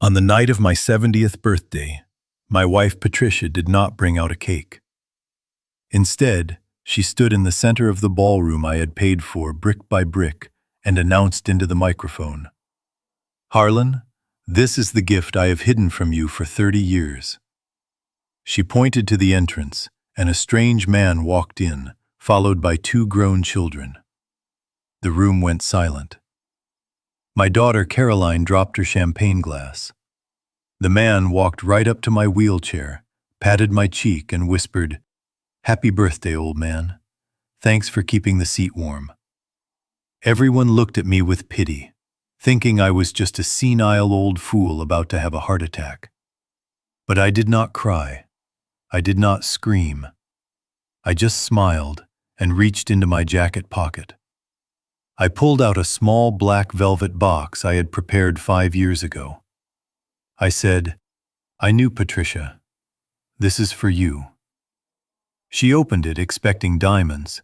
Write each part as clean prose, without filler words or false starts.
On the night of my 70th birthday, my wife Patricia did not bring out a cake. Instead, she stood in the center of the ballroom I had paid for brick by brick and announced into the microphone, "Harlan, this is the gift I have hidden from you for 30 years." She pointed to the entrance, and a strange man walked in, followed by 2 grown children. The room went silent. My daughter Caroline dropped her champagne glass. The man walked right up to my wheelchair, patted my cheek, and whispered, "Happy birthday, old man. Thanks for keeping the seat warm." Everyone looked at me with pity, thinking I was just a senile old fool about to have a heart attack. But I did not cry. I did not scream. I just smiled and reached into my jacket pocket. I pulled out a small black velvet box I had prepared 5 years ago. I said, "I knew, Patricia. This is for you." She opened it expecting diamonds,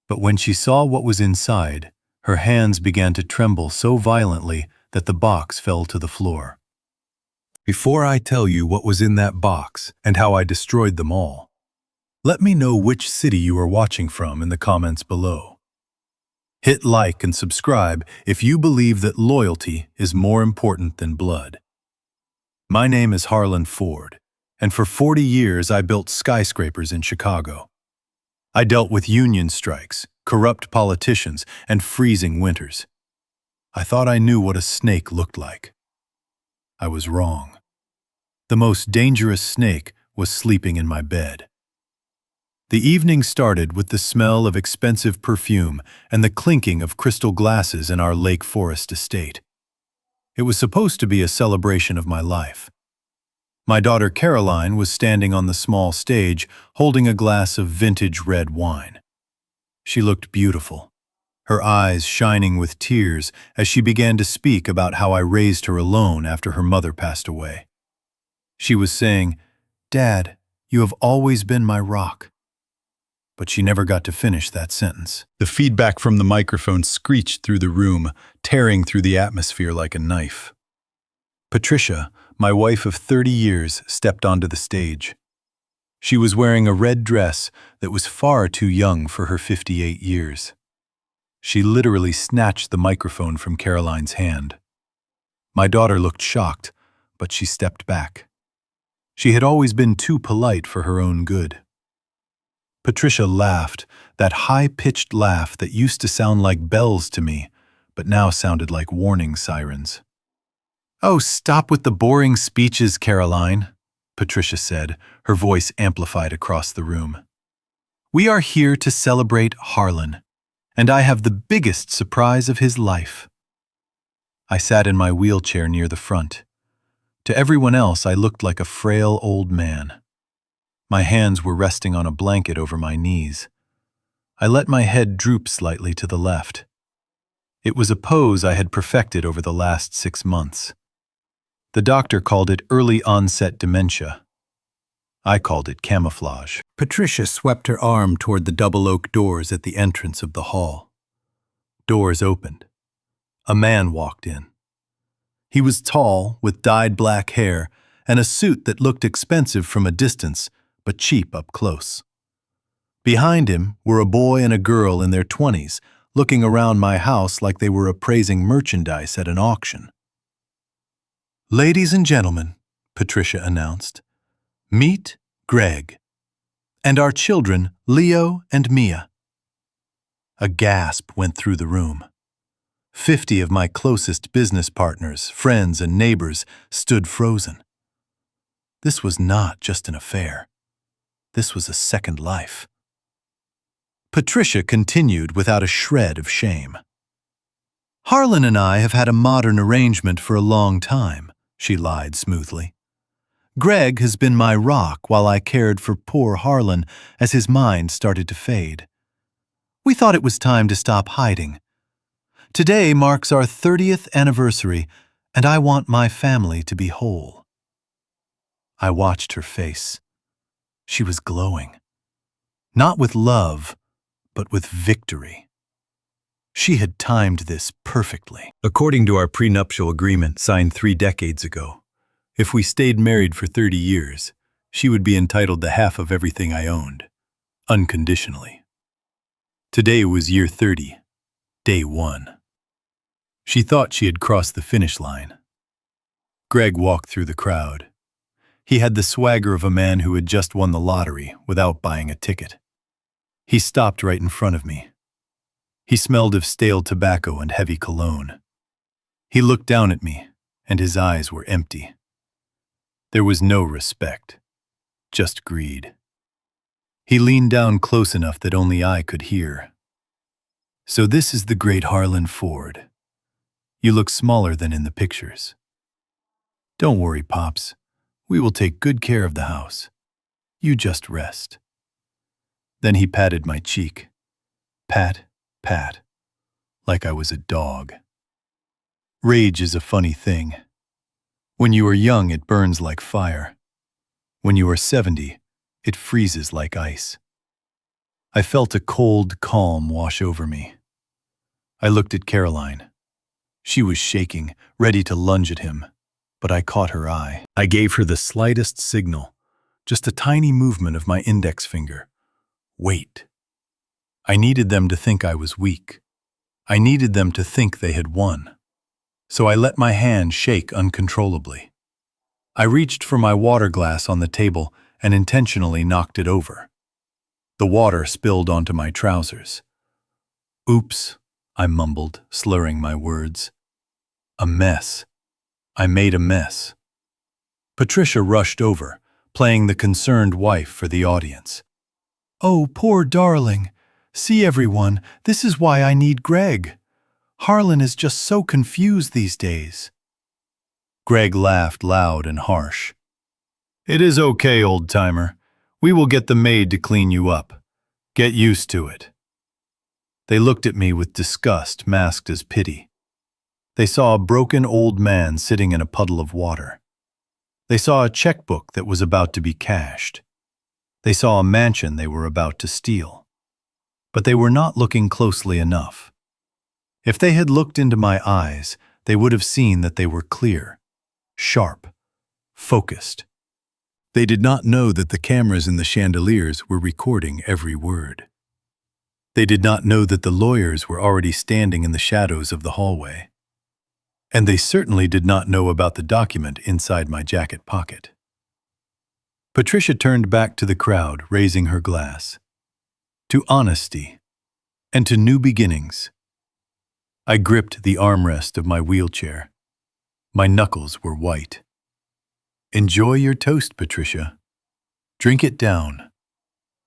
but when she saw what was inside, her hands began to tremble so violently that the box fell to the floor. Before I tell you what was in that box and how I destroyed them all, let me know which city you are watching from in the comments below. Hit like and subscribe if you believe that loyalty is more important than blood. My name is Harlan Ford, and for 40 years I built skyscrapers in Chicago. I dealt with union strikes, corrupt politicians, and freezing winters. I thought I knew what a snake looked like. I was wrong. The most dangerous snake was sleeping in my bed. The evening started with the smell of expensive perfume and the clinking of crystal glasses in our Lake Forest estate. It was supposed to be a celebration of my life. My daughter Caroline was standing on the small stage holding a glass of vintage red wine. She looked beautiful, her eyes shining with tears as she began to speak about how I raised her alone after her mother passed away. She was saying, "Dad, you have always been my rock." But she never got to finish that sentence. The feedback from the microphone screeched through the room, tearing through the atmosphere like a knife. Patricia, my wife of 30 years, stepped onto the stage. She was wearing a red dress that was far too young for her 58 years. She literally snatched the microphone from Caroline's hand. My daughter looked shocked, but she stepped back. She had always been too polite for her own good. Patricia laughed, that high-pitched laugh that used to sound like bells to me, but now sounded like warning sirens. "Oh, stop with the boring speeches, Caroline," Patricia said, her voice amplified across the room. "We are here to celebrate Harlan, and I have the biggest surprise of his life." I sat in my wheelchair near the front. To everyone else, I looked like a frail old man. My hands were resting on a blanket over my knees. I let my head droop slightly to the left. It was a pose I had perfected over the last 6 months. The doctor called it early onset dementia. I called it camouflage. Patricia swept her arm toward the double oak doors at the entrance of the hall. Doors opened. A man walked in. He was tall, with dyed black hair, and a suit that looked expensive from a distance, but cheap up close. Behind him were a boy and a girl in their 20s, looking around my house like they were appraising merchandise at an auction. "Ladies and gentlemen," Patricia announced, "meet Greg, and our children, Leo and Mia." A gasp went through the room. 50 of my closest business partners, friends, and neighbors stood frozen. This was not just an affair. This was a second life. Patricia continued without a shred of shame. "Harlan and I have had a modern arrangement for a long time," she lied smoothly. "Greg has been my rock while I cared for poor Harlan as his mind started to fade. We thought it was time to stop hiding. Today marks our 30th anniversary, and I want my family to be whole." I watched her face. She was glowing. Not with love, but with victory. She had timed this perfectly. According to our prenuptial agreement signed 3 decades ago, If we stayed married for 30 years, she would be entitled to half of everything I owned, unconditionally. Today was year 30, day 1. She thought she had crossed the finish line. Greg walked through the crowd. He had the swagger of a man who had just won the lottery without buying a ticket. He stopped right in front of me. He smelled of stale tobacco and heavy cologne. He looked down at me, and his eyes were empty. There was no respect, just greed. He leaned down close enough that only I could hear. "So this is the great Harlan Ford. You look smaller than in the pictures. Don't worry, Pops. We will take good care of the house. You just rest." Then he patted my cheek. Pat, pat, like I was a dog. Rage is a funny thing. When you are young, it burns like fire. When you are 70, it freezes like ice. I felt a cold calm wash over me. I looked at Caroline. She was shaking, ready to lunge at him, but I caught her eye. I gave her the slightest signal, just a tiny movement of my index finger. Wait. I needed them to think I was weak. I needed them to think they had won. So I let my hand shake uncontrollably. I reached for my water glass on the table and intentionally knocked it over. The water spilled onto my trousers. "Oops," I mumbled, slurring my words. "A mess. I made a mess." Patricia rushed over, playing the concerned wife for the audience. "Oh, poor darling. See, everyone, this is why I need Greg. Harlan is just so confused these days." Greg laughed loud and harsh. "It is okay, old-timer. We will get the maid to clean you up. Get used to it." They looked at me with disgust masked as pity. They saw a broken old man sitting in a puddle of water. They saw a checkbook that was about to be cashed. They saw a mansion they were about to steal. But they were not looking closely enough. If they had looked into my eyes, they would have seen that they were clear, sharp, focused. They did not know that the cameras in the chandeliers were recording every word. They did not know that the lawyers were already standing in the shadows of the hallway. And they certainly did not know about the document inside my jacket pocket. Patricia turned back to the crowd, raising her glass. To honesty, and to new beginnings. I gripped the armrest of my wheelchair. My knuckles were white. Enjoy your toast, Patricia. Drink it down,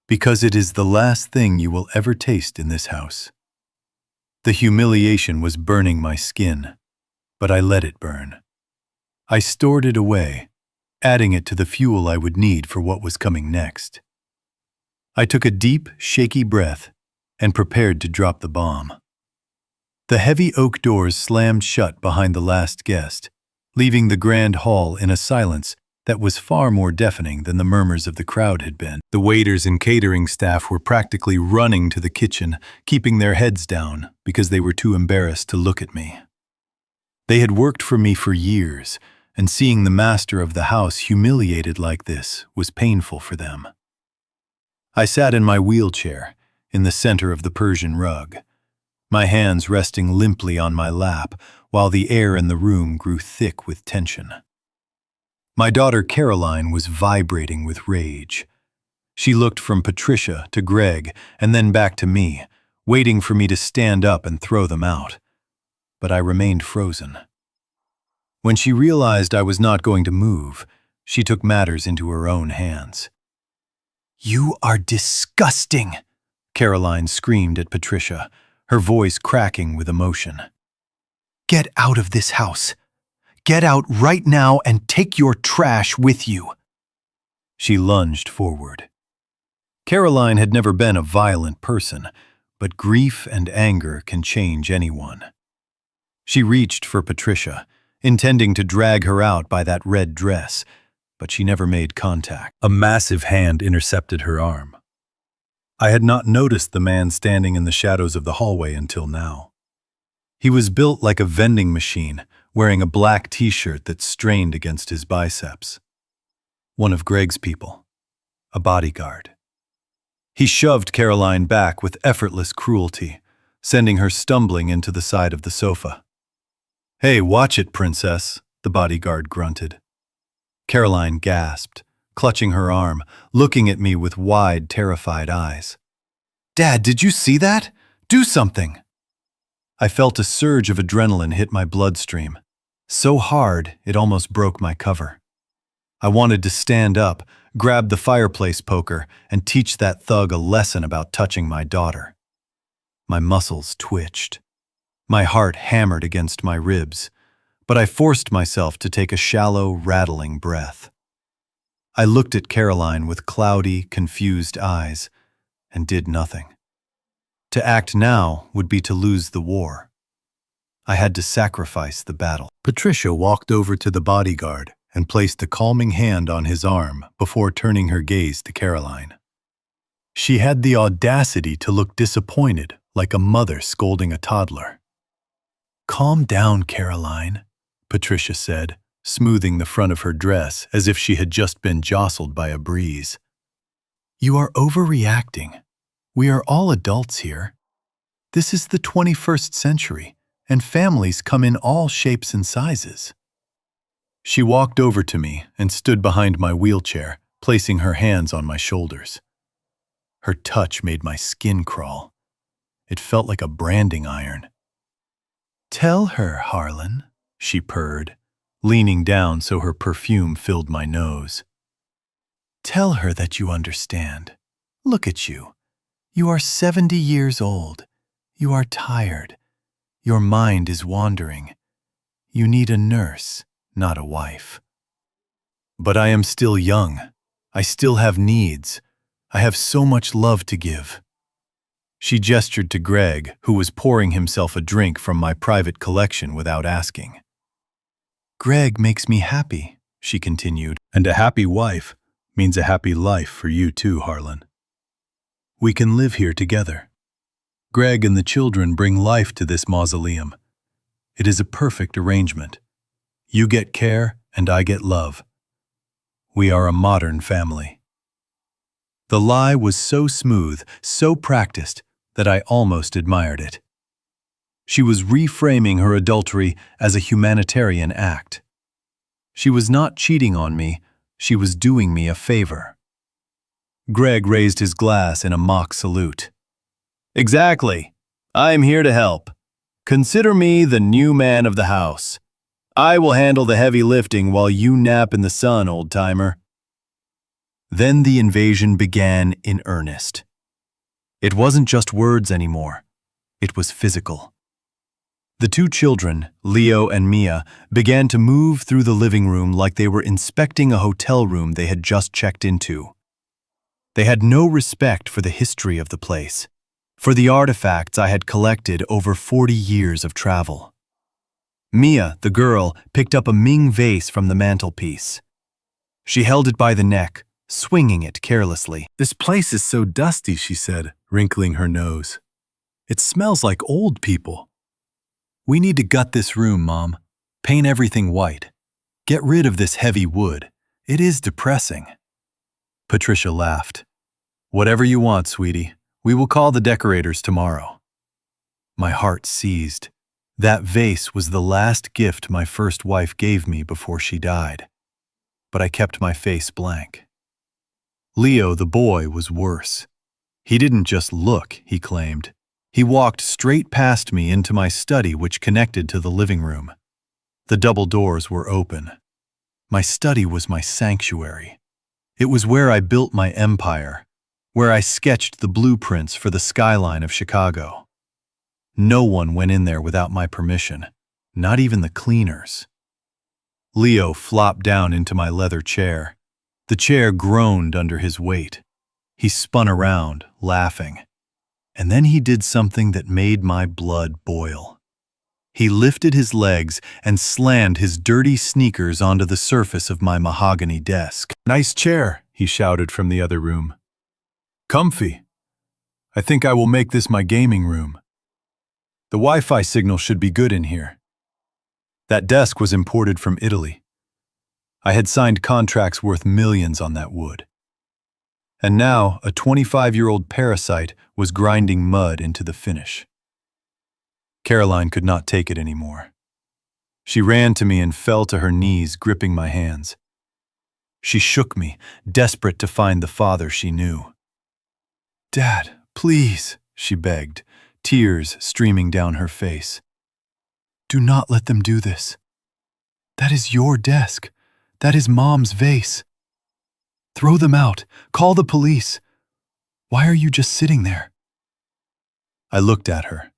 because it is the last thing you will ever taste in this house. The humiliation was burning my skin, but I let it burn. I stored it away, adding it to the fuel I would need for what was coming next. I took a deep, shaky breath and prepared to drop the bomb. The heavy oak doors slammed shut behind the last guest, leaving the grand hall in a silence that was far more deafening than the murmurs of the crowd had been. The waiters and catering staff were practically running to the kitchen, keeping their heads down because they were too embarrassed to look at me. They had worked for me for years, and seeing the master of the house humiliated like this was painful for them. I sat in my wheelchair, in the center of the Persian rug, my hands resting limply on my lap while the air in the room grew thick with tension. My daughter Caroline was vibrating with rage. She looked from Patricia to Greg and then back to me, waiting for me to stand up and throw them out. But I remained frozen. When she realized I was not going to move, she took matters into her own hands. "You are disgusting," Caroline screamed at Patricia, her voice cracking with emotion. "Get out of this house. Get out right now and take your trash with you." She lunged forward. Caroline had never been a violent person, but grief and anger can change anyone. She reached for Patricia, intending to drag her out by that red dress, but she never made contact. A massive hand intercepted her arm. I had not noticed the man standing in the shadows of the hallway until now. He was built like a vending machine, wearing a black t-shirt that strained against his biceps. One of Greg's people, a bodyguard. He shoved Caroline back with effortless cruelty, sending her stumbling into the side of the sofa. "Hey, watch it, princess," the bodyguard grunted. Caroline gasped, clutching her arm, looking at me with wide, terrified eyes. "Dad, did you see that? Do something!" I felt a surge of adrenaline hit my bloodstream, so hard it almost broke my cover. I wanted to stand up, grab the fireplace poker, and teach that thug a lesson about touching my daughter. My muscles twitched. My heart hammered against my ribs, but I forced myself to take a shallow, rattling breath. I looked at Caroline with cloudy, confused eyes and did nothing. To act now would be to lose the war. I had to sacrifice the battle. Patricia walked over to the bodyguard and placed a calming hand on his arm before turning her gaze to Caroline. She had the audacity to look disappointed, like a mother scolding a toddler. "Calm down, Caroline," Patricia said, smoothing the front of her dress as if she had just been jostled by a breeze. "You are overreacting. We are all adults here. This is the 21st century, and families come in all shapes and sizes." She walked over to me and stood behind my wheelchair, placing her hands on my shoulders. Her touch made my skin crawl. It felt like a branding iron. "Tell her, Harlan," she purred, leaning down so her perfume filled my nose. "Tell her that you understand. Look at you. You are 70 years old. You are tired. Your mind is wandering. You need a nurse, not a wife." "But I am still young. I still have needs. I have so much love to give." She gestured to Greg, who was pouring himself a drink from my private collection without asking. "Greg makes me happy," she continued. "And a happy wife means a happy life for you too, Harlan. We can live here together. Greg and the children bring life to this mausoleum. It is a perfect arrangement. You get care and I get love. We are a modern family." The lie was so smooth, so practiced, that I almost admired it. She was reframing her adultery as a humanitarian act. She was not cheating on me, she was doing me a favor. Greg raised his glass in a mock salute. "Exactly. I am here to help. Consider me the new man of the house. I will handle the heavy lifting while you nap in the sun, old-timer." Then the invasion began in earnest. It wasn't just words anymore. It was physical. The two children, Leo and Mia, began to move through the living room like they were inspecting a hotel room they had just checked into. They had no respect for the history of the place, for the artifacts I had collected over 40 years of travel. Mia, the girl, picked up a Ming vase from the mantelpiece. She held it by the neck, swinging it carelessly. "This place is so dusty," she said, wrinkling her nose. "It smells like old people." "We need to gut this room, Mom. Paint everything white. Get rid of this heavy wood. It is depressing." Patricia laughed. "Whatever you want, sweetie. We will call the decorators tomorrow." My heart seized. That vase was the last gift my first wife gave me before she died. But I kept my face blank. Leo, the boy, was worse. He didn't just look, he claimed. He walked straight past me into my study, which connected to the living room. The double doors were open. My study was my sanctuary. It was where I built my empire, where I sketched the blueprints for the skyline of Chicago. No one went in there without my permission, not even the cleaners. Leo flopped down into my leather chair. The chair groaned under his weight. He spun around, laughing. And then he did something that made my blood boil. He lifted his legs and slammed his dirty sneakers onto the surface of my mahogany desk. "Nice chair," he shouted from the other room. "Comfy. I think I will make this my gaming room. The Wi-Fi signal should be good in here." That desk was imported from Italy. I had signed contracts worth millions on that wood. And now a 25-year-old parasite was grinding mud into the finish. Caroline could not take it anymore. She ran to me and fell to her knees, gripping my hands. She shook me, desperate to find the father she knew. "Dad, please," she begged, tears streaming down her face. "Do not let them do this. That is your desk. That is Mom's vase. Throw them out. Call the police. Why are you just sitting there?" I looked at her.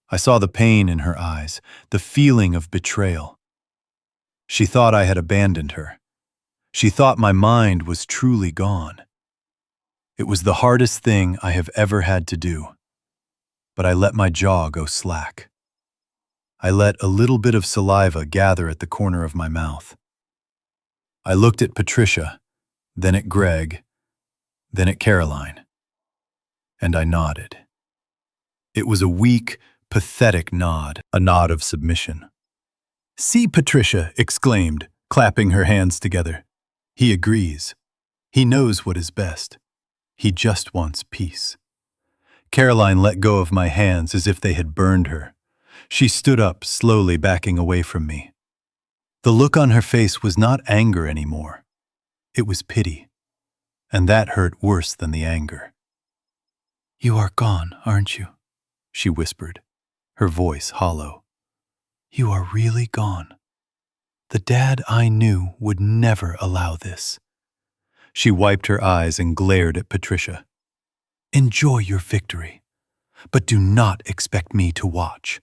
I saw the pain in her eyes, the feeling of betrayal. She thought I had abandoned her. She thought my mind was truly gone. It was the hardest thing I have ever had to do. But I let my jaw go slack. I let a little bit of saliva gather at the corner of my mouth. I looked at Patricia, then at Greg, then at Caroline. And I nodded. It was a weak, pathetic nod, a nod of submission. "See, Patricia," exclaimed, clapping her hands together. "He agrees. He knows what is best. He just wants peace." Caroline let go of my hands as if they had burned her. She stood up, slowly backing away from me. The look on her face was not anger anymore. It was pity, and that hurt worse than the anger. "You are gone, aren't you?" she whispered, her voice hollow. "You are really gone. The dad I knew would never allow this." She wiped her eyes and glared at Patricia. "Enjoy your victory, but do not expect me to watch."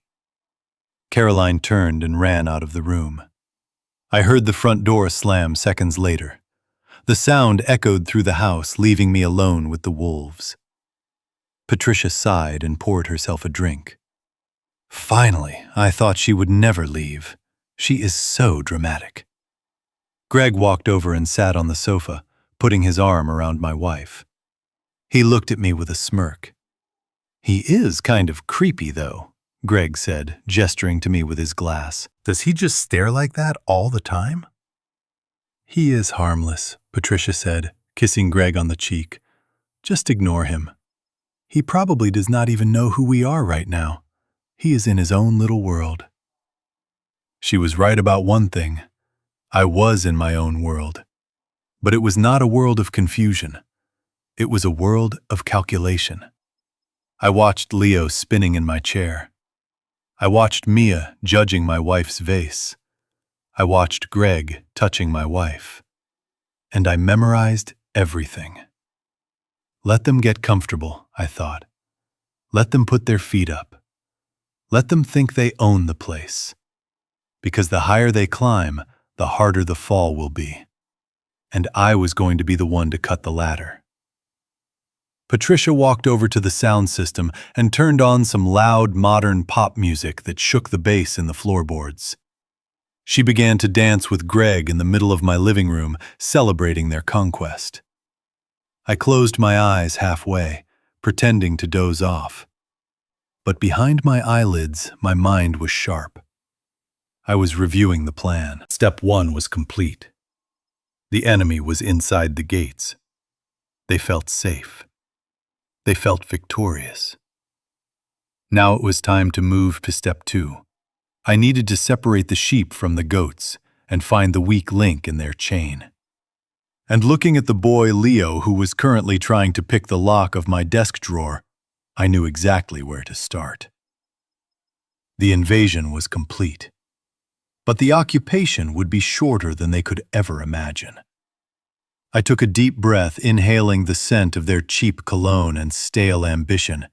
Caroline turned and ran out of the room. I heard the front door slam seconds later. The sound echoed through the house, leaving me alone with the wolves. Patricia sighed and poured herself a drink. "Finally, I thought she would never leave. She is so dramatic." Greg walked over and sat on the sofa, putting his arm around my wife. He looked at me with a smirk. "He is kind of creepy, though," Greg said, gesturing to me with his glass. "Does he just stare like that all the time?" "He is harmless," Patricia said, kissing Greg on the cheek. "Just ignore him. He probably does not even know who we are right now. He is in his own little world." She was right about one thing. I was in my own world. But it was not a world of confusion. It was a world of calculation. I watched Leo spinning in my chair. I watched Mia judging my wife's vase. I watched Greg touching my wife. And I memorized everything. Let them get comfortable, I thought. Let them put their feet up. Let them think they own the place. Because the higher they climb, the harder the fall will be. And I was going to be the one to cut the ladder. Patricia walked over to the sound system and turned on some loud, modern pop music that shook the bass in the floorboards. She began to dance with Greg in the middle of my living room, celebrating their conquest. I closed my eyes halfway, pretending to doze off. But behind my eyelids, my mind was sharp. I was reviewing the plan. Step 1 was complete. The enemy was inside the gates. They felt safe. They felt victorious. Now it was time to move to step 2. I needed to separate the sheep from the goats and find the weak link in their chain. And looking at the boy Leo, who was currently trying to pick the lock of my desk drawer, I knew exactly where to start. The invasion was complete. But the occupation would be shorter than they could ever imagine. I took a deep breath, inhaling the scent of their cheap cologne and stale ambition,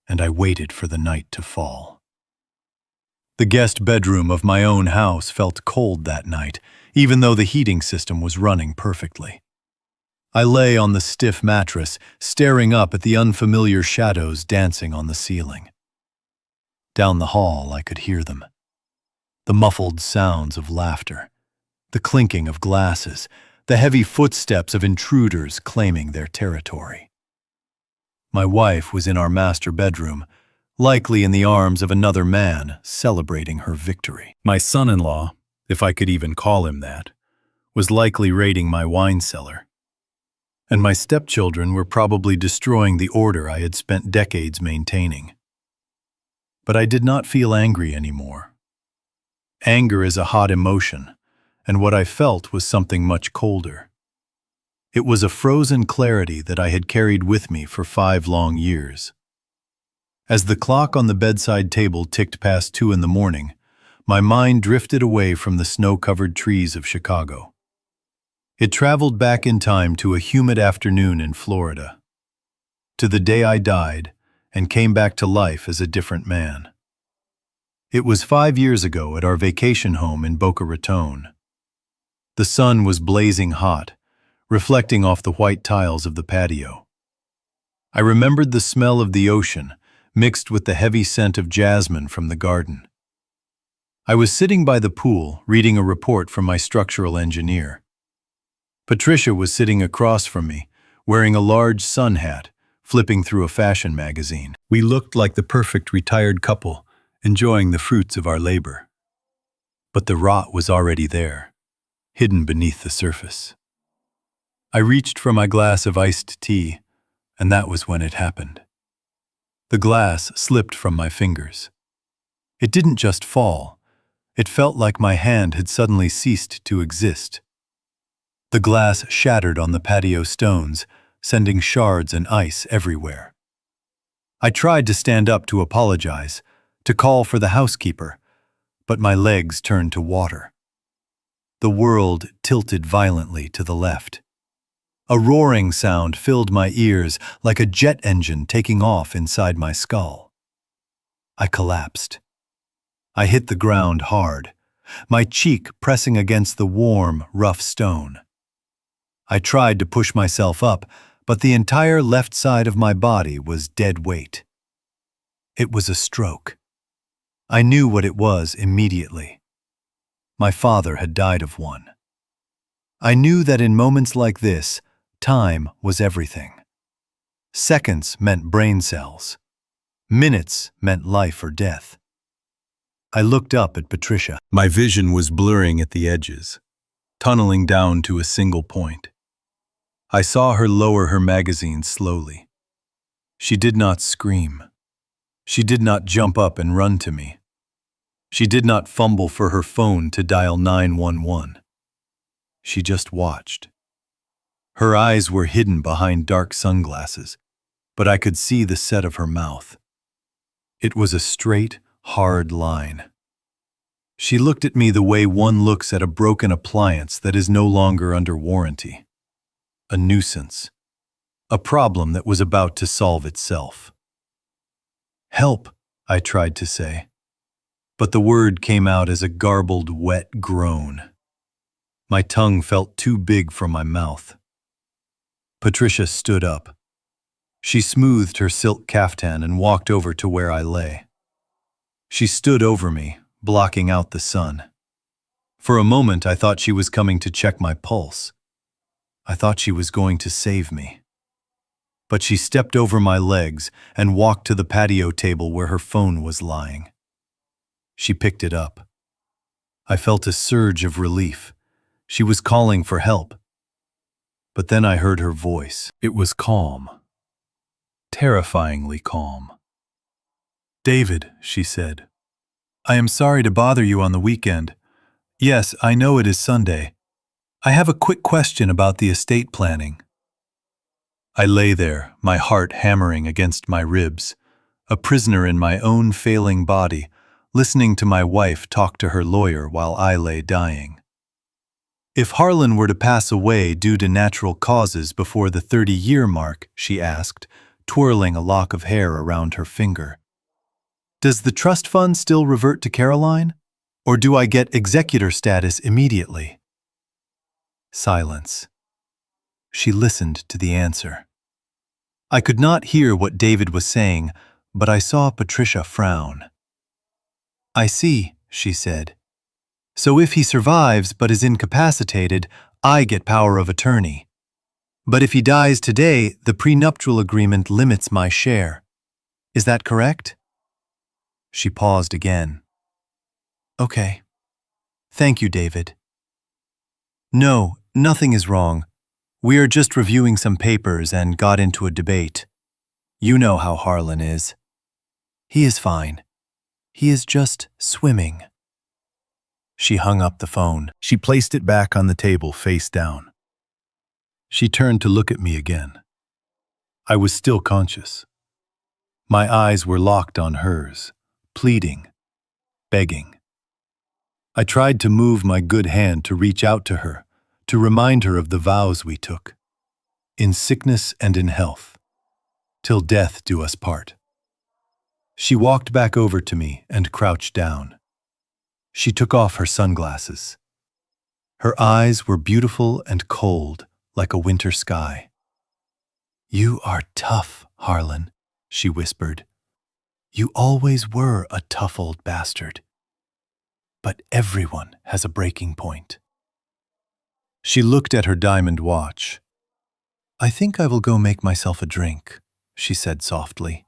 and I waited for the night to fall. The guest bedroom of my own house felt cold that night, even though the heating system was running perfectly. I lay on the stiff mattress, staring up at the unfamiliar shadows dancing on the ceiling. Down the hall, I could hear them. The muffled sounds of laughter, the clinking of glasses, the heavy footsteps of intruders claiming their territory. My wife was in our master bedroom, likely in the arms of another man celebrating her victory. My son-in-law, if I could even call him that, was likely raiding my wine cellar. And my stepchildren were probably destroying the order I had spent decades maintaining. But I did not feel angry anymore. Anger is a hot emotion, and what I felt was something much colder. It was a frozen clarity that I had carried with me for 5 long years. As the clock on the bedside table ticked past 2 in the morning, my mind drifted away from the snow-covered trees of Chicago. It traveled back in time to a humid afternoon in Florida, to the day I died and came back to life as a different man. It was 5 years ago at our vacation home in Boca Raton. The sun was blazing hot, reflecting off the white tiles of the patio. I remembered the smell of the ocean mixed with the heavy scent of jasmine from the garden. I was sitting by the pool reading a report from my structural engineer. Patricia was sitting across from me, wearing a large sun hat, flipping through a fashion magazine. We looked like the perfect retired couple, enjoying the fruits of our labor. But the rot was already there, hidden beneath the surface. I reached for my glass of iced tea, and that was when it happened. The glass slipped from my fingers. It didn't just fall. It felt like my hand had suddenly ceased to exist. The glass shattered on the patio stones, sending shards and ice everywhere. I tried to stand up to apologize, to call for the housekeeper, but my legs turned to water. The world tilted violently to the left. A roaring sound filled my ears like a jet engine taking off inside my skull. I collapsed. I hit the ground hard, my cheek pressing against the warm, rough stone. I tried to push myself up, but the entire left side of my body was dead weight. It was a stroke. I knew what it was immediately. My father had died of one. I knew that in moments like this, time was everything. Seconds meant brain cells. Minutes meant life or death. I looked up at Patricia. My vision was blurring at the edges, tunneling down to a single point. I saw her lower her magazine slowly. She did not scream. She did not jump up and run to me. She did not fumble for her phone to dial 911. She just watched. Her eyes were hidden behind dark sunglasses, but I could see the set of her mouth. It was a straight, hard line. She looked at me the way one looks at a broken appliance that is no longer under warranty. A nuisance. A problem that was about to solve itself. "Help," I tried to say, but the word came out as a garbled, wet groan. My tongue felt too big for my mouth. Patricia stood up. She smoothed her silk caftan and walked over to where I lay. She stood over me, blocking out the sun. For a moment, I thought she was coming to check my pulse. I thought she was going to save me. But she stepped over my legs and walked to the patio table where her phone was lying. She picked it up. I felt a surge of relief. She was calling for help. But then I heard her voice. It was calm. Terrifyingly calm. "David," she said, "I am sorry to bother you on the weekend. Yes, I know it is Sunday. I have a quick question about the estate planning." I lay there, my heart hammering against my ribs, a prisoner in my own failing body, listening to my wife talk to her lawyer while I lay dying. "If Harlan were to pass away due to natural causes before the 30-year mark," she asked, twirling a lock of hair around her finger, "does the trust fund still revert to Caroline, or do I get executor status immediately?" Silence. She listened to the answer. I could not hear what David was saying, but I saw Patricia frown. "I see," she said. "So if he survives but is incapacitated, I get power of attorney. But if he dies today, the prenuptial agreement limits my share. Is that correct?" She paused again. Okay. Thank you, David. No, nothing is wrong. We are just reviewing some papers and got into a debate. You know how Harlan is. He is fine. He is just swimming. She hung up the phone. She placed it back on the table face down. She turned to look at me again. I was still conscious. My eyes were locked on hers, pleading, begging. I tried to move my good hand to reach out to her, to remind her of the vows we took, in sickness and in health, till death do us part. She walked back over to me and crouched down. She took off her sunglasses. Her eyes were beautiful and cold, like a winter sky. You are tough, Harlan, she whispered. You always were a tough old bastard. But everyone has a breaking point. She looked at her diamond watch. I think I will go make myself a drink, she said softly.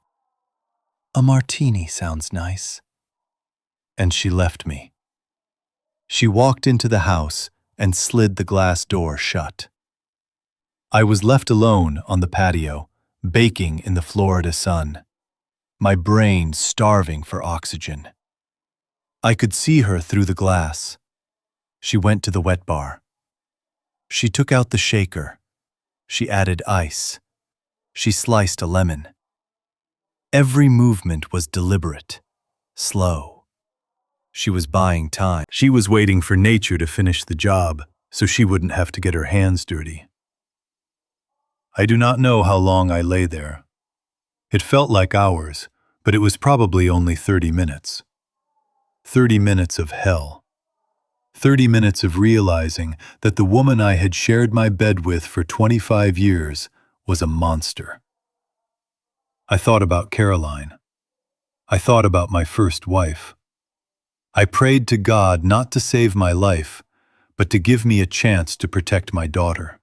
A martini sounds nice. And she left me. She walked into the house and slid the glass door shut. I was left alone on the patio, baking in the Florida sun, my brain starving for oxygen. I could see her through the glass. She went to the wet bar. She took out the shaker. She added ice. She sliced a lemon. Every movement was deliberate, slow. She was buying time. She was waiting for nature to finish the job so she wouldn't have to get her hands dirty. I do not know how long I lay there. It felt like hours, but it was probably only 30 minutes. 30 minutes of hell. 30 minutes of realizing that the woman I had shared my bed with for 25 years was a monster. I thought about Caroline. I thought about my first wife. I prayed to God not to save my life, but to give me a chance to protect my daughter.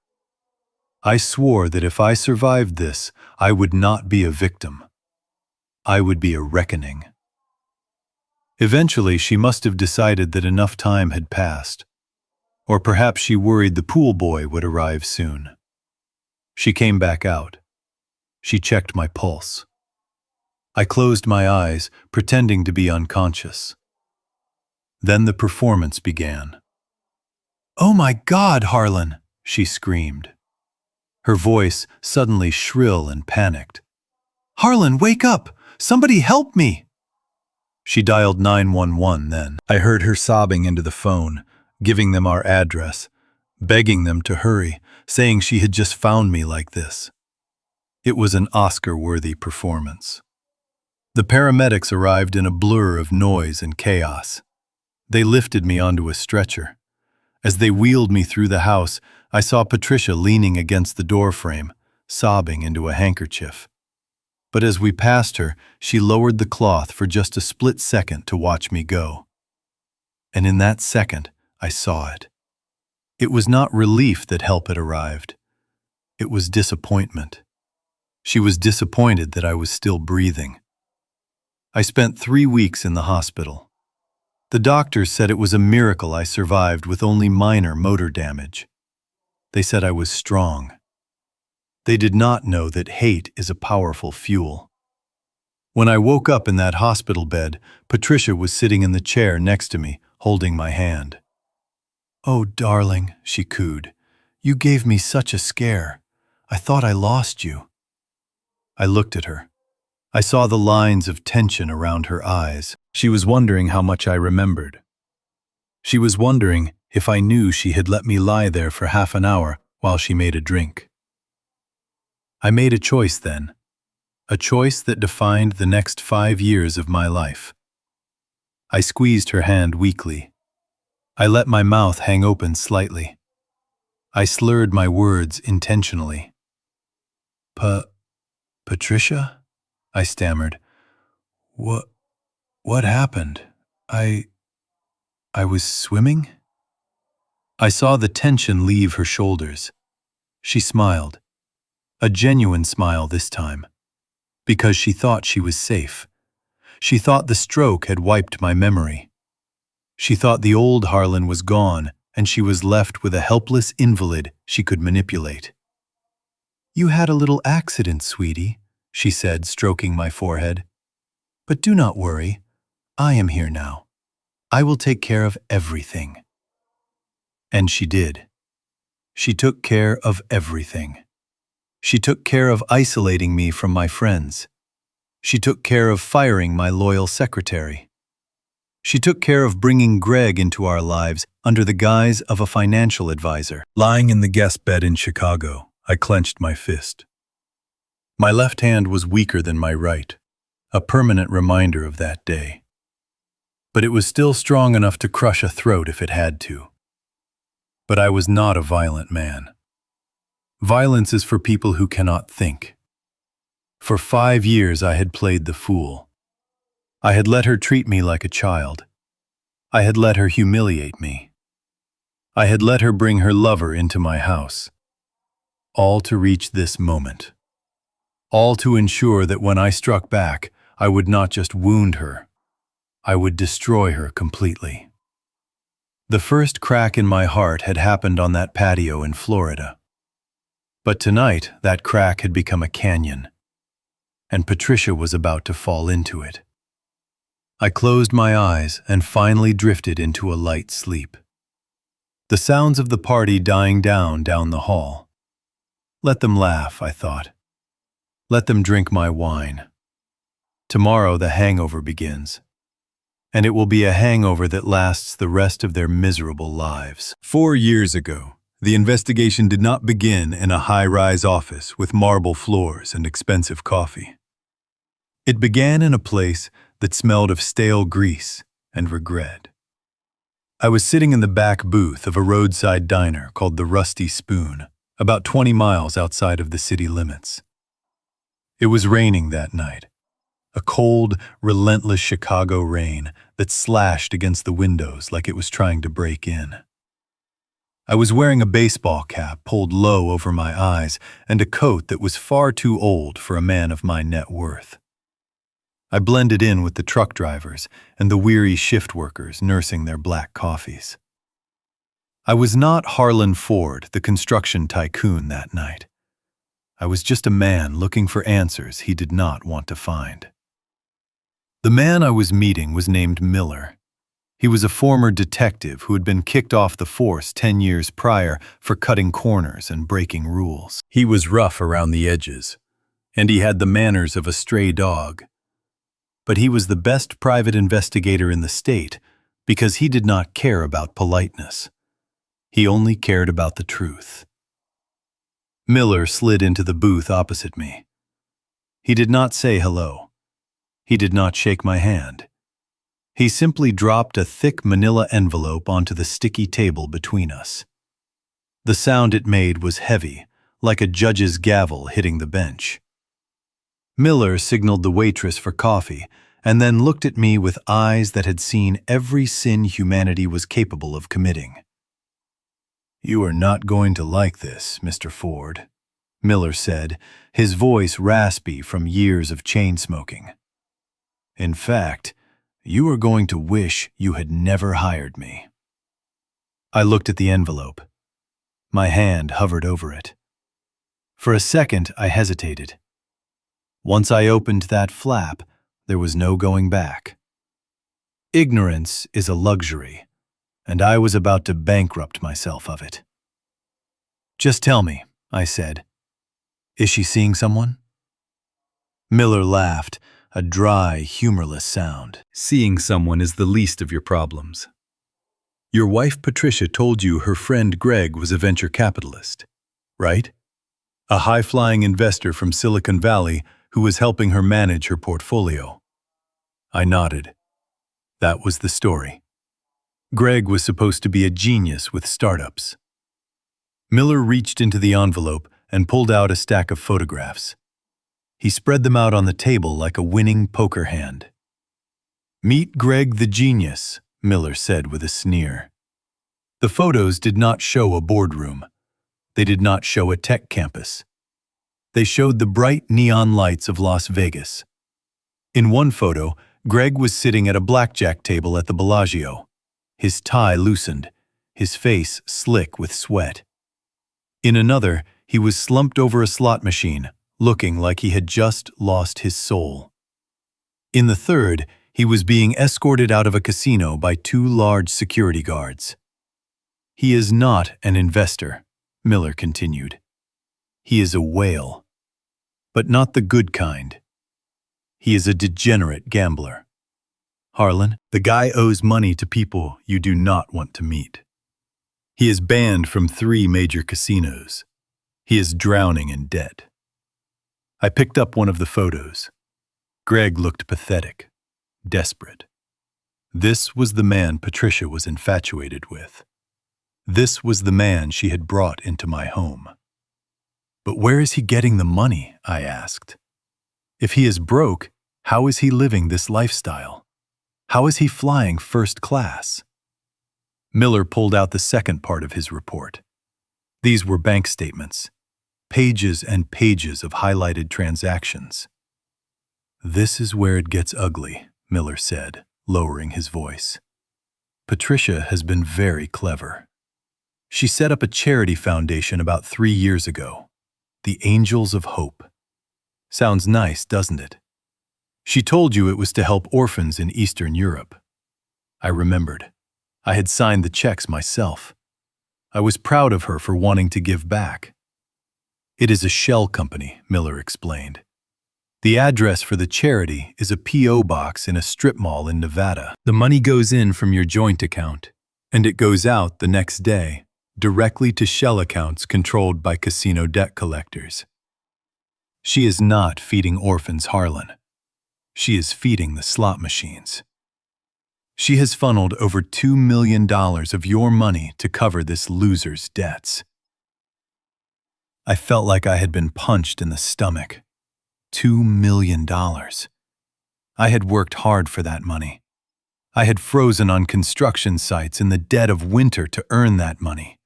I swore that if I survived this, I would not be a victim. I would be a reckoning. Eventually, she must have decided that enough time had passed. Or perhaps she worried the pool boy would arrive soon. She came back out. She checked my pulse. I closed my eyes, pretending to be unconscious. Then the performance began. "Oh my God, Harlan!" she screamed. Her voice suddenly shrill and panicked. "Harlan, wake up! Somebody help me!" She dialed 911 then. I heard her sobbing into the phone, giving them our address, begging them to hurry, saying she had just found me like this. It was an Oscar-worthy performance. The paramedics arrived in a blur of noise and chaos. They lifted me onto a stretcher. As they wheeled me through the house, I saw Patricia leaning against the doorframe, sobbing into a handkerchief. But as we passed her, she lowered the cloth for just a split second to watch me go. And in that second, I saw it. It was not relief that help had arrived. It was disappointment. She was disappointed that I was still breathing. I spent 3 weeks in the hospital. The doctors said it was a miracle I survived with only minor motor damage. They said I was strong. They did not know that hate is a powerful fuel. When I woke up in that hospital bed, Patricia was sitting in the chair next to me, holding my hand. "Oh, darling," she cooed, "you gave me such a scare. I thought I lost you." I looked at her. I saw the lines of tension around her eyes. She was wondering how much I remembered. She was wondering if I knew she had let me lie there for half an hour while she made a drink. I made a choice then, a choice that defined the next 5 years of my life. I squeezed her hand weakly. I let my mouth hang open slightly. I slurred my words intentionally. Patricia? I stammered. What happened? I was swimming? I saw the tension leave her shoulders. She smiled. A genuine smile this time, because she thought she was safe. She thought the stroke had wiped my memory. She thought the old Harlan was gone, and she was left with a helpless invalid she could manipulate. "You had a little accident, sweetie," she said, stroking my forehead. "But do not worry. I am here now. I will take care of everything." And she did. She took care of everything. She took care of isolating me from my friends. She took care of firing my loyal secretary. She took care of bringing Greg into our lives under the guise of a financial advisor. Lying in the guest bed in Chicago, I clenched my fist. My left hand was weaker than my right, a permanent reminder of that day. But it was still strong enough to crush a throat if it had to. But I was not a violent man. Violence is for people who cannot think. For 5 years I had played the fool. I had let her treat me like a child. I had let her humiliate me. I had let her bring her lover into my house. All to reach this moment. All to ensure that when I struck back, I would not just wound her. I would destroy her completely. The first crack in my heart had happened on that patio in Florida. But tonight, that crack had become a canyon, and Patricia was about to fall into it. I closed my eyes and finally drifted into a light sleep. The sounds of the party dying down the hall. Let them laugh, I thought. Let them drink my wine. Tomorrow the hangover begins. And it will be a hangover that lasts the rest of their miserable lives. 4 years ago, the investigation did not begin in a high-rise office with marble floors and expensive coffee. It began in a place that smelled of stale grease and regret. I was sitting in the back booth of a roadside diner called the Rusty Spoon, about 20 miles outside of the city limits. It was raining that night. A cold, relentless Chicago rain that slashed against the windows like it was trying to break in. I was wearing a baseball cap pulled low over my eyes and a coat that was far too old for a man of my net worth. I blended in with the truck drivers and the weary shift workers nursing their black coffees. I was not Harlan Ford, the construction tycoon, that night. I was just a man looking for answers he did not want to find. The man I was meeting was named Miller. He was a former detective who had been kicked off the force 10 years prior for cutting corners and breaking rules. He was rough around the edges, and he had the manners of a stray dog. But he was the best private investigator in the state because he did not care about politeness. He only cared about the truth. Miller slid into the booth opposite me. He did not say hello. He did not shake my hand. He simply dropped a thick manila envelope onto the sticky table between us. The sound it made was heavy, like a judge's gavel hitting the bench. Miller signaled the waitress for coffee and then looked at me with eyes that had seen every sin humanity was capable of committing. "You are not going to like this, Mr. Ford," Miller said, his voice raspy from years of chain smoking. "In fact, you are going to wish you had never hired me." I looked at the envelope. My hand hovered over it. For a second, I hesitated. Once I opened that flap, there was no going back. Ignorance is a luxury, and I was about to bankrupt myself of it. "Just tell me," I said. "Is she seeing someone?" Miller laughed, a dry, humorless sound. "Seeing someone is the least of your problems. Your wife Patricia told you her friend Greg was a venture capitalist, right? A high-flying investor from Silicon Valley who was helping her manage her portfolio." I nodded. That was the story. Greg was supposed to be a genius with startups. Miller reached into the envelope and pulled out a stack of photographs. He spread them out on the table like a winning poker hand. "Meet Greg the genius," Miller said with a sneer. The photos did not show a boardroom. They did not show a tech campus. They showed the bright neon lights of Las Vegas. In one photo, Greg was sitting at a blackjack table at the Bellagio. His tie loosened, his face slick with sweat. In another, he was slumped over a slot machine, looking like he had just lost his soul. In the third, he was being escorted out of a casino by two large security guards. "He is not an investor," Miller continued. "He is a whale. But not the good kind. He is a degenerate gambler. Harlan, the guy owes money to people you do not want to meet. He is banned from 3 major casinos. He is drowning in debt." I picked up one of the photos. Greg looked pathetic, desperate. This was the man Patricia was infatuated with. This was the man she had brought into my home. "But where is he getting the money?" I asked. "If he is broke, how is he living this lifestyle? How is he flying first class?" Miller pulled out the second part of his report. These were bank statements, pages and pages of highlighted transactions. "This is where it gets ugly," Miller said, lowering his voice. "Patricia has been very clever. She set up a charity foundation about 3 years ago, the Angels of Hope. Sounds nice, doesn't it? She told you it was to help orphans in Eastern Europe." I remembered. I had signed the checks myself. I was proud of her for wanting to give back. "It is a shell company," Miller explained. "The address for the charity is a P.O. box in a strip mall in Nevada. The money goes in from your joint account, and it goes out the next day, directly to shell accounts controlled by casino debt collectors. She is not feeding orphans, Harlan. She is feeding the slot machines. She has funneled over $2 million of your money to cover this loser's debts." I felt like I had been punched in the stomach. $2 million. I had worked hard for that money. I had frozen on construction sites in the dead of winter to earn that money.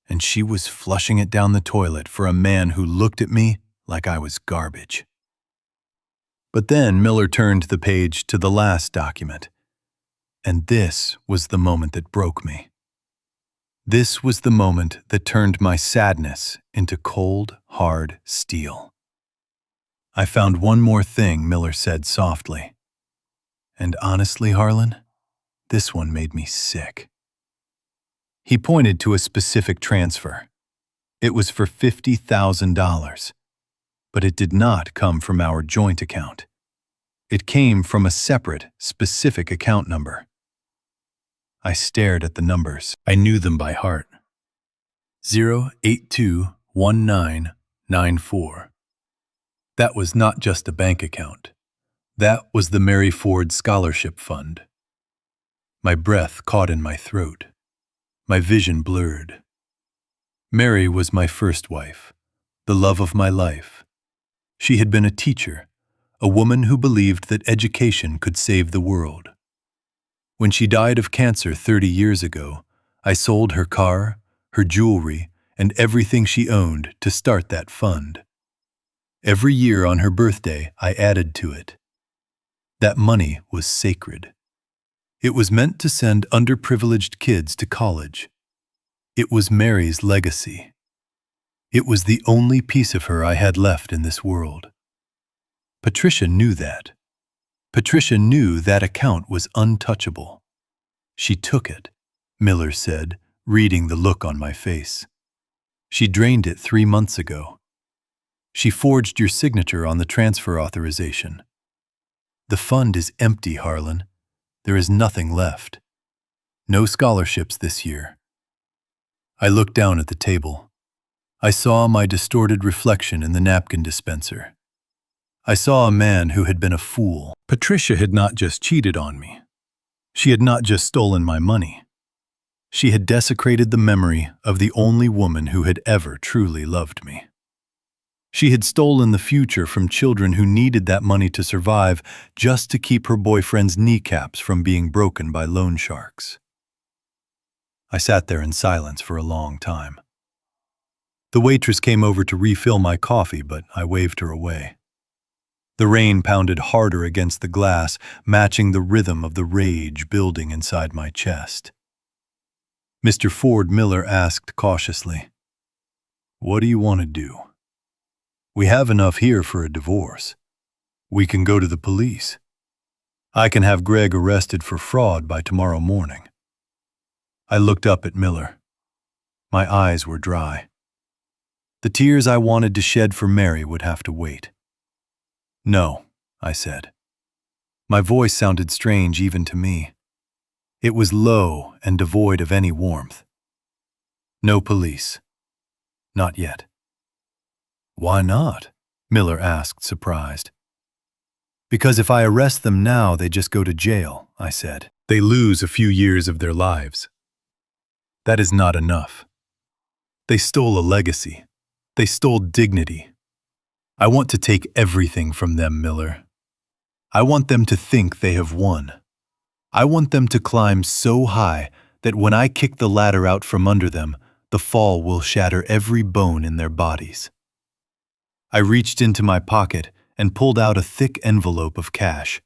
And she was flushing it down the toilet for a man who looked at me like I was garbage. But then Miller turned the page to the last document. And this was the moment that broke me. This was the moment that turned my sadness into cold, hard steel. "I found one more thing," Miller said softly. "And honestly, Harlan, this one made me sick." He pointed to a specific transfer. It was for $50,000. But it did not come from our joint account. It came from a separate, specific account number. I stared at the numbers. I knew them by heart. 0821994. That was not just a bank account. That was the Mary Ford Scholarship Fund. My breath caught in my throat. My vision blurred. Mary was my first wife, the love of my life. She had been a teacher, a woman who believed that education could save the world. When she died of cancer 30 years ago, I sold her car, her jewelry, and everything she owned to start that fund. Every year on her birthday, I added to it. That money was sacred. It was meant to send underprivileged kids to college. It was Mary's legacy. It was the only piece of her I had left in this world. Patricia knew that. Patricia knew that account was untouchable. She took it, Miller said, reading the look on my face. She drained it 3 months ago. She forged your signature on the transfer authorization. The fund is empty, Harlan. There is nothing left. No scholarships this year. I looked down at the table. I saw my distorted reflection in the napkin dispenser. I saw a man who had been a fool. Patricia had not just cheated on me. She had not just stolen my money. She had desecrated the memory of the only woman who had ever truly loved me. She had stolen the future from children who needed that money to survive just to keep her boyfriend's kneecaps from being broken by loan sharks. I sat there in silence for a long time. The waitress came over to refill my coffee, but I waved her away. The rain pounded harder against the glass, matching the rhythm of the rage building inside my chest. Mr. Ford Miller asked cautiously, "What do you want to do? We have enough here for a divorce. We can go to the police. I can have Greg arrested for fraud by tomorrow morning." I looked up at Miller. My eyes were dry. The tears I wanted to shed for Mary would have to wait. "No," I said. My voice sounded strange even to me. It was low and devoid of any warmth. "No police. Not yet." "Why not?" Miller asked, surprised. "Because if I arrest them now, they just go to jail," I said. "They lose a few years of their lives. That is not enough. They stole a legacy. They stole dignity. I want to take everything from them, Miller. I want them to think they have won. I want them to climb so high that when I kick the ladder out from under them, the fall will shatter every bone in their bodies." I reached into my pocket and pulled out a thick envelope of cash.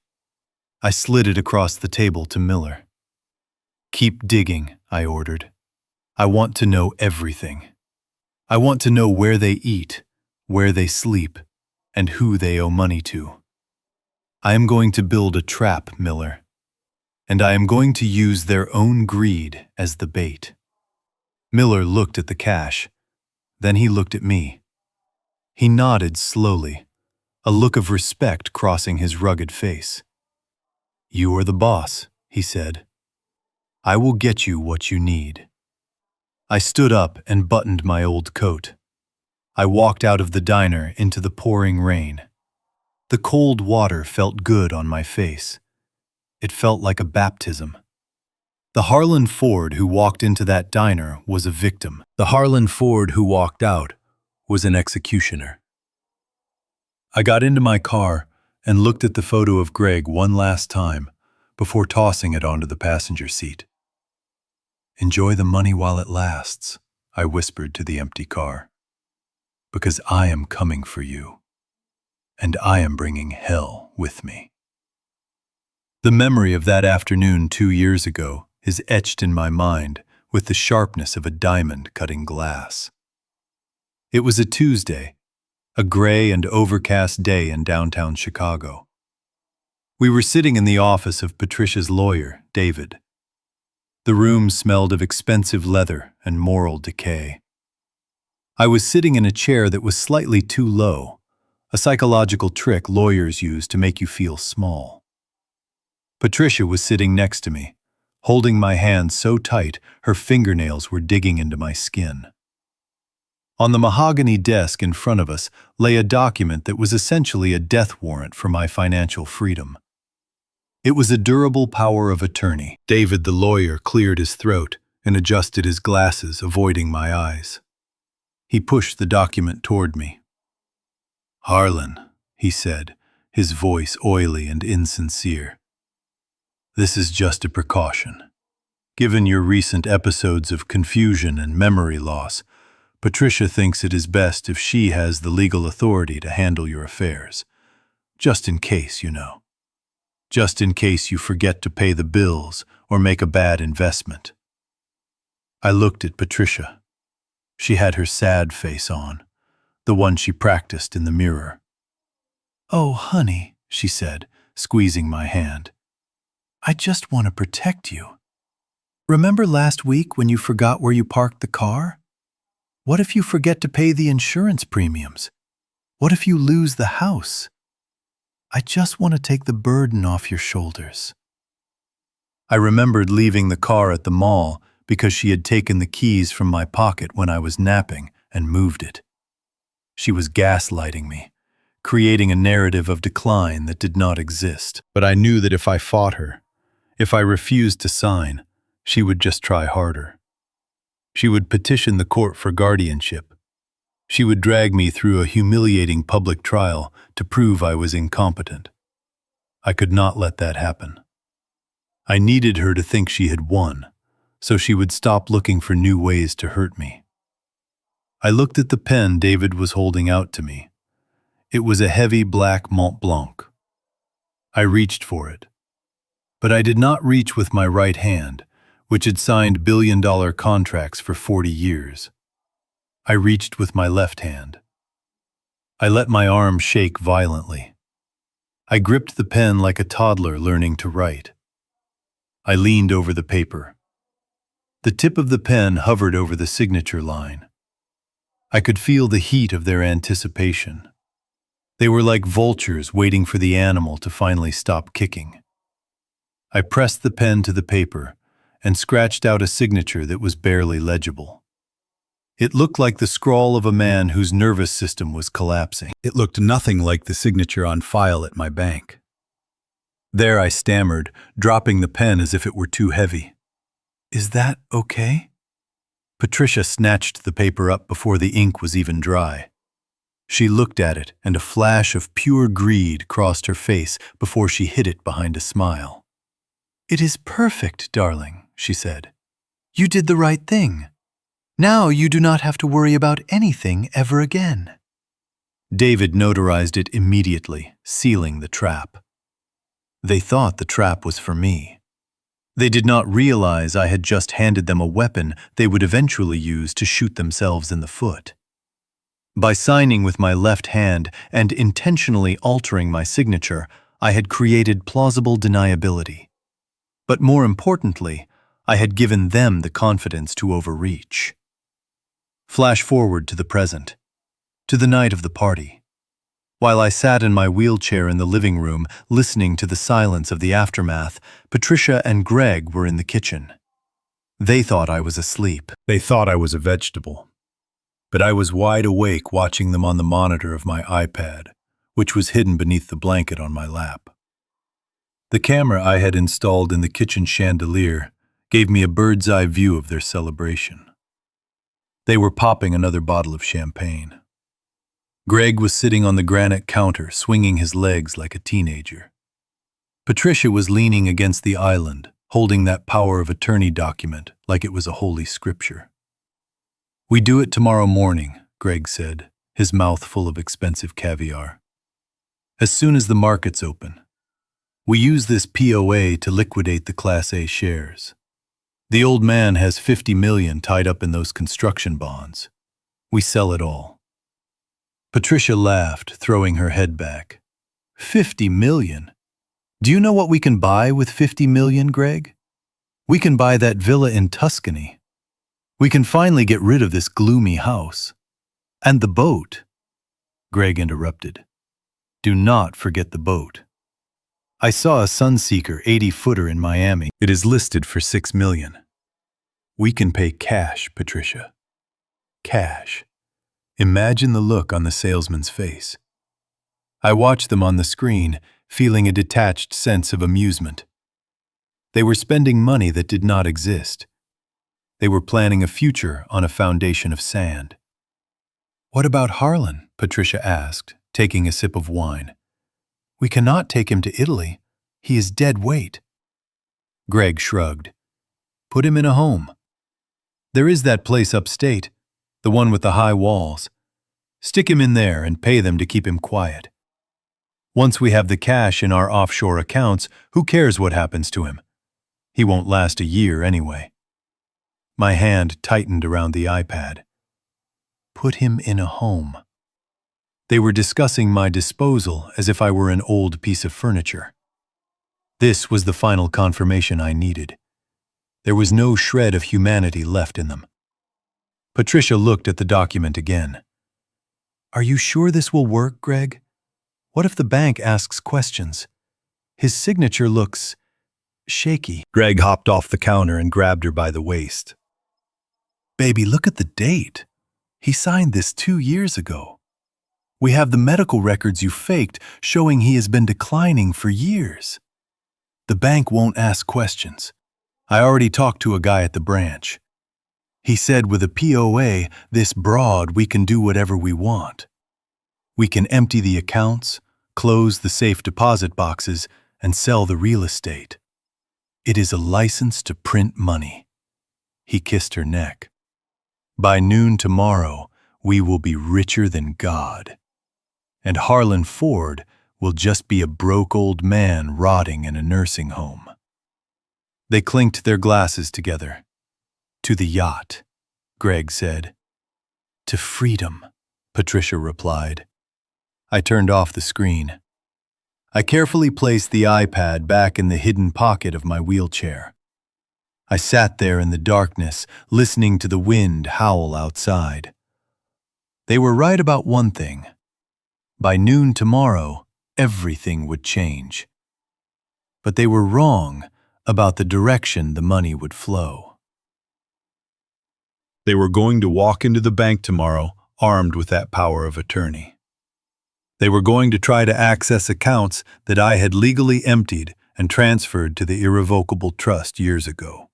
I slid it across the table to Miller. "Keep digging," I ordered. "I want to know everything. I want to know where they eat, where they sleep, and who they owe money to. I am going to build a trap, Miller, and I am going to use their own greed as the bait." Miller looked at the cash. Then he looked at me. He nodded slowly, a look of respect crossing his rugged face. "You are the boss," he said. "I will get you what you need." I stood up and buttoned my old coat. I walked out of the diner into the pouring rain. The cold water felt good on my face. It felt like a baptism. The Harlan Ford who walked into that diner was a victim. The Harlan Ford who walked out was an executioner. I got into my car and looked at the photo of Greg one last time before tossing it onto the passenger seat. "Enjoy the money while it lasts," I whispered to the empty car. "Because I am coming for you, and I am bringing hell with me." The memory of that afternoon 2 years ago is etched in my mind with the sharpness of a diamond cutting glass. It was a Tuesday, a gray and overcast day in downtown Chicago. We were sitting in the office of Patricia's lawyer, David. The room smelled of expensive leather and moral decay. I was sitting in a chair that was slightly too low, a psychological trick lawyers use to make you feel small. Patricia was sitting next to me, holding my hand so tight her fingernails were digging into my skin. On the mahogany desk in front of us lay a document that was essentially a death warrant for my financial freedom. It was a durable power of attorney. David the lawyer cleared his throat and adjusted his glasses, avoiding my eyes. He pushed the document toward me. "Harlan," he said, his voice oily and insincere. "This is just a precaution. Given your recent episodes of confusion and memory loss, Patricia thinks it is best if she has the legal authority to handle your affairs. Just in case, you know. Just in case you forget to pay the bills or make a bad investment." I looked at Patricia. She had her sad face on, the one she practiced in the mirror. "Oh, honey," she said, squeezing my hand. "I just want to protect you. Remember last week when you forgot where you parked the car? What if you forget to pay the insurance premiums? What if you lose the house? I just want to take the burden off your shoulders." I remembered leaving the car at the mall because she had taken the keys from my pocket when I was napping and moved it. She was gaslighting me, creating a narrative of decline that did not exist. But I knew that if I fought her, if I refused to sign, she would just try harder. She would petition the court for guardianship. She would drag me through a humiliating public trial to prove I was incompetent. I could not let that happen. I needed her to think she had won, so she would stop looking for new ways to hurt me. I looked at the pen David was holding out to me. It was a heavy black Mont Blanc. I reached for it. But I did not reach with my right hand, which had signed billion-dollar contracts for 40 years. I reached with my left hand. I let my arm shake violently. I gripped the pen like a toddler learning to write. I leaned over the paper. The tip of the pen hovered over the signature line. I could feel the heat of their anticipation. They were like vultures waiting for the animal to finally stop kicking. I pressed the pen to the paper and scratched out a signature that was barely legible. It looked like the scrawl of a man whose nervous system was collapsing. It looked nothing like the signature on file at my bank. There I stammered, dropping the pen as if it were too heavy. "Is that okay?" Patricia snatched the paper up before the ink was even dry. She looked at it, and a flash of pure greed crossed her face before she hid it behind a smile. "It is perfect, darling," she said. "You did the right thing. Now you do not have to worry about anything ever again." David notarized it immediately, sealing the trap. They thought the trap was for me. They did not realize I had just handed them a weapon they would eventually use to shoot themselves in the foot. By signing with my left hand and intentionally altering my signature, I had created plausible deniability. But more importantly, I had given them the confidence to overreach. Flash forward to the present, to the night of the party. While I sat in my wheelchair in the living room, listening to the silence of the aftermath, Patricia and Greg were in the kitchen. They thought I was asleep. They thought I was a vegetable. But I was wide awake watching them on the monitor of my iPad, which was hidden beneath the blanket on my lap. The camera I had installed in the kitchen chandelier gave me a bird's-eye view of their celebration. They were popping another bottle of champagne. Greg was sitting on the granite counter, swinging his legs like a teenager. Patricia was leaning against the island, holding that power of attorney document like it was a holy scripture. "We do it tomorrow morning," Greg said, his mouth full of expensive caviar. "As soon as the markets open. We use this POA to liquidate the Class A shares. The old man has $50 million tied up in those construction bonds. We sell it all." Patricia laughed, throwing her head back. $50 million? Do you know what we can buy with $50 million, Greg? We can buy that villa in Tuscany. We can finally get rid of this gloomy house. And the boat. Greg interrupted. "Do not forget the boat. I saw a Sunseeker 80-footer in Miami. It is listed for $6 million. We can pay cash, Patricia. Cash." Imagine the look on the salesman's face. I watched them on the screen, feeling a detached sense of amusement. They were spending money that did not exist. They were planning a future on a foundation of sand. "What about Harlan?" Patricia asked, taking a sip of wine. "We cannot take him to Italy. He is dead weight." Greg shrugged. "Put him in a home. There is that place upstate, the one with the high walls. Stick him in there and pay them to keep him quiet. Once we have the cash in our offshore accounts, who cares what happens to him? He won't last a year anyway." My hand tightened around the iPad. Put him in a home. They were discussing my disposal as if I were an old piece of furniture. This was the final confirmation I needed. There was no shred of humanity left in them. Patricia looked at the document again. "Are you sure this will work, Greg? What if the bank asks questions? His signature looks shaky." Greg hopped off the counter and grabbed her by the waist. "Baby, look at the date. He signed this 2 years ago. We have the medical records you faked showing he has been declining for years. The bank won't ask questions. I already talked to a guy at the branch. He said with a POA, this broad, we can do whatever we want. We can empty the accounts, close the safe deposit boxes, and sell the real estate. It is a license to print money." He kissed her neck. "By noon tomorrow, we will be richer than God." and Harlan Ford will just be a broke old man rotting in a nursing home. They clinked their glasses together. To the yacht, Greg said. To freedom, Patricia replied. I turned off the screen. I carefully placed the iPad back in the hidden pocket of my wheelchair. I sat there in the darkness, listening to the wind howl outside. They were right about one thing. By noon tomorrow, everything would change. But they were wrong about the direction the money would flow. They were going to walk into the bank tomorrow, armed with that power of attorney. They were going to try to access accounts that I had legally emptied and transferred to the irrevocable trust years ago.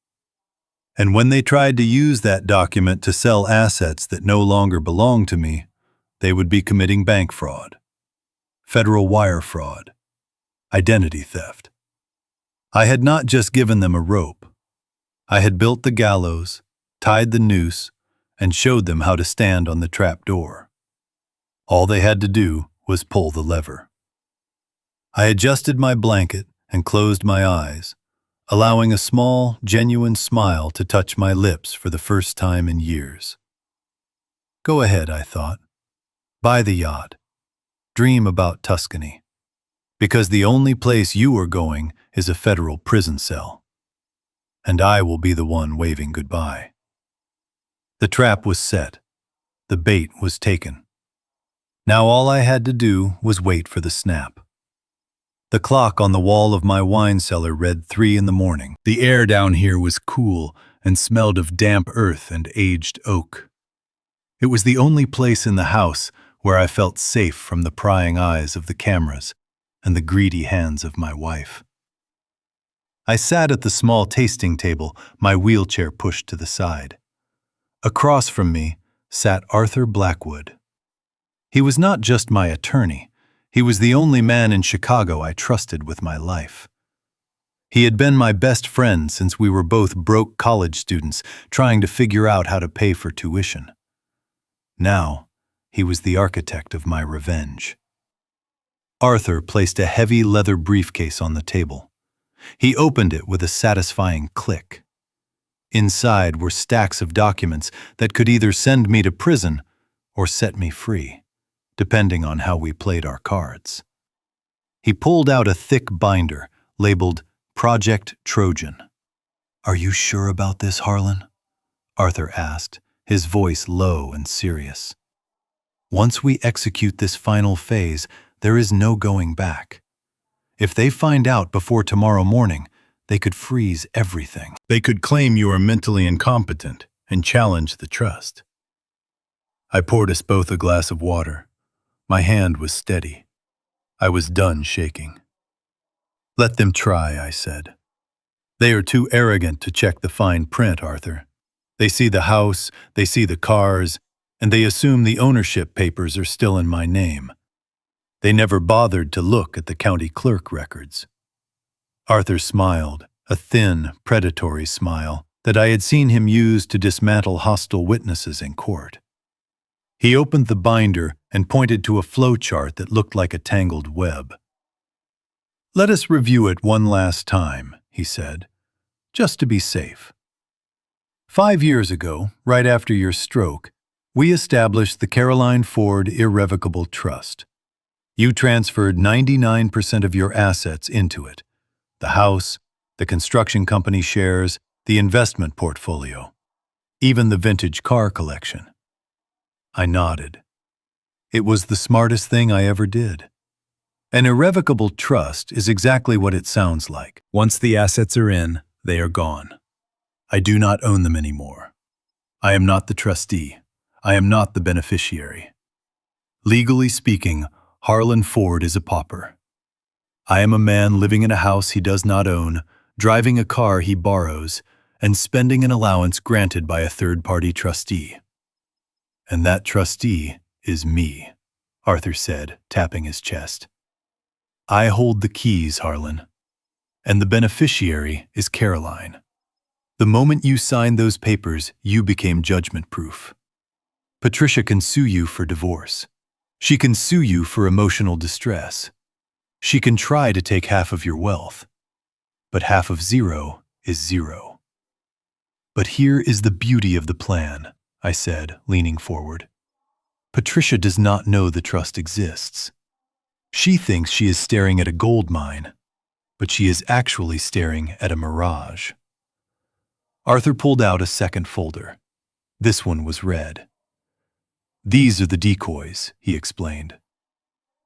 And when they tried to use that document to sell assets that no longer belonged to me, they would be committing bank fraud, federal wire fraud, identity theft. I had not just given them a rope. I had built the gallows, tied the noose, and showed them how to stand on the trap door. All they had to do was pull the lever. I adjusted my blanket and closed my eyes, allowing a small, genuine smile to touch my lips for the first time in years. Go ahead, I thought. Buy the yacht. Dream about Tuscany. Because the only place you are going is a federal prison cell. And I will be the one waving goodbye. The trap was set. The bait was taken. Now all I had to do was wait for the snap. The clock on the wall of my wine cellar read 3 a.m. The air down here was cool and smelled of damp earth and aged oak. It was the only place in the house where I felt safe from the prying eyes of the cameras and the greedy hands of my wife. I sat at the small tasting table, my wheelchair pushed to the side. Across from me sat Arthur Blackwood. He was not just my attorney. He was the only man in Chicago I trusted with my life. He had been my best friend since we were both broke college students trying to figure out how to pay for tuition. Now, he was the architect of my revenge. Arthur placed a heavy leather briefcase on the table. He opened it with a satisfying click. Inside were stacks of documents that could either send me to prison or set me free, depending on how we played our cards. He pulled out a thick binder labeled Project Trojan. Are you sure about this, Harlan? Arthur asked, his voice low and serious. Once we execute this final phase, there is no going back. If they find out before tomorrow morning, they could freeze everything. They could claim you are mentally incompetent and challenge the trust. I poured us both a glass of water. My hand was steady. I was done shaking. Let them try, I said. They are too arrogant to check the fine print, Arthur. They see the house, they see the cars, and they assume the ownership papers are still in my name. They never bothered to look at the county clerk records. Arthur smiled, a thin, predatory smile that I had seen him use to dismantle hostile witnesses in court. He opened the binder and pointed to a flowchart that looked like a tangled web. Let us review it one last time, he said, just to be safe. 5 years ago, right after your stroke, we established the Caroline Ford Irrevocable Trust. You transferred 99% of your assets into it. The house, the construction company shares, the investment portfolio, even the vintage car collection. I nodded. It was the smartest thing I ever did. An irrevocable trust is exactly what it sounds like. Once the assets are in, they are gone. I do not own them anymore. I am not the trustee. I am not the beneficiary. Legally speaking, Harlan Ford is a pauper. I am a man living in a house he does not own, driving a car he borrows, and spending an allowance granted by a third-party trustee. And that trustee is me, Arthur said, tapping his chest. I hold the keys, Harlan, and the beneficiary is Caroline. The moment you signed those papers, you became judgment-proof. Patricia can sue you for divorce. She can sue you for emotional distress. She can try to take half of your wealth. But half of zero is zero. But here is the beauty of the plan, I said, leaning forward. Patricia does not know the trust exists. She thinks she is staring at a gold mine, but she is actually staring at a mirage. Arthur pulled out a second folder. This one was red. These are the decoys, he explained.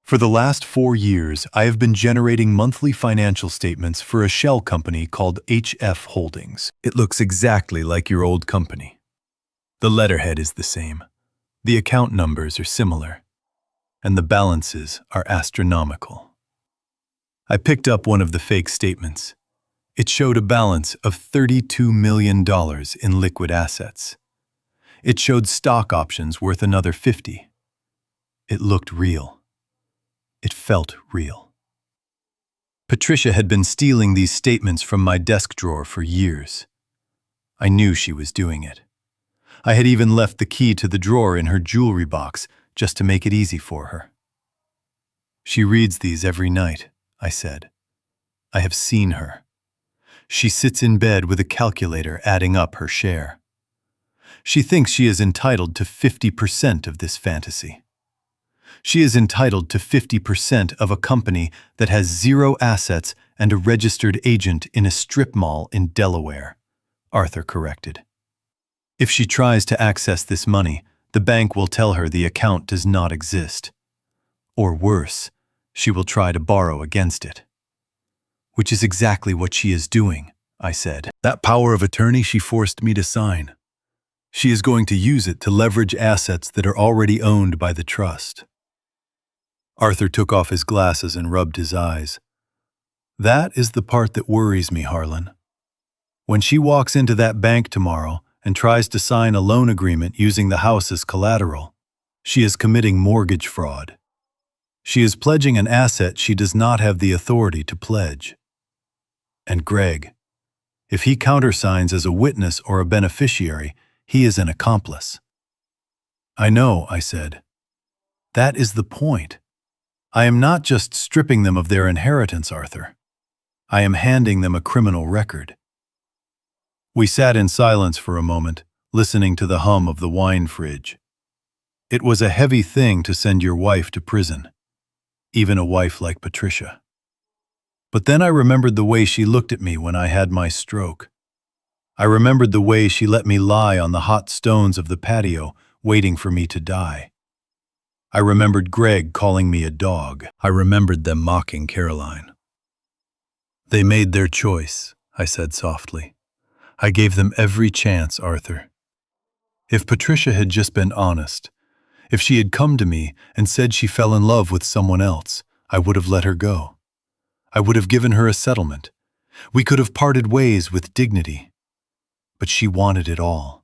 For the last 4 years, I have been generating monthly financial statements for a shell company called HF Holdings. It looks exactly like your old company. The letterhead is the same. The account numbers are similar. And the balances are astronomical. I picked up one of the fake statements. It showed a balance of $32 million in liquid assets. It showed stock options worth another 50. It looked real. It felt real. Patricia had been stealing these statements from my desk drawer for years. I knew she was doing it. I had even left the key to the drawer in her jewelry box just to make it easy for her. She reads these every night, I said. I have seen her. She sits in bed with a calculator adding up her share. She thinks she is entitled to 50% of this fantasy. She is entitled to 50% of a company that has zero assets and a registered agent in a strip mall in Delaware, Arthur corrected. If she tries to access this money, the bank will tell her the account does not exist. Or worse, she will try to borrow against it. Which is exactly what she is doing, I said. That power of attorney she forced me to sign. She is going to use it to leverage assets that are already owned by the trust. Arthur took off his glasses and rubbed his eyes. That is the part that worries me, Harlan. When she walks into that bank tomorrow and tries to sign a loan agreement using the house as collateral, she is committing mortgage fraud. She is pledging an asset she does not have the authority to pledge. And Greg, if he countersigns as a witness or a beneficiary, he is an accomplice. I know, I said. That is the point. I am not just stripping them of their inheritance, Arthur. I am handing them a criminal record. We sat in silence for a moment, listening to the hum of the wine fridge. It was a heavy thing to send your wife to prison, even a wife like Patricia. But then I remembered the way she looked at me when I had my stroke. I remembered the way she let me lie on the hot stones of the patio, waiting for me to die. I remembered Greg calling me a dog. I remembered them mocking Caroline. They made their choice, I said softly. I gave them every chance, Arthur. If Patricia had just been honest, if she had come to me and said she fell in love with someone else, I would have let her go. I would have given her a settlement. We could have parted ways with dignity. But she wanted it all.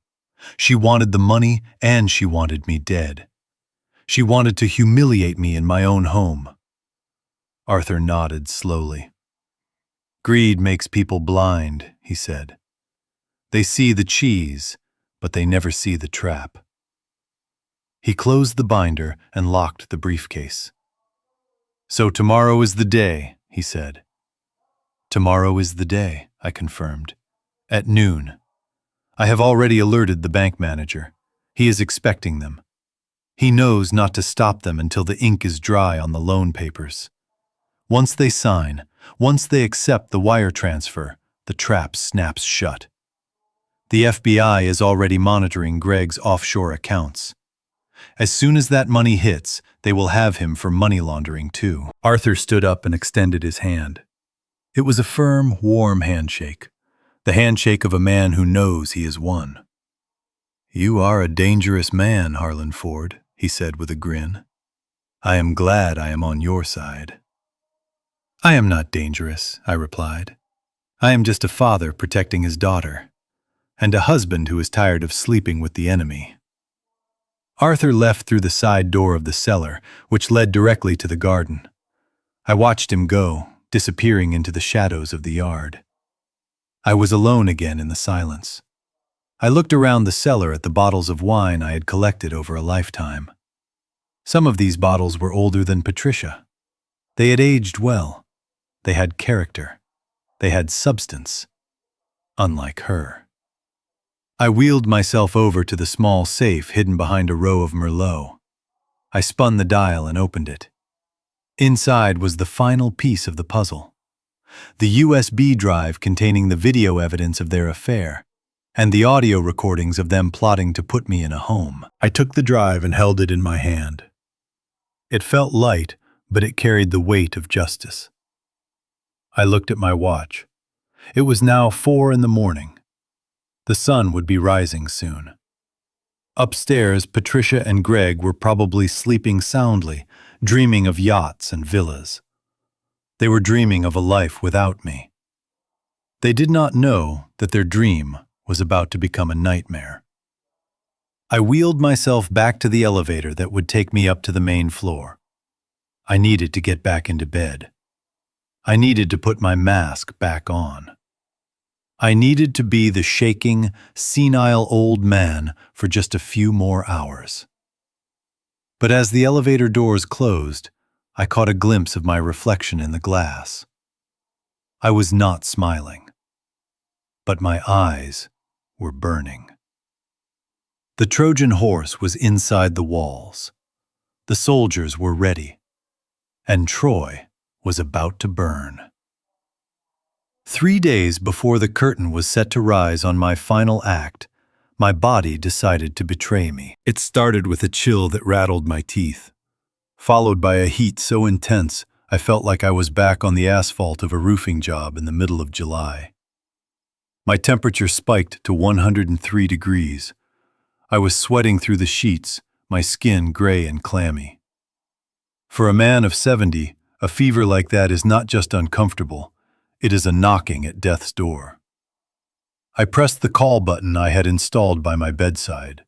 She wanted the money and she wanted me dead. She wanted to humiliate me in my own home. Arthur nodded slowly. Greed makes people blind, he said. They see the cheese, but they never see the trap. He closed the binder and locked the briefcase. So tomorrow is the day, he said. Tomorrow is the day, I confirmed. At noon. I have already alerted the bank manager. He is expecting them. He knows not to stop them until the ink is dry on the loan papers. Once they sign, once they accept the wire transfer, the trap snaps shut. The FBI is already monitoring Greg's offshore accounts. As soon as that money hits, they will have him for money laundering too. Arthur stood up and extended his hand. It was a firm, warm handshake, the handshake of a man who knows he has won. You are a dangerous man, Harlan Ford, he said with a grin. I am glad I am on your side. I am not dangerous, I replied. I am just a father protecting his daughter, and a husband who is tired of sleeping with the enemy. Arthur left through the side door of the cellar, which led directly to the garden. I watched him go, disappearing into the shadows of the yard. I was alone again in the silence. I looked around the cellar at the bottles of wine I had collected over a lifetime. Some of these bottles were older than Patricia. They had aged well. They had character. They had substance. Unlike her. I wheeled myself over to the small safe hidden behind a row of Merlot. I spun the dial and opened it. Inside was the final piece of the puzzle. The USB drive containing the video evidence of their affair, and the audio recordings of them plotting to put me in a home. I took the drive and held it in my hand. It felt light, but it carried the weight of justice. I looked at my watch. It was now 4 a.m. The sun would be rising soon. Upstairs, Patricia and Greg were probably sleeping soundly, dreaming of yachts and villas. They were dreaming of a life without me. They did not know that their dream was about to become a nightmare. I wheeled myself back to the elevator that would take me up to the main floor. I needed to get back into bed. I needed to put my mask back on. I needed to be the shaking, senile old man for just a few more hours. But as the elevator doors closed, I caught a glimpse of my reflection in the glass. I was not smiling, but my eyes were burning. The Trojan horse was inside the walls. The soldiers were ready, and Troy was about to burn. 3 days before the curtain was set to rise on my final act, my body decided to betray me. It started with a chill that rattled my teeth, followed by a heat so intense I felt like I was back on the asphalt of a roofing job in the middle of July. My temperature spiked to 103 degrees. I was sweating through the sheets, my skin gray and clammy. For a man of 70, a fever like that is not just uncomfortable, it is a knocking at death's door. I pressed the call button I had installed by my bedside.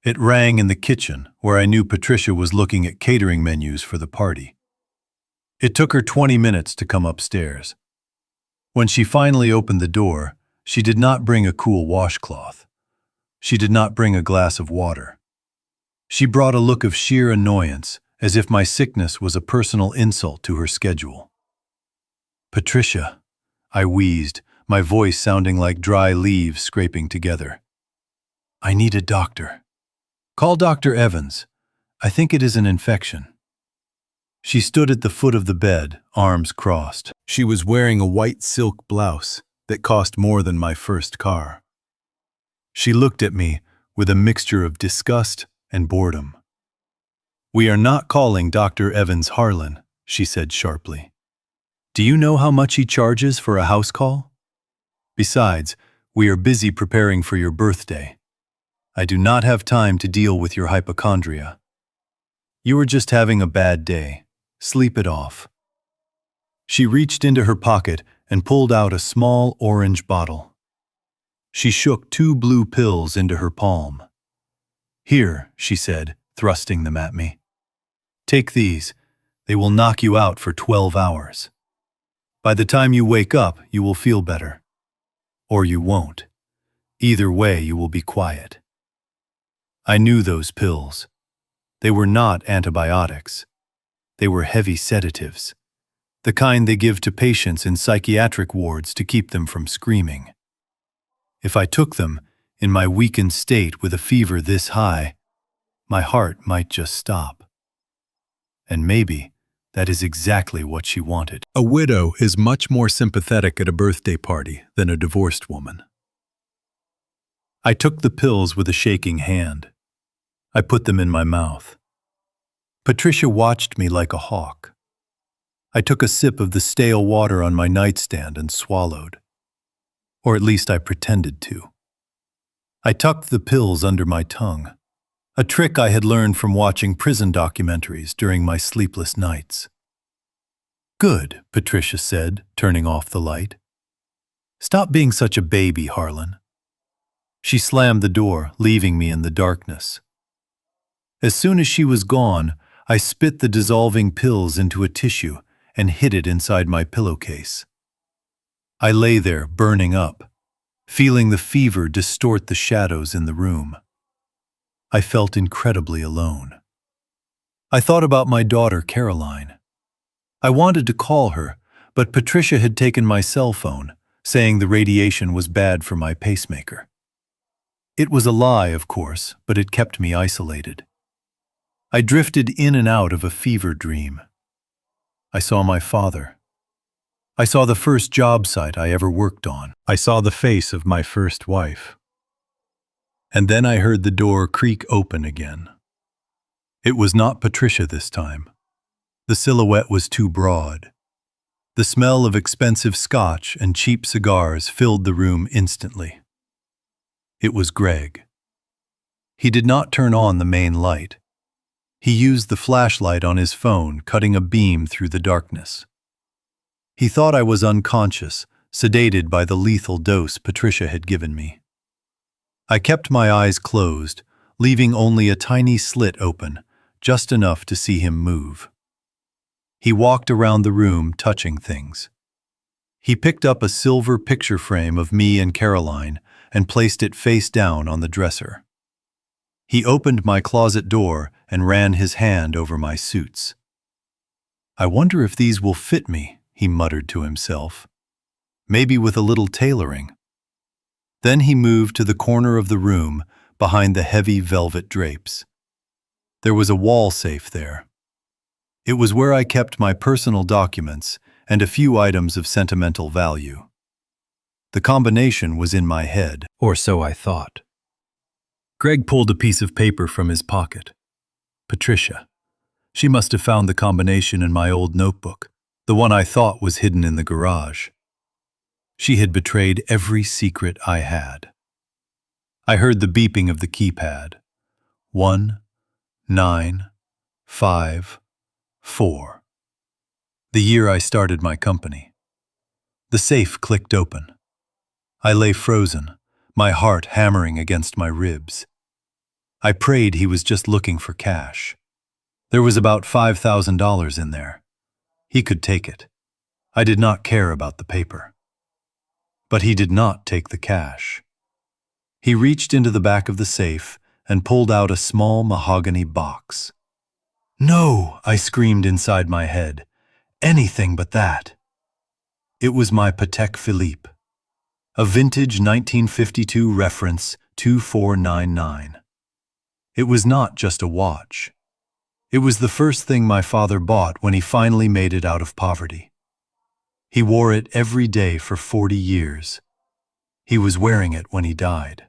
It rang in the kitchen, where I knew Patricia was looking at catering menus for the party. It took her 20 minutes to come upstairs. When she finally opened the door, she did not bring a cool washcloth. She did not bring a glass of water. She brought a look of sheer annoyance, as if my sickness was a personal insult to her schedule. "Patricia," I wheezed, my voice sounding like dry leaves scraping together. "I need a doctor. Call Dr. Evans. I think it is an infection." She stood at the foot of the bed, arms crossed. She was wearing a white silk blouse that cost more than my first car. She looked at me with a mixture of disgust and boredom. "We are not calling Dr. Evans Harlan," she said sharply. "Do you know how much he charges for a house call? Besides, we are busy preparing for your birthday. I do not have time to deal with your hypochondria. You are just having a bad day. Sleep it off." She reached into her pocket and pulled out a small orange bottle. She shook 2 blue pills into her palm. "Here," she said, thrusting them at me. "Take these. They will knock you out for 12 hours. By the time you wake up, you will feel better. Or you won't. Either way, you will be quiet." I knew those pills. They were not antibiotics. They were heavy sedatives, the kind they give to patients in psychiatric wards to keep them from screaming. If I took them, in my weakened state with a fever this high, my heart might just stop. And maybe that is exactly what she wanted. A widow is much more sympathetic at a birthday party than a divorced woman. I took the pills with a shaking hand. I put them in my mouth. Patricia watched me like a hawk. I took a sip of the stale water on my nightstand and swallowed. Or at least I pretended to. I tucked the pills under my tongue, a trick I had learned from watching prison documentaries during my sleepless nights. "Good," Patricia said, turning off the light. "Stop being such a baby, Harlan." She slammed the door, leaving me in the darkness. As soon as she was gone, I spit the dissolving pills into a tissue and hid it inside my pillowcase. I lay there, burning up, feeling the fever distort the shadows in the room. I felt incredibly alone. I thought about my daughter, Caroline. I wanted to call her, but Patricia had taken my cell phone, saying the radiation was bad for my pacemaker. It was a lie, of course, but it kept me isolated. I drifted in and out of a fever dream. I saw my father. I saw the first job site I ever worked on. I saw the face of my first wife. And then I heard the door creak open again. It was not Patricia this time. The silhouette was too broad. The smell of expensive scotch and cheap cigars filled the room instantly. It was Greg. He did not turn on the main light. He used the flashlight on his phone, cutting a beam through the darkness. He thought I was unconscious, sedated by the lethal dose Patricia had given me. I kept my eyes closed, leaving only a tiny slit open, just enough to see him move. He walked around the room, touching things. He picked up a silver picture frame of me and Caroline and placed it face down on the dresser. He opened my closet door and ran his hand over my suits. "I wonder if these will fit me," he muttered to himself. "Maybe with a little tailoring." Then he moved to the corner of the room behind the heavy velvet drapes. There was a wall safe there. It was where I kept my personal documents and a few items of sentimental value. The combination was in my head, or so I thought. Greg pulled a piece of paper from his pocket. Patricia. She must have found the combination in my old notebook, the one I thought was hidden in the garage. She had betrayed every secret I had. I heard the beeping of the keypad. 1, 9, 5, 4. The year I started my company. The safe clicked open. I lay frozen, my heart hammering against my ribs. I prayed he was just looking for cash. There was about $5,000 in there. He could take it. I did not care about the paper. But he did not take the cash. He reached into the back of the safe and pulled out a small mahogany box. "No!" I screamed inside my head. "Anything but that." It was my Patek Philippe, a vintage 1952 reference 2499. It was not just a watch. It was the first thing my father bought when he finally made it out of poverty. He wore it every day for 40 years. He was wearing it when he died.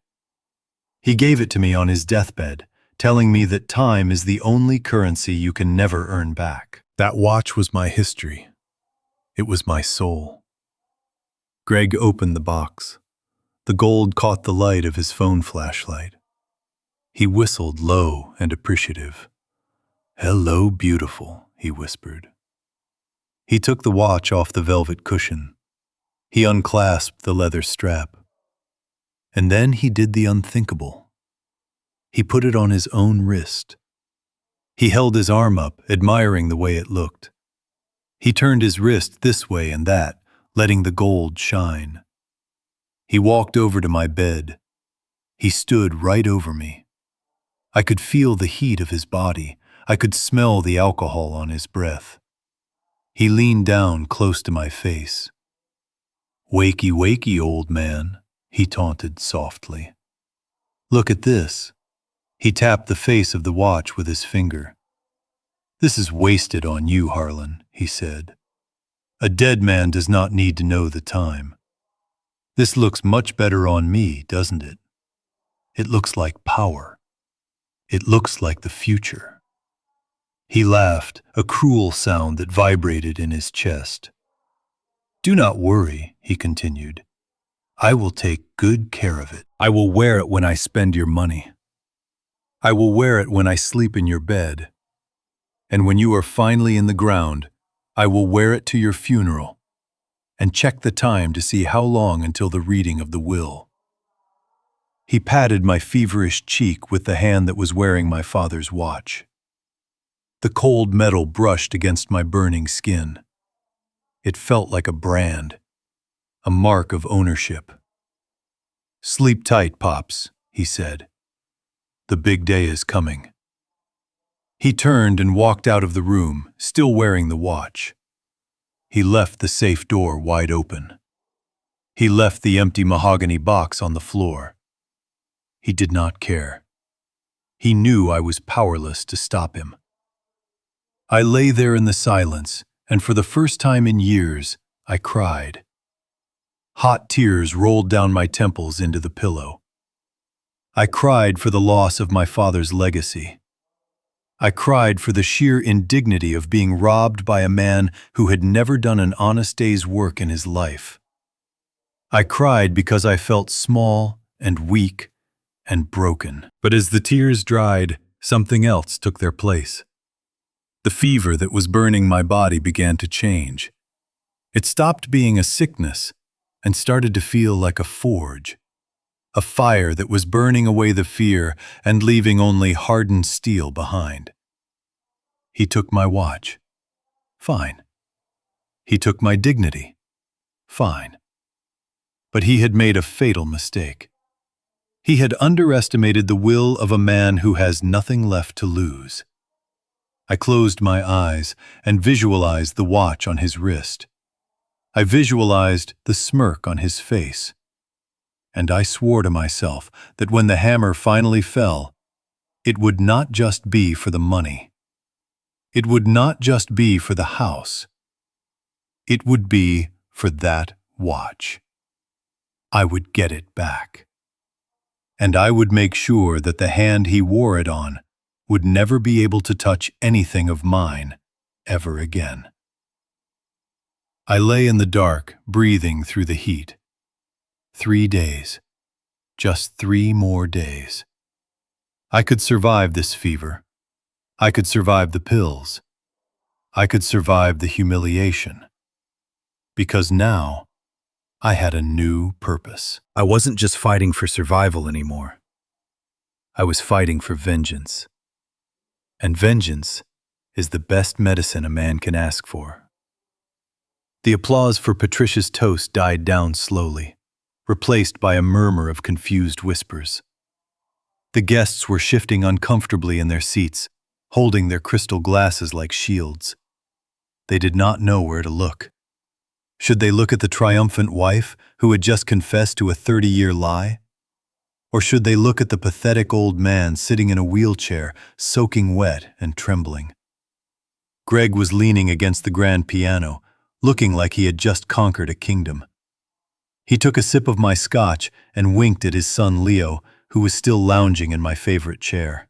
He gave it to me on his deathbed, telling me that time is the only currency you can never earn back. That watch was my history. It was my soul. Greg opened the box. The gold caught the light of his phone flashlight. He whistled low and appreciative. "Hello, beautiful," he whispered. He took the watch off the velvet cushion. He unclasped the leather strap. And then he did the unthinkable. He put it on his own wrist. He held his arm up, admiring the way it looked. He turned his wrist this way and that, letting the gold shine. He walked over to my bed. He stood right over me. I could feel the heat of his body. I could smell the alcohol on his breath. He leaned down close to my face. "Wakey, wakey, old man," he taunted softly. "Look at this." He tapped the face of the watch with his finger. "This is wasted on you, Harlan," he said. "A dead man does not need to know the time. This looks much better on me, doesn't it? It looks like power. It looks like the future." He laughed, a cruel sound that vibrated in his chest. "Do not worry," he continued. "I will take good care of it. I will wear it when I spend your money. I will wear it when I sleep in your bed. And when you are finally in the ground, I will wear it to your funeral and check the time to see how long until the reading of the will." He patted my feverish cheek with the hand that was wearing my father's watch. The cold metal brushed against my burning skin. It felt like a brand, a mark of ownership. "Sleep tight, Pops," he said. "The big day is coming." He turned and walked out of the room, still wearing the watch. He left the safe door wide open. He left the empty mahogany box on the floor. He did not care. He knew I was powerless to stop him. I lay there in the silence, and for the first time in years, I cried. Hot tears rolled down my temples into the pillow. I cried for the loss of my father's legacy. I cried for the sheer indignity of being robbed by a man who had never done an honest day's work in his life. I cried because I felt small and weak and broken. But as the tears dried, something else took their place. The fever that was burning my body began to change. It stopped being a sickness and started to feel like a forge, a fire that was burning away the fear and leaving only hardened steel behind. He took my watch. Fine. He took my dignity. Fine. But he had made a fatal mistake. He had underestimated the will of a man who has nothing left to lose. I closed my eyes and visualized the watch on his wrist. I visualized the smirk on his face. And I swore to myself that when the hammer finally fell, it would not just be for the money. It would not just be for the house. It would be for that watch. I would get it back. And I would make sure that the hand he wore it on would never be able to touch anything of mine ever again. I lay in the dark, breathing through the heat. 3 days. Just 3 more days. I could survive this fever. I could survive the pills. I could survive the humiliation. Because now, I had a new purpose. I wasn't just fighting for survival anymore. I was fighting for vengeance. And vengeance is the best medicine a man can ask for. The applause for Patricia's toast died down slowly, replaced by a murmur of confused whispers. The guests were shifting uncomfortably in their seats, holding their crystal glasses like shields. They did not know where to look. Should they look at the triumphant wife who had just confessed to a 30-year lie? Or should they look at the pathetic old man sitting in a wheelchair, soaking wet and trembling? Greg was leaning against the grand piano, looking like he had just conquered a kingdom. He took a sip of my scotch and winked at his son Leo, who was still lounging in my favorite chair.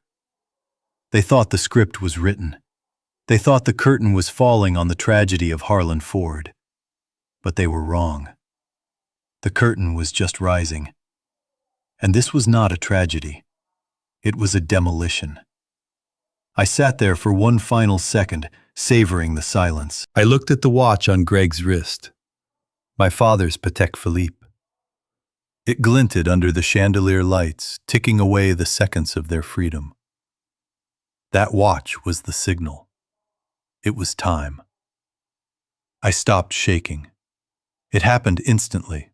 They thought the script was written. They thought the curtain was falling on the tragedy of Harlan Ford. But they were wrong. The curtain was just rising. And this was not a tragedy. It was a demolition. I sat there for one final second, savoring the silence. I looked at the watch on Greg's wrist. My father's Patek Philippe. It glinted under the chandelier lights, ticking away the seconds of their freedom. That watch was the signal. It was time. I stopped shaking. It happened instantly.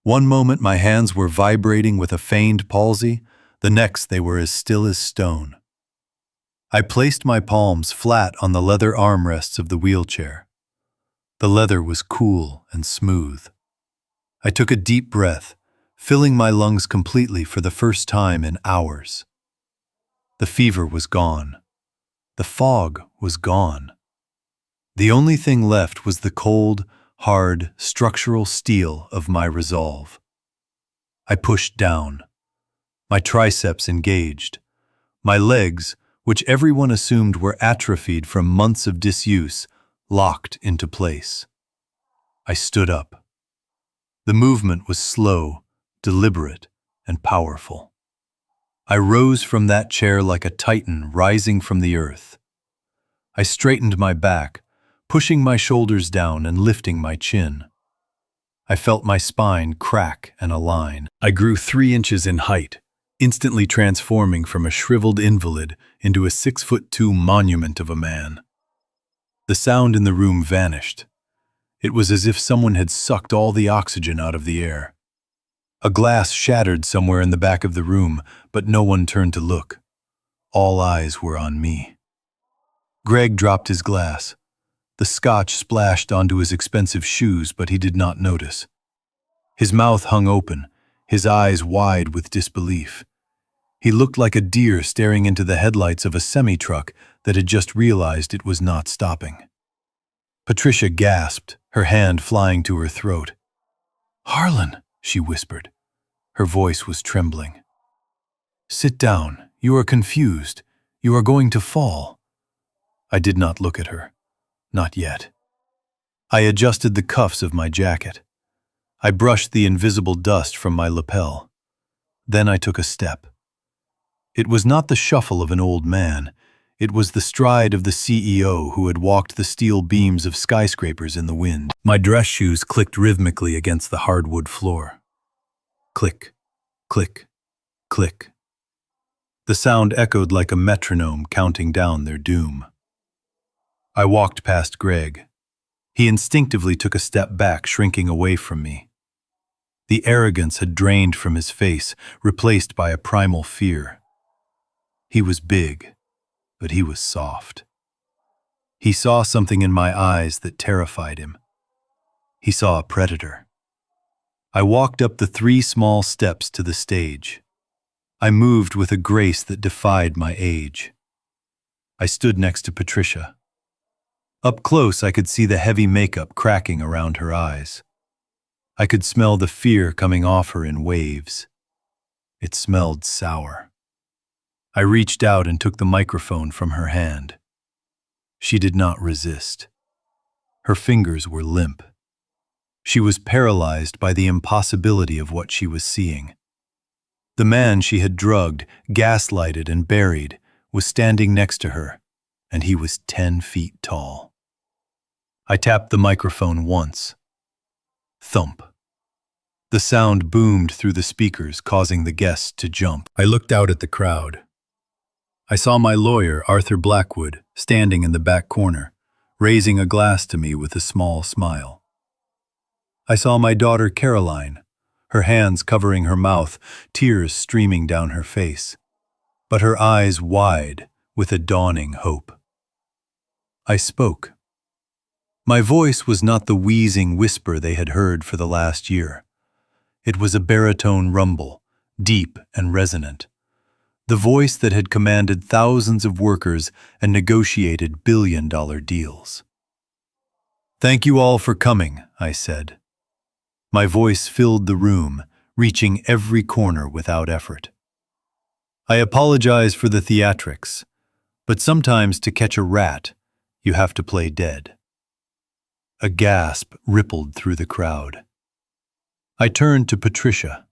One moment my hands were vibrating with a feigned palsy, the next they were as still as stone. I placed my palms flat on the leather armrests of the wheelchair. The leather was cool and smooth. I took a deep breath, filling my lungs completely for the first time in hours. The fever was gone. The fog was gone. The only thing left was the cold, hard, structural steel of my resolve. I pushed down. My triceps engaged. My legs, which everyone assumed were atrophied from months of disuse, locked into place. I stood up. The movement was slow, deliberate, and powerful. I rose from that chair like a titan rising from the earth. I straightened my back, pushing my shoulders down and lifting my chin. I felt my spine crack and align. I grew 3 inches in height, instantly transforming from a shriveled invalid into a 6'2" monument of a man. The sound in the room vanished. It was as if someone had sucked all the oxygen out of the air. A glass shattered somewhere in the back of the room, but no one turned to look. All eyes were on me. Greg dropped his glass. The scotch splashed onto his expensive shoes, but he did not notice. His mouth hung open, his eyes wide with disbelief. He looked like a deer staring into the headlights of a semi-truck that had just realized it was not stopping. Patricia gasped, her hand flying to her throat. "Harlan," she whispered. Her voice was trembling. "Sit down. You are confused. You are going to fall." I did not look at her. Not yet. I adjusted the cuffs of my jacket. I brushed the invisible dust from my lapel. Then I took a step. It was not the shuffle of an old man. It was the stride of the CEO who had walked the steel beams of skyscrapers in the wind. My dress shoes clicked rhythmically against the hardwood floor. Click, click, click. The sound echoed like a metronome counting down their doom. I walked past Greg. He instinctively took a step back, shrinking away from me. The arrogance had drained from his face, replaced by a primal fear. He was big, but he was soft. He saw something in my eyes that terrified him. He saw a predator. I walked up the 3 small steps to the stage. I moved with a grace that defied my age. I stood next to Patricia. Up close, I could see the heavy makeup cracking around her eyes. I could smell the fear coming off her in waves. It smelled sour. I reached out and took the microphone from her hand. She did not resist. Her fingers were limp. She was paralyzed by the impossibility of what she was seeing. The man she had drugged, gaslighted, and buried was standing next to her, and he was 10 feet tall. I tapped the microphone once. Thump. The sound boomed through the speakers, causing the guests to jump. I looked out at the crowd. I saw my lawyer, Arthur Blackwood, standing in the back corner, raising a glass to me with a small smile. I saw my daughter Caroline, her hands covering her mouth, tears streaming down her face, but her eyes wide with a dawning hope. I spoke. My voice was not the wheezing whisper they had heard for the last year. It was a baritone rumble, deep and resonant. The voice that had commanded thousands of workers and negotiated billion-dollar deals. "Thank you all for coming," I said. My voice filled the room, reaching every corner without effort. "I apologize for the theatrics, but sometimes to catch a rat, you have to play dead." A gasp rippled through the crowd. I turned to Patricia.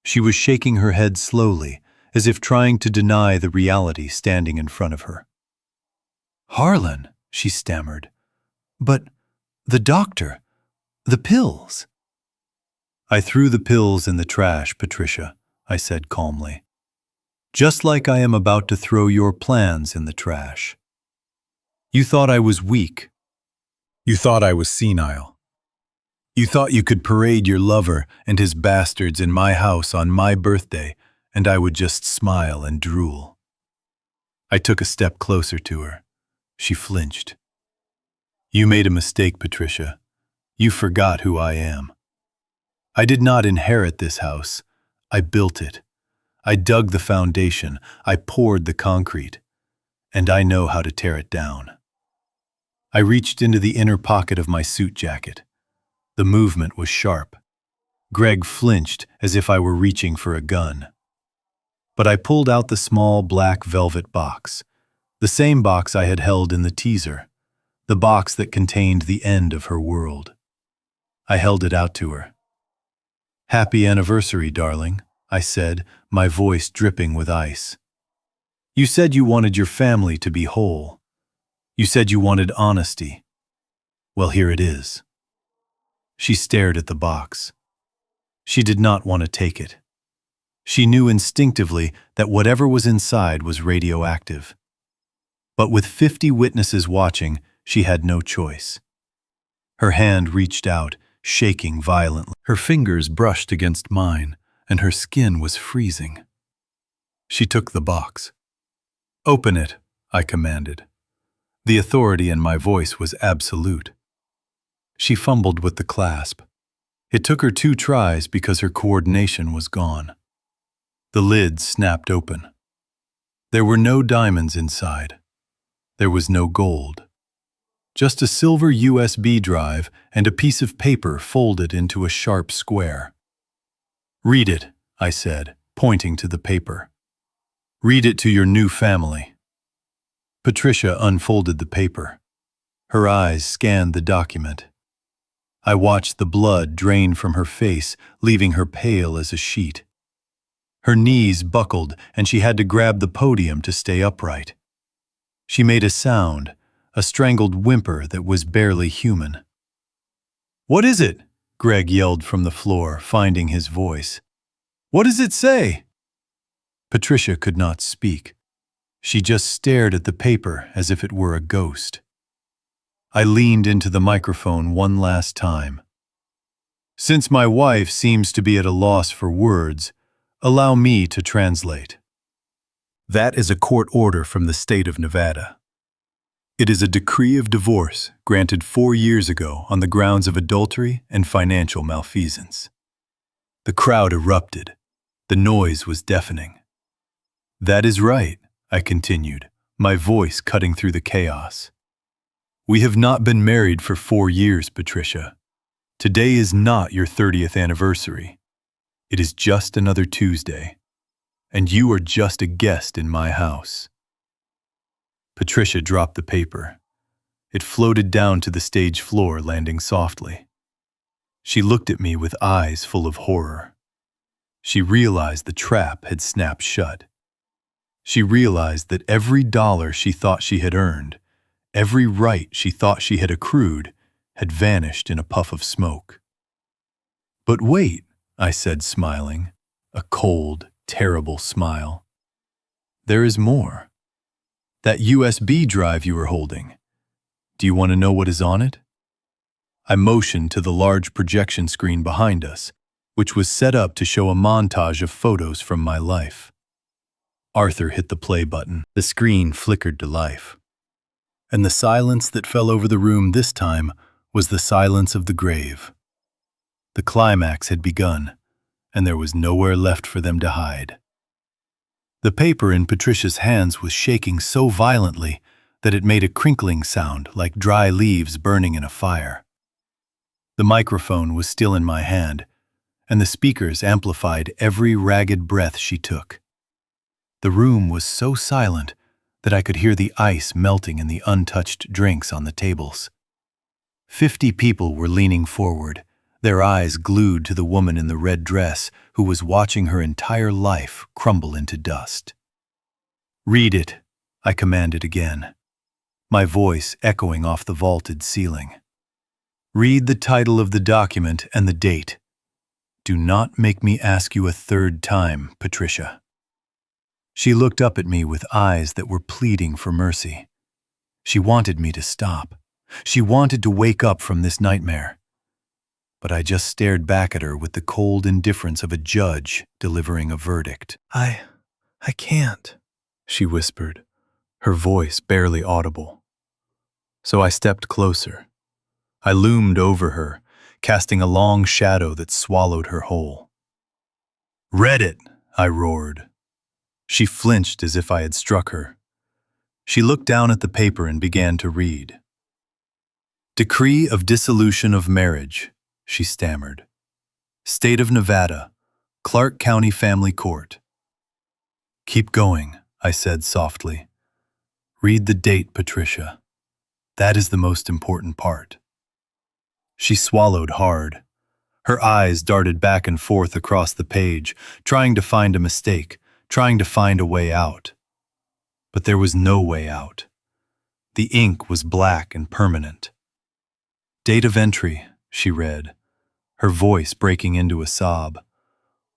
She was shaking her head slowly, as if trying to deny the reality standing in front of her. "Harlan," she stammered. "But the doctor, the pills." "I threw the pills in the trash, Patricia," I said calmly. "Just like I am about to throw your plans in the trash. You thought I was weak. You thought I was senile. You thought you could parade your lover and his bastards in my house on my birthday, and I would just smile and drool." I took a step closer to her. She flinched. "You made a mistake, Patricia. You forgot who I am. I did not inherit this house. I built it. I dug the foundation. I poured the concrete. And I know how to tear it down." I reached into the inner pocket of my suit jacket. The movement was sharp. Greg flinched as if I were reaching for a gun. But I pulled out the small black velvet box, the same box I had held in the teaser, the box that contained the end of her world. I held it out to her. "Happy anniversary, darling," I said, my voice dripping with ice. "You said you wanted your family to be whole. You said you wanted honesty. Well, here it is." She stared at the box. She did not want to take it. She knew instinctively that whatever was inside was radioactive. But with 50 witnesses watching, she had no choice. Her hand reached out, shaking violently. Her fingers brushed against mine, and her skin was freezing. She took the box. "Open it," I commanded. The authority in my voice was absolute. She fumbled with the clasp. It took her 2 tries because her coordination was gone. The lid snapped open. There were no diamonds inside. There was no gold. Just a silver USB drive and a piece of paper folded into a sharp square. "Read it," I said, pointing to the paper. "Read it to your new family." Patricia unfolded the paper. Her eyes scanned the document. I watched the blood drain from her face, leaving her pale as a sheet. Her knees buckled, and she had to grab the podium to stay upright. She made a sound, a strangled whimper that was barely human. "What is it?" Greg yelled from the floor, finding his voice. "What does it say?" Patricia could not speak. She just stared at the paper as if it were a ghost. I leaned into the microphone one last time. "Since my wife seems to be at a loss for words, allow me to translate. That is a court order from the state of Nevada. It is a decree of divorce granted 4 years ago on the grounds of adultery and financial malfeasance." The crowd erupted. The noise was deafening. "That is right," I continued, my voice cutting through the chaos. "We have not been married for 4 years, Patricia. Today is not your 30th anniversary. It is just another Tuesday, and you are just a guest in my house." Patricia dropped the paper. It floated down to the stage floor, landing softly. She looked at me with eyes full of horror. She realized the trap had snapped shut. She realized that every dollar she thought she had earned, every right she thought she had accrued, had vanished in a puff of smoke. "But wait," I said, smiling, a cold, terrible smile. "There is more. That USB drive you were holding. Do you want to know what is on it?" I motioned to the large projection screen behind us, which was set up to show a montage of photos from my life. Arthur hit the play button. The screen flickered to life. And the silence that fell over the room this time was the silence of the grave. The climax had begun, and there was nowhere left for them to hide. The paper in Patricia's hands was shaking so violently that it made a crinkling sound like dry leaves burning in a fire. The microphone was still in my hand, and the speakers amplified every ragged breath she took. The room was so silent that I could hear the ice melting in the untouched drinks on the tables. 50 people were leaning forward, their eyes glued to the woman in the red dress who was watching her entire life crumble into dust. "Read it," I commanded again, my voice echoing off the vaulted ceiling. "Read the title of the document and the date. Do not make me ask you a 3rd time, Patricia." She looked up at me with eyes that were pleading for mercy. She wanted me to stop. She wanted to wake up from this nightmare. But I just stared back at her with the cold indifference of a judge delivering a verdict. I can't," she whispered, her voice barely audible. So I stepped closer. I loomed over her, casting a long shadow that swallowed her whole. "Read it," I roared. She flinched as if I had struck her. She looked down at the paper and began to read. "Decree of dissolution of marriage," she stammered. "State of Nevada, Clark County Family Court." "Keep going," I said softly. "Read the date, Patricia. That is the most important part." She swallowed hard. Her eyes darted back and forth across the page, trying to find a mistake, trying to find a way out. But there was no way out. The ink was black and permanent. "Date of entry," she read, her voice breaking into a sob.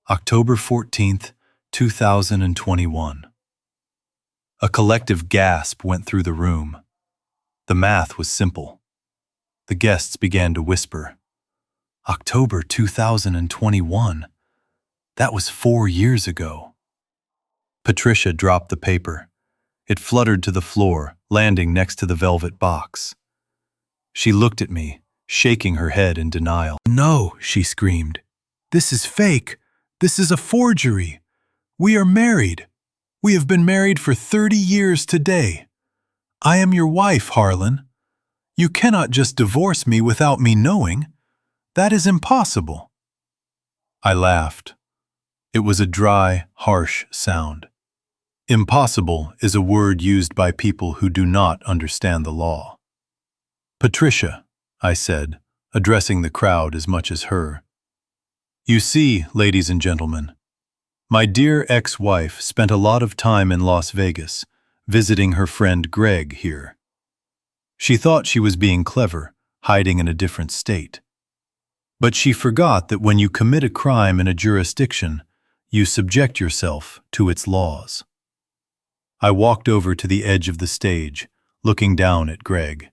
"October 14th, 2021. A collective gasp went through the room. The math was simple. The guests began to whisper. October 2021. That was 4 years ago. Patricia dropped the paper. It fluttered to the floor, landing next to the velvet box. She looked at me, shaking her head in denial. "No," she screamed. "This is fake. This is a forgery. We are married. We have been married for 30 years today. I am your wife, Harlan. You cannot just divorce me without me knowing. That is impossible." I laughed. It was a dry, harsh sound. Impossible is a word used by people who do not understand the law. "Patricia," I said, addressing the crowd as much as her. "You see, ladies and gentlemen, my dear ex-wife spent a lot of time in Las Vegas, visiting her friend Greg here. She thought she was being clever, hiding in a different state. But she forgot that when you commit a crime in a jurisdiction, you subject yourself to its laws." I walked over to the edge of the stage, looking down at Greg.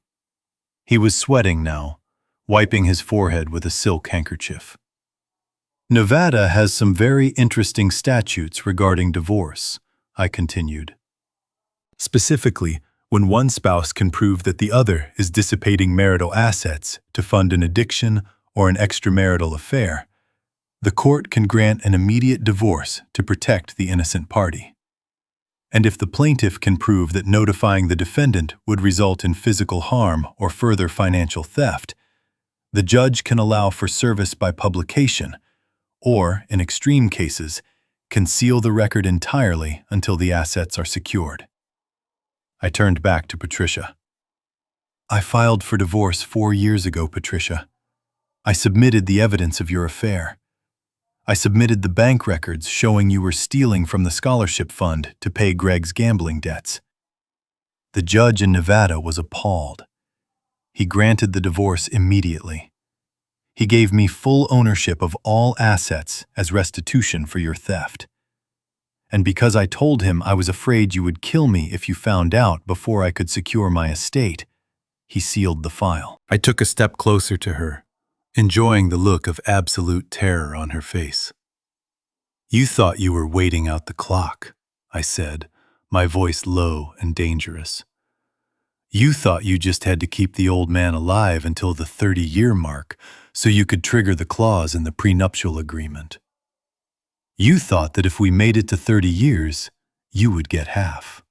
He was sweating now, wiping his forehead with a silk handkerchief. "Nevada has some very interesting statutes regarding divorce," I continued. "Specifically, when one spouse can prove that the other is dissipating marital assets to fund an addiction or an extramarital affair, the court can grant an immediate divorce to protect the innocent party. And if the plaintiff can prove that notifying the defendant would result in physical harm or further financial theft, the judge can allow for service by publication or, in extreme cases, conceal the record entirely until the assets are secured." I turned back to Patricia. "I filed for divorce 4 years ago, Patricia. I submitted the evidence of your affair. I submitted the bank records showing you were stealing from the scholarship fund to pay Greg's gambling debts." The judge in Nevada was appalled. He granted the divorce immediately. He gave me full ownership of all assets as restitution for your theft. And because I told him I was afraid you would kill me if you found out before I could secure my estate, he sealed the file. I took a step closer to her, enjoying the look of absolute terror on her face. "You thought you were waiting out the clock," I said, my voice low and dangerous. "You thought you just had to keep the old man alive until the 30-year mark so you could trigger the clause in the prenuptial agreement. You thought that if we made it to 30 years, you would get half."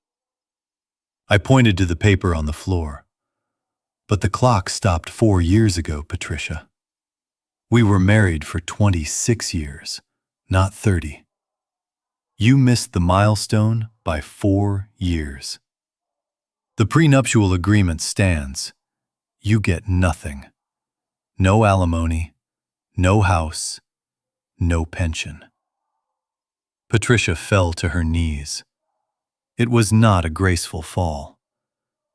I pointed to the paper on the floor. "But the clock stopped 4 years ago, Patricia. We were married for 26 years, not 30. You missed the milestone by 4 years. The prenuptial agreement stands. You get nothing. No alimony, no house, no pension." Patricia fell to her knees. It was not a graceful fall.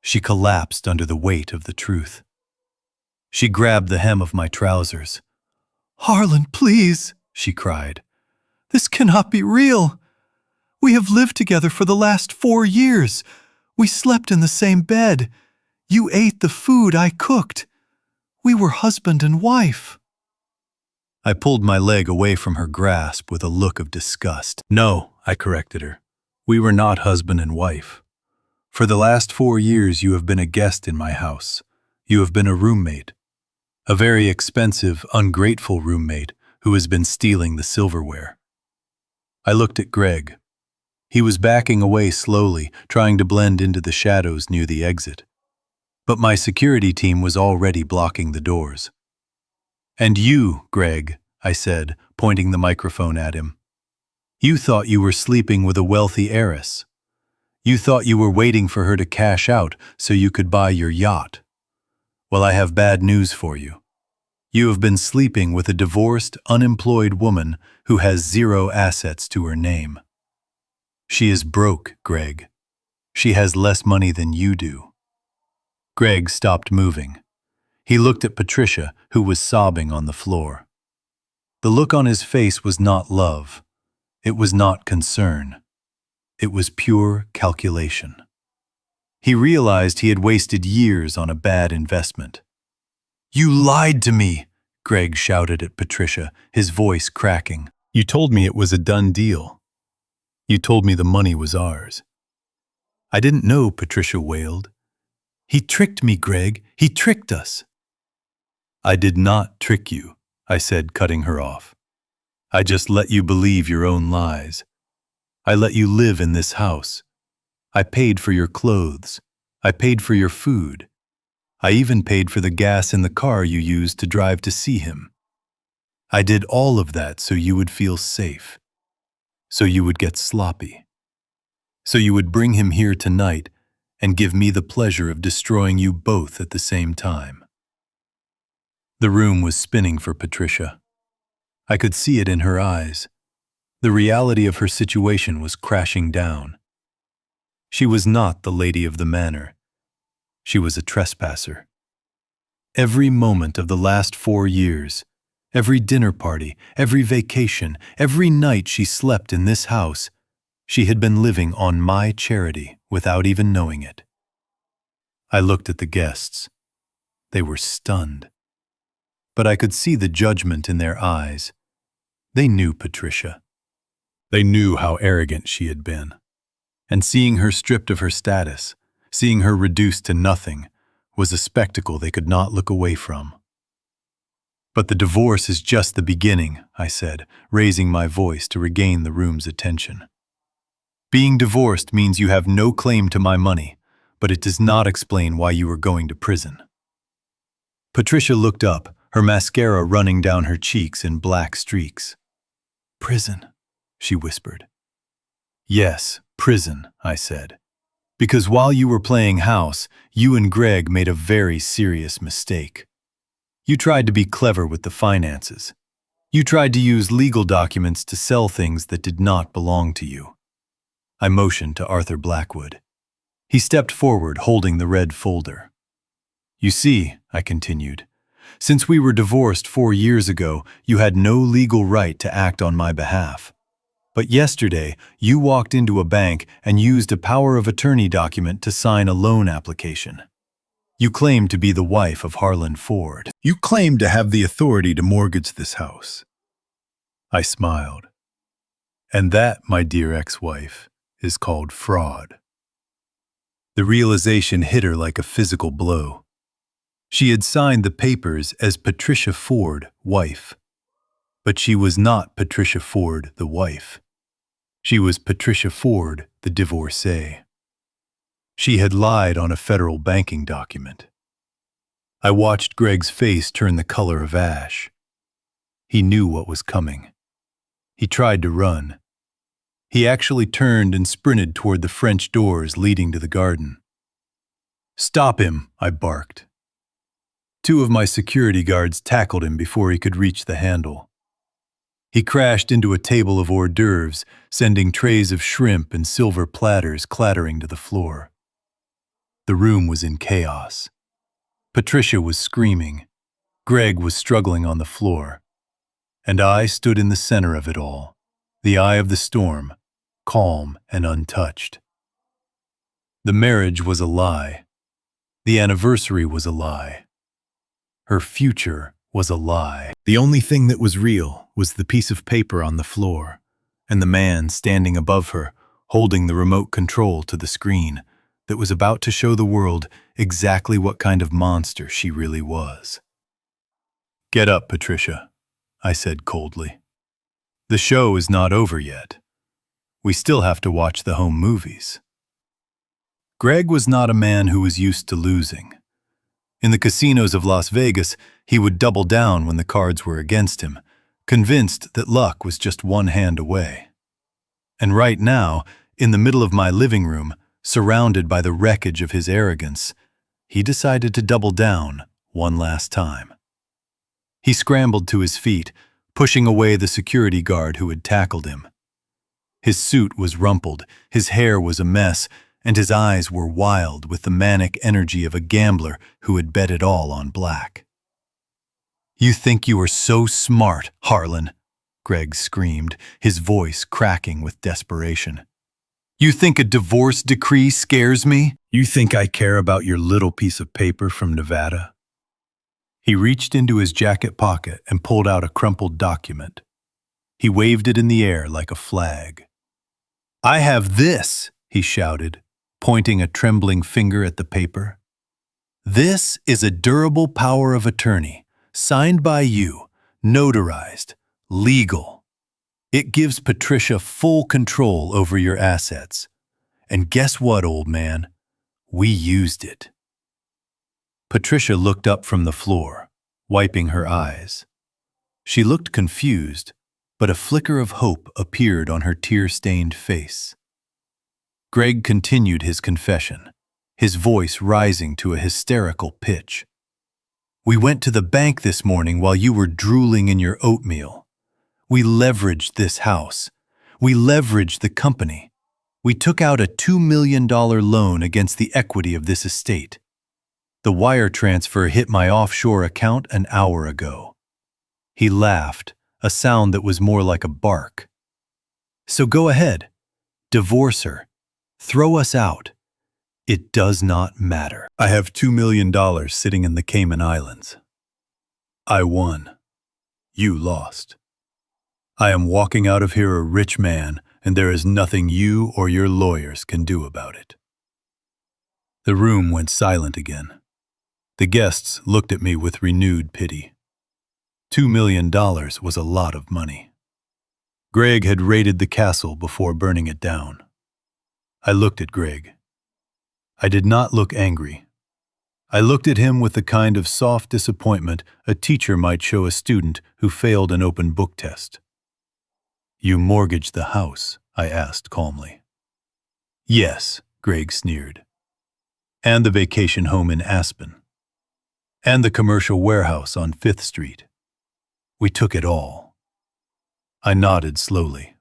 She collapsed under the weight of the truth. She grabbed the hem of my trousers. "Harlan, please," she cried. "This cannot be real. We have lived together for the last 4 years. We slept in the same bed. You ate the food I cooked. We were husband and wife." I pulled my leg away from her grasp with a look of disgust. "No," I corrected her. "We were not husband and wife. For the last 4 years you have been a guest in my house. You have been a roommate. A very expensive, ungrateful roommate who has been stealing the silverware." I looked at Greg. He was backing away slowly, trying to blend into the shadows near the exit. But my security team was already blocking the doors. "And you, Greg," I said, pointing the microphone at him. "You thought you were sleeping with a wealthy heiress. You thought you were waiting for her to cash out so you could buy your yacht. Well, I have bad news for you. You have been sleeping with a divorced, unemployed woman who has 0 assets to her name. She is broke, Greg. She has less money than you do." Greg stopped moving. He looked at Patricia, who was sobbing on the floor. The look on his face was not love. It was not concern. It was pure calculation. He realized he had wasted years on a bad investment. "You lied to me," Greg shouted at Patricia, his voice cracking. "You told me it was a done deal. You told me the money was ours." "I didn't know," Patricia wailed. He tricked me, Greg. He tricked us. I did not trick you, I said, cutting her off. I just let you believe your own lies. I let you live in this house. I paid for your clothes. I paid for your food. I even paid for the gas in the car you used to drive to see him. I did all of that so you would feel safe, so you would get sloppy, so you would bring him here tonight and give me the pleasure of destroying you both at the same time. The room was spinning for Patricia. I could see it in her eyes. The reality of her situation was crashing down. She was not the lady of the manor. She was a trespasser. Every moment of the last 4 years, every dinner party, every vacation, every night she slept in this house, she had been living on my charity without even knowing it. I looked at the guests. They were stunned. But I could see the judgment in their eyes. They knew Patricia. They knew how arrogant she had been. And seeing her stripped of her status, seeing her reduced to nothing, was a spectacle they could not look away from. But the divorce is just the beginning, I said, raising my voice to regain the room's attention. Being divorced means you have no claim to my money, but it does not explain why you are going to prison. Patricia looked up, her mascara running down her cheeks in black streaks. Prison, she whispered. Yes, prison, I said. Because while you were playing house, you and Greg made a very serious mistake. You tried to be clever with the finances. You tried to use legal documents to sell things that did not belong to you. I motioned to Arthur Blackwood. He stepped forward, holding the red folder. You see, I continued, since we were divorced 4 years ago, you had no legal right to act on my behalf. But yesterday, you walked into a bank and used a power of attorney document to sign a loan application. You claimed to be the wife of Harlan Ford. You claimed to have the authority to mortgage this house. I smiled. And that, my dear ex-wife, is called fraud. The realization hit her like a physical blow. She had signed the papers as Patricia Ford, wife. But she was not Patricia Ford, the wife. She was Patricia Ford, the divorcee. She had lied on a federal banking document. I watched Greg's face turn the color of ash. He knew what was coming. He tried to run. He actually turned and sprinted toward the French doors leading to the garden. Stop him, I barked. 2 of my security guards tackled him before he could reach the handle. He crashed into a table of hors d'oeuvres, sending trays of shrimp and silver platters clattering to the floor. The room was in chaos. Patricia was screaming. Greg was struggling on the floor. And I stood in the center of it all, the eye of the storm, calm and untouched. The marriage was a lie. The anniversary was a lie. Her future was a lie. The only thing that was real was the piece of paper on the floor, and the man standing above her, holding the remote control to the screen that was about to show the world exactly what kind of monster she really was. Get up, Patricia, I said coldly. The show is not over yet. We still have to watch the home movies. Greg was not a man who was used to losing. In the casinos of Las Vegas, he would double down when the cards were against him, convinced that luck was just one hand away. And right now, in the middle of my living room, surrounded by the wreckage of his arrogance, he decided to double down one last time. He scrambled to his feet, pushing away the security guard who had tackled him. His suit was rumpled, his hair was a mess, and his eyes were wild with the manic energy of a gambler who had bet it all on black. You think you are so smart, Harlan, Greg screamed, his voice cracking with desperation. You think a divorce decree scares me? You think I care about your little piece of paper from Nevada? He reached into his jacket pocket and pulled out a crumpled document. He waved it in the air like a flag. I have this, he shouted, pointing a trembling finger at the paper. This is a durable power of attorney, signed by you, notarized, legal. It gives Patricia full control over your assets. And guess what, old man? We used it." Patricia looked up from the floor, wiping her eyes. She looked confused, but a flicker of hope appeared on her tear-stained face. Greg continued his confession, his voice rising to a hysterical pitch. "We went to the bank this morning while you were drooling in your oatmeal. We leveraged this house. We leveraged the company. We took out a $2 million loan against the equity of this estate. The wire transfer hit my offshore account an hour ago." He laughed, a sound that was more like a bark. "So go ahead. Divorce her. Throw us out. It does not matter. I have $2 million sitting in the Cayman Islands. I won. You lost. I am walking out of here a rich man, and there is nothing you or your lawyers can do about it." The room went silent again. The guests looked at me with renewed pity. $2 million was a lot of money. Greg had raided the castle before burning it down. I looked at Greg. I did not look angry. I looked at him with the kind of soft disappointment a teacher might show a student who failed an open book test. "You mortgaged the house?" I asked calmly. "Yes," Greg sneered. "And the vacation home in Aspen. And the commercial warehouse on 5th Street. We took it all." I nodded slowly.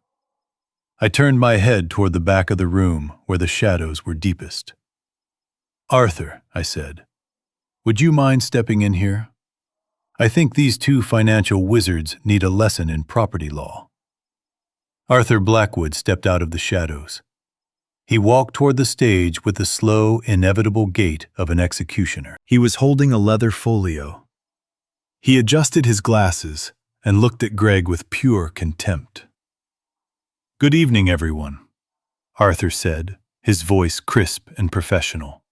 I turned my head toward the back of the room where the shadows were deepest. "Arthur," I said, "would you mind stepping in here? I think these two financial wizards need a lesson in property law." Arthur Blackwood stepped out of the shadows. He walked toward the stage with the slow, inevitable gait of an executioner. He was holding a leather folio. He adjusted his glasses and looked at Greg with pure contempt. "Good evening, everyone," Arthur said, his voice crisp and professional.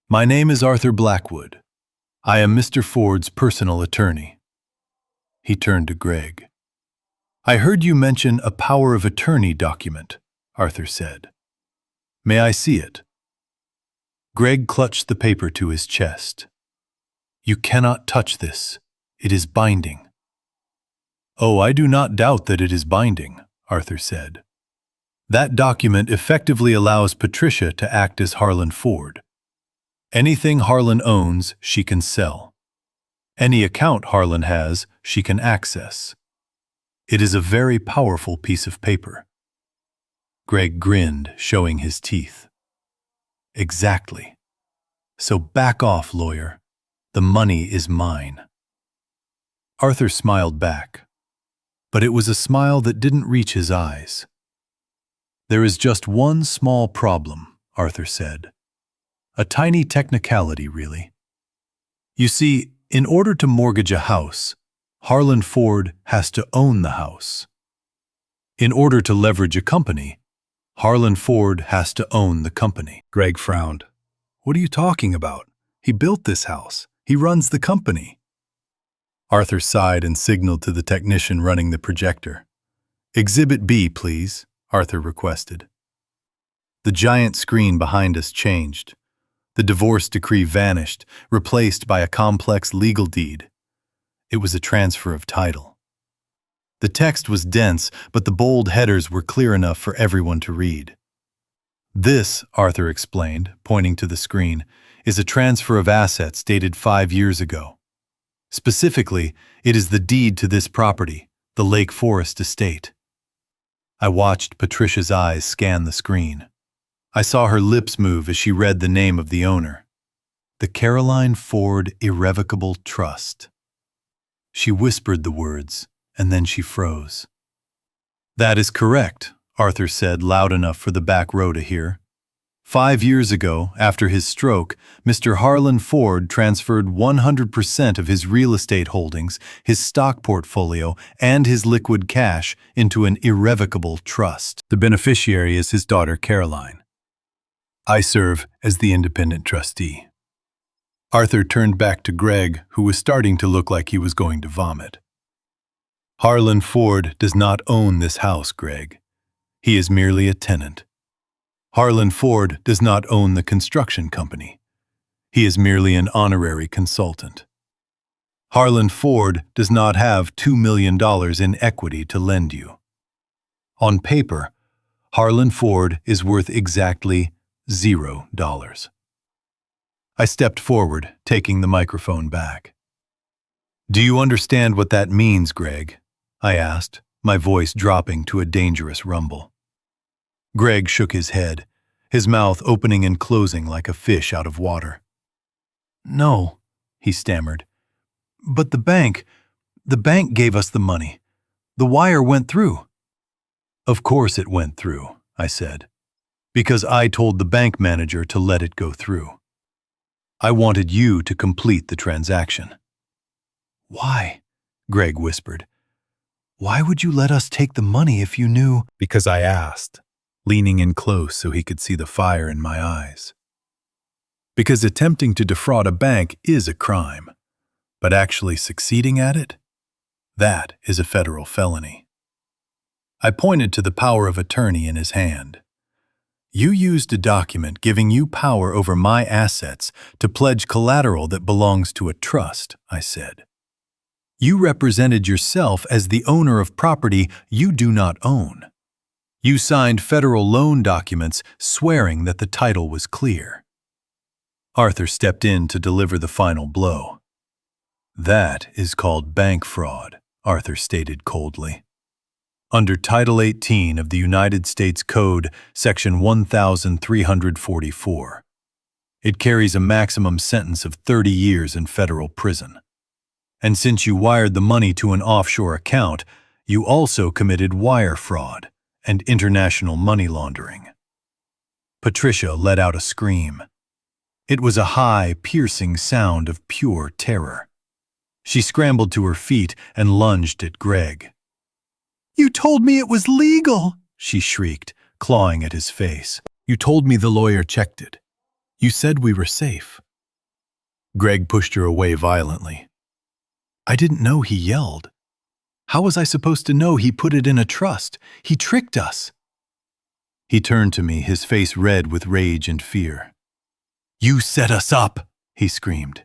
"My name is Arthur Blackwood. I am Mr. Ford's personal attorney." He turned to Greg. "I heard you mention a power of attorney document," Arthur said. "May I see it?" Greg clutched the paper to his chest. "You cannot touch this. It is binding." "Oh, I do not doubt that it is binding," Arthur said. "That document effectively allows Patricia to act as Harlan Ford. Anything Harlan owns, she can sell. Any account Harlan has, she can access. It is a very powerful piece of paper." Greg grinned, showing his teeth. "Exactly. So back off, lawyer. The money is mine." Arthur smiled back, but it was a smile that didn't reach his eyes. "There is just one small problem," Arthur said. "A tiny technicality, really. You see, in order to mortgage a house, Harlan Ford has to own the house. In order to leverage a company, Harlan Ford has to own the company." Greg frowned. "What are you talking about? He built this house. He runs the company." Arthur sighed and signaled to the technician running the projector. "Exhibit B, please," Arthur requested. The giant screen behind us changed. The divorce decree vanished, replaced by a complex legal deed. It was a transfer of title. The text was dense, but the bold headers were clear enough for everyone to read. "This," Arthur explained, pointing to the screen, "is a transfer of assets dated 5 years ago. Specifically, it is the deed to this property, the Lake Forest estate." I watched Patricia's eyes scan the screen. I saw her lips move as she read the name of the owner. The Caroline Ford Irrevocable Trust. She whispered the words, and then she froze. "That is correct," Arthur said loud enough for the back row to hear. 5 years ago, after his stroke, Mr. Harlan Ford transferred 100% of his real estate holdings, his stock portfolio, and his liquid cash into an irrevocable trust. The beneficiary is his daughter, Caroline. I serve as the independent trustee. Arthur turned back to Greg, who was starting to look like he was going to vomit. Harlan Ford does not own this house, Greg. He is merely a tenant. Harlan Ford does not own the construction company. He is merely an honorary consultant. Harlan Ford does not have $2 million in equity to lend you. On paper, Harlan Ford is worth exactly $0. I stepped forward, taking the microphone back. Do you understand what that means, Greg? I asked, my voice dropping to a dangerous rumble. Greg shook his head, his mouth opening and closing like a fish out of water. No, he stammered. But the bank gave us the money. The wire went through. Of course it went through, I said, because I told the bank manager to let it go through. I wanted you to complete the transaction. Why? Greg whispered. Why would you let us take the money if you knew? Because I asked, leaning in close so he could see the fire in my eyes. Because attempting to defraud a bank is a crime, but actually succeeding at it? That is a federal felony. I pointed to the power of attorney in his hand. You used a document giving you power over my assets to pledge collateral that belongs to a trust, I said. You represented yourself as the owner of property you do not own. You signed federal loan documents swearing that the title was clear. Arthur stepped in to deliver the final blow. That is called bank fraud, Arthur stated coldly. Under Title 18 of the United States Code, Section 1344. It carries a maximum sentence of 30 years in federal prison. And since you wired the money to an offshore account, you also committed wire fraud and international money laundering. Patricia let out a scream. It was a high, piercing sound of pure terror. She scrambled to her feet and lunged at Greg. You told me it was legal, she shrieked, clawing at his face. You told me the lawyer checked it. You said we were safe. Greg pushed her away violently. I didn't know he yelled. How was I supposed to know he put it in a trust? He tricked us. He turned to me, his face red with rage and fear. You set us up, he screamed.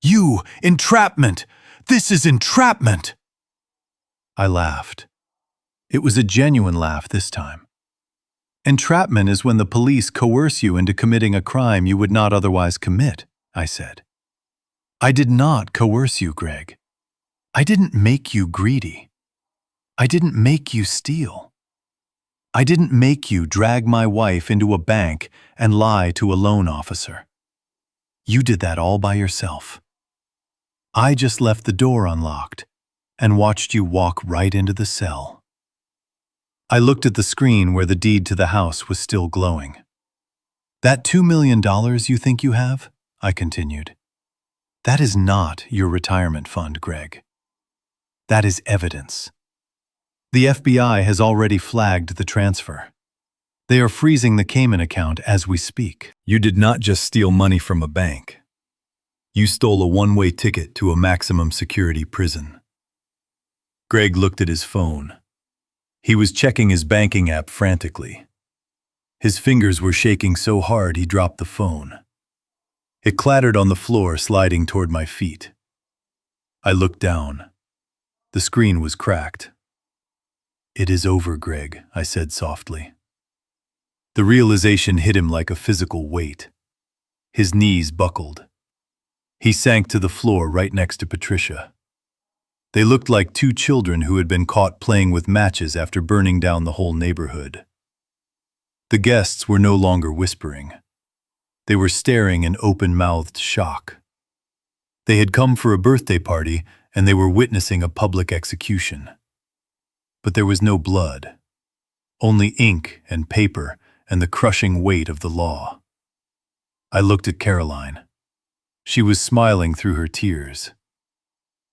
You, entrapment! This is entrapment! I laughed. It was a genuine laugh this time. Entrapment is when the police coerce you into committing a crime you would not otherwise commit, I said. I did not coerce you, Greg. I didn't make you greedy. I didn't make you steal. I didn't make you drag my wife into a bank and lie to a loan officer. You did that all by yourself. I just left the door unlocked and watched you walk right into the cell. I looked at the screen where the deed to the house was still glowing. That $2 million you think you have, I continued, that is not your retirement fund, Greg. That is evidence. The FBI has already flagged the transfer. They are freezing the Cayman account as we speak. You did not just steal money from a bank. You stole a one-way ticket to a maximum security prison. Greg looked at his phone. He was checking his banking app frantically. His fingers were shaking so hard he dropped the phone. It clattered on the floor, sliding toward my feet. I looked down. The screen was cracked. It is over, Greg, I said softly. The realization hit him like a physical weight. His knees buckled. He sank to the floor right next to Patricia. They looked like two children who had been caught playing with matches after burning down the whole neighborhood. The guests were no longer whispering. They were staring in open-mouthed shock. They had come for a birthday party, and they were witnessing a public execution. But there was no blood, only ink and paper and the crushing weight of the law. I looked at Caroline. She was smiling through her tears.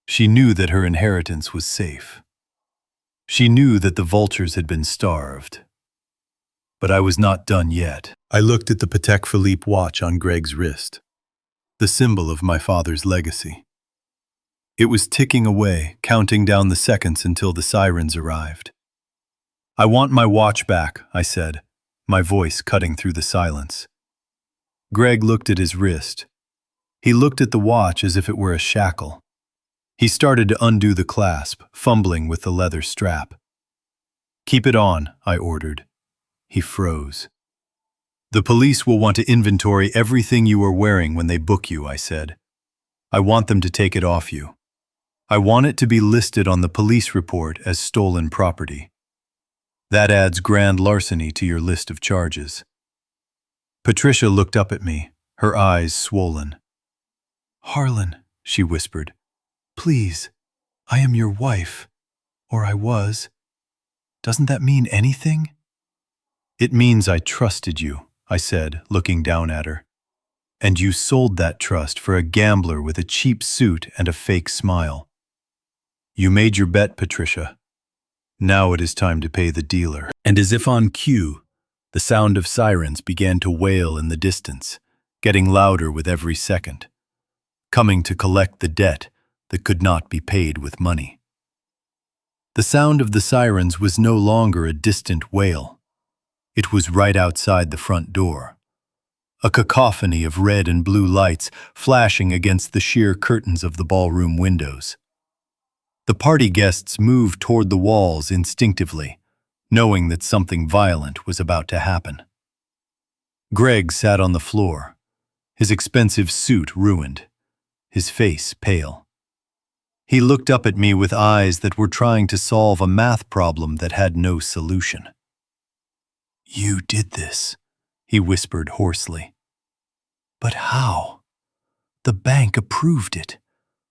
She knew that her inheritance was safe. She knew that the vultures had been starved. But I was not done yet. I looked at the Patek Philippe watch on Greg's wrist. the symbol of my father's legacy. It was ticking away, counting down the seconds until the sirens arrived. "I want my watch back," I said, my voice cutting through the silence. Greg looked at his wrist. He looked at the watch as if it were a shackle. He started to undo the clasp, fumbling with the leather strap. "Keep it on," I ordered. He froze. "The police will want to inventory everything you are wearing when they book you," I said. "I want them to take it off you. I want it to be listed on the police report as stolen property. That adds grand larceny to your list of charges." Patricia looked up at me, her eyes swollen. "Harlan," she whispered, "please, I am your wife. Or I was. Doesn't that mean anything?" "It means I trusted you," I said, looking down at her. "And you sold that trust for a gambler with a cheap suit and a fake smile. You made your bet, Patricia. Now it is time to pay the dealer." And as if on cue, the sound of sirens began to wail in the distance, getting louder with every second, coming to collect the debt that could not be paid with money. The sound of the sirens was no longer a distant wail. It was right outside the front door. A cacophony of red and blue lights flashing against the sheer curtains of the ballroom windows. The party guests moved toward the walls instinctively, knowing that something violent was about to happen. Greg sat on the floor, his expensive suit ruined, his face pale. He looked up at me with eyes that were trying to solve a math problem that had no solution. "You did this," he whispered hoarsely. "But how? The bank approved it.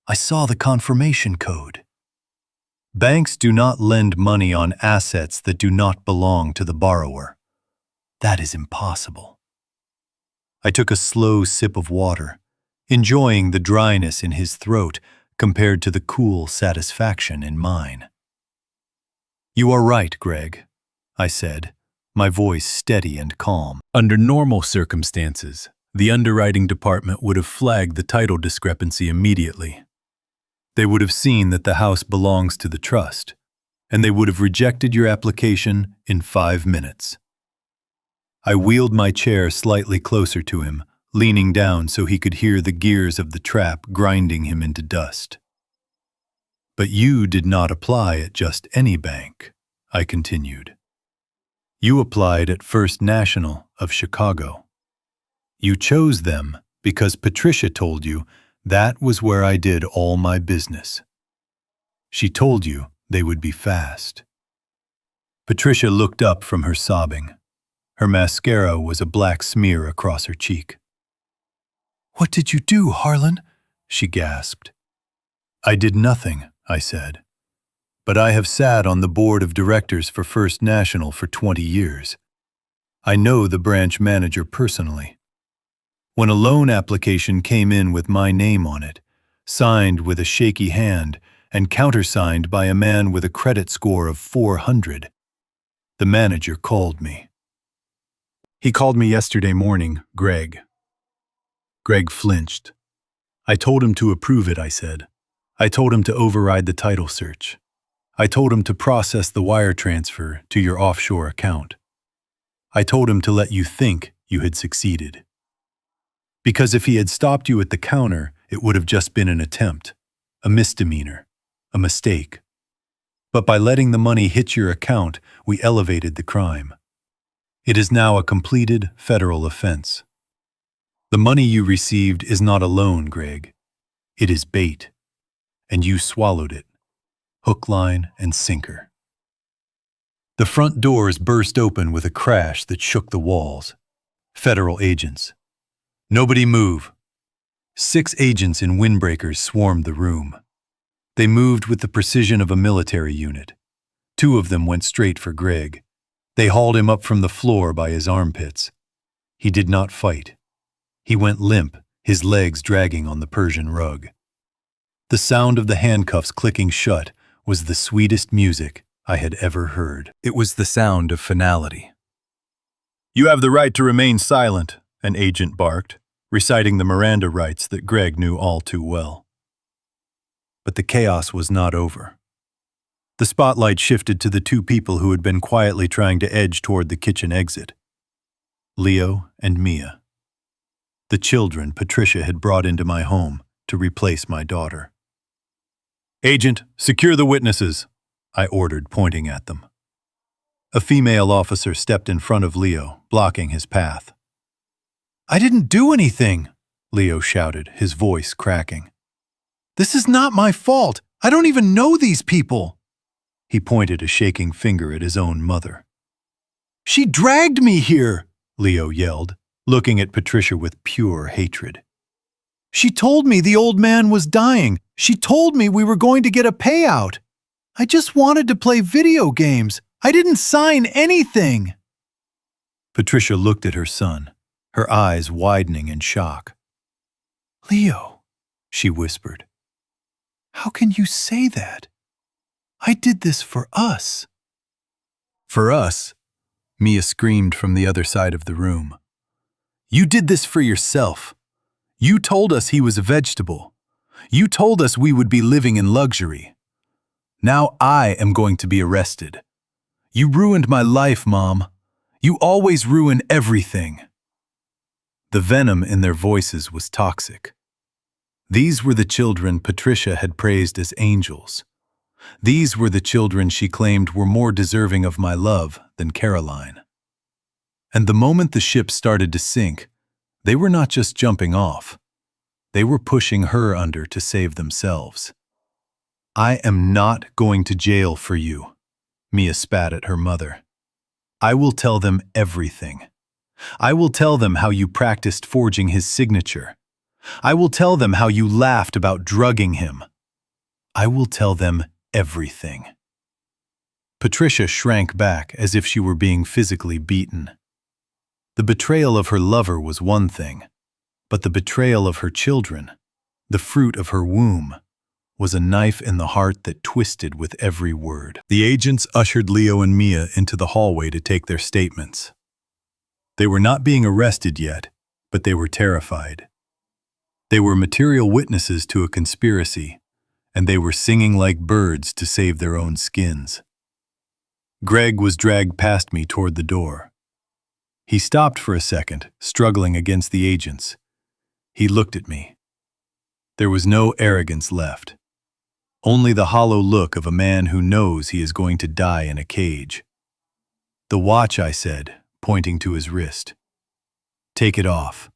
I saw the confirmation code." "Banks do not lend money on assets that do not belong to the borrower. That is impossible." I took a slow sip of water, enjoying the dryness in his throat compared to the cool satisfaction in mine. "You are right, Greg," I said, my voice steady and calm. "Under normal circumstances, the underwriting department would have flagged the title discrepancy immediately. They would have seen that the house belongs to the trust, and they would have rejected your application in 5 minutes." I wheeled my chair slightly closer to him, leaning down so he could hear the gears of the trap grinding him into dust. "But you did not apply at just any bank," I continued. "You applied at First National of Chicago. You chose them because Patricia told you that was where I did all my business. She told you they would be fast." Patricia looked up from her sobbing. Her mascara was a black smear across her cheek. "What did you do, Harlan?" she gasped. "I did nothing," I said. "But I have sat on the board of directors for First National for 20 years. I know the branch manager personally. When a loan application came in with my name on it, signed with a shaky hand and countersigned by a man with a credit score of 400, the manager called me. He called me yesterday morning, Greg." Greg flinched. "I told him to approve it," I said. "I told him to override the title search. I told him to process the wire transfer to your offshore account. I told him to let you think you had succeeded. Because if he had stopped you at the counter, it would have just been an attempt, a misdemeanor, a mistake. But by letting the money hit your account, we elevated the crime. It is now a completed federal offense. The money you received is not a loan, Greg. It is bait. And you swallowed it. Hook, line, and sinker." The front doors burst open with a crash that shook the walls. Federal agents. "Nobody move." 6 agents in windbreakers swarmed the room. They moved with the precision of a military unit. 2 of them went straight for Greg. They hauled him up from the floor by his armpits. He did not fight. He went limp, his legs dragging on the Persian rug. The sound of the handcuffs clicking shut was the sweetest music I had ever heard. It was the sound of finality. "You have the right to remain silent," an agent barked, reciting the Miranda rights that Greg knew all too well. But the chaos was not over. The spotlight shifted to the two people who had been quietly trying to edge toward the kitchen exit: Leo and Mia. The children Patricia had brought into my home to replace my daughter. "Agent, secure the witnesses," I ordered, pointing at them. A female officer stepped in front of Leo, blocking his path. "I didn't do anything," Leo shouted, his voice cracking. "This is not my fault. I don't even know these people." He pointed a shaking finger at his own mother. "She dragged me here," Leo yelled, looking at Patricia with pure hatred. "She told me the old man was dying. She told me we were going to get a payout. I just wanted to play video games. I didn't sign anything." Patricia looked at her son, her eyes widening in shock. "Leo," she whispered, "how can you say that? I did this for us." "For us?" Mia screamed from the other side of the room. "You did this for yourself. You told us he was a vegetable. You told us we would be living in luxury. Now I am going to be arrested. You ruined my life, Mom. You always ruin everything." The venom in their voices was toxic. These were the children Patricia had praised as angels. These were the children she claimed were more deserving of my love than Caroline. And the moment the ship started to sink, they were not just jumping off. They were pushing her under to save themselves. "I am not going to jail for you," Mia spat at her mother. "I will tell them everything. I will tell them how you practiced forging his signature. I will tell them how you laughed about drugging him. I will tell them everything." Patricia shrank back as if she were being physically beaten. The betrayal of her lover was one thing, but the betrayal of her children, the fruit of her womb, was a knife in the heart that twisted with every word. The agents ushered Leo and Mia into the hallway to take their statements. They were not being arrested yet, but they were terrified. They were material witnesses to a conspiracy, and they were singing like birds to save their own skins. Greg was dragged past me toward the door. He stopped for a second, struggling against the agents. He looked at me. There was no arrogance left. Only the hollow look of a man who knows he is going to die in a cage. "The watch," I said, pointing to his wrist. "Take it off."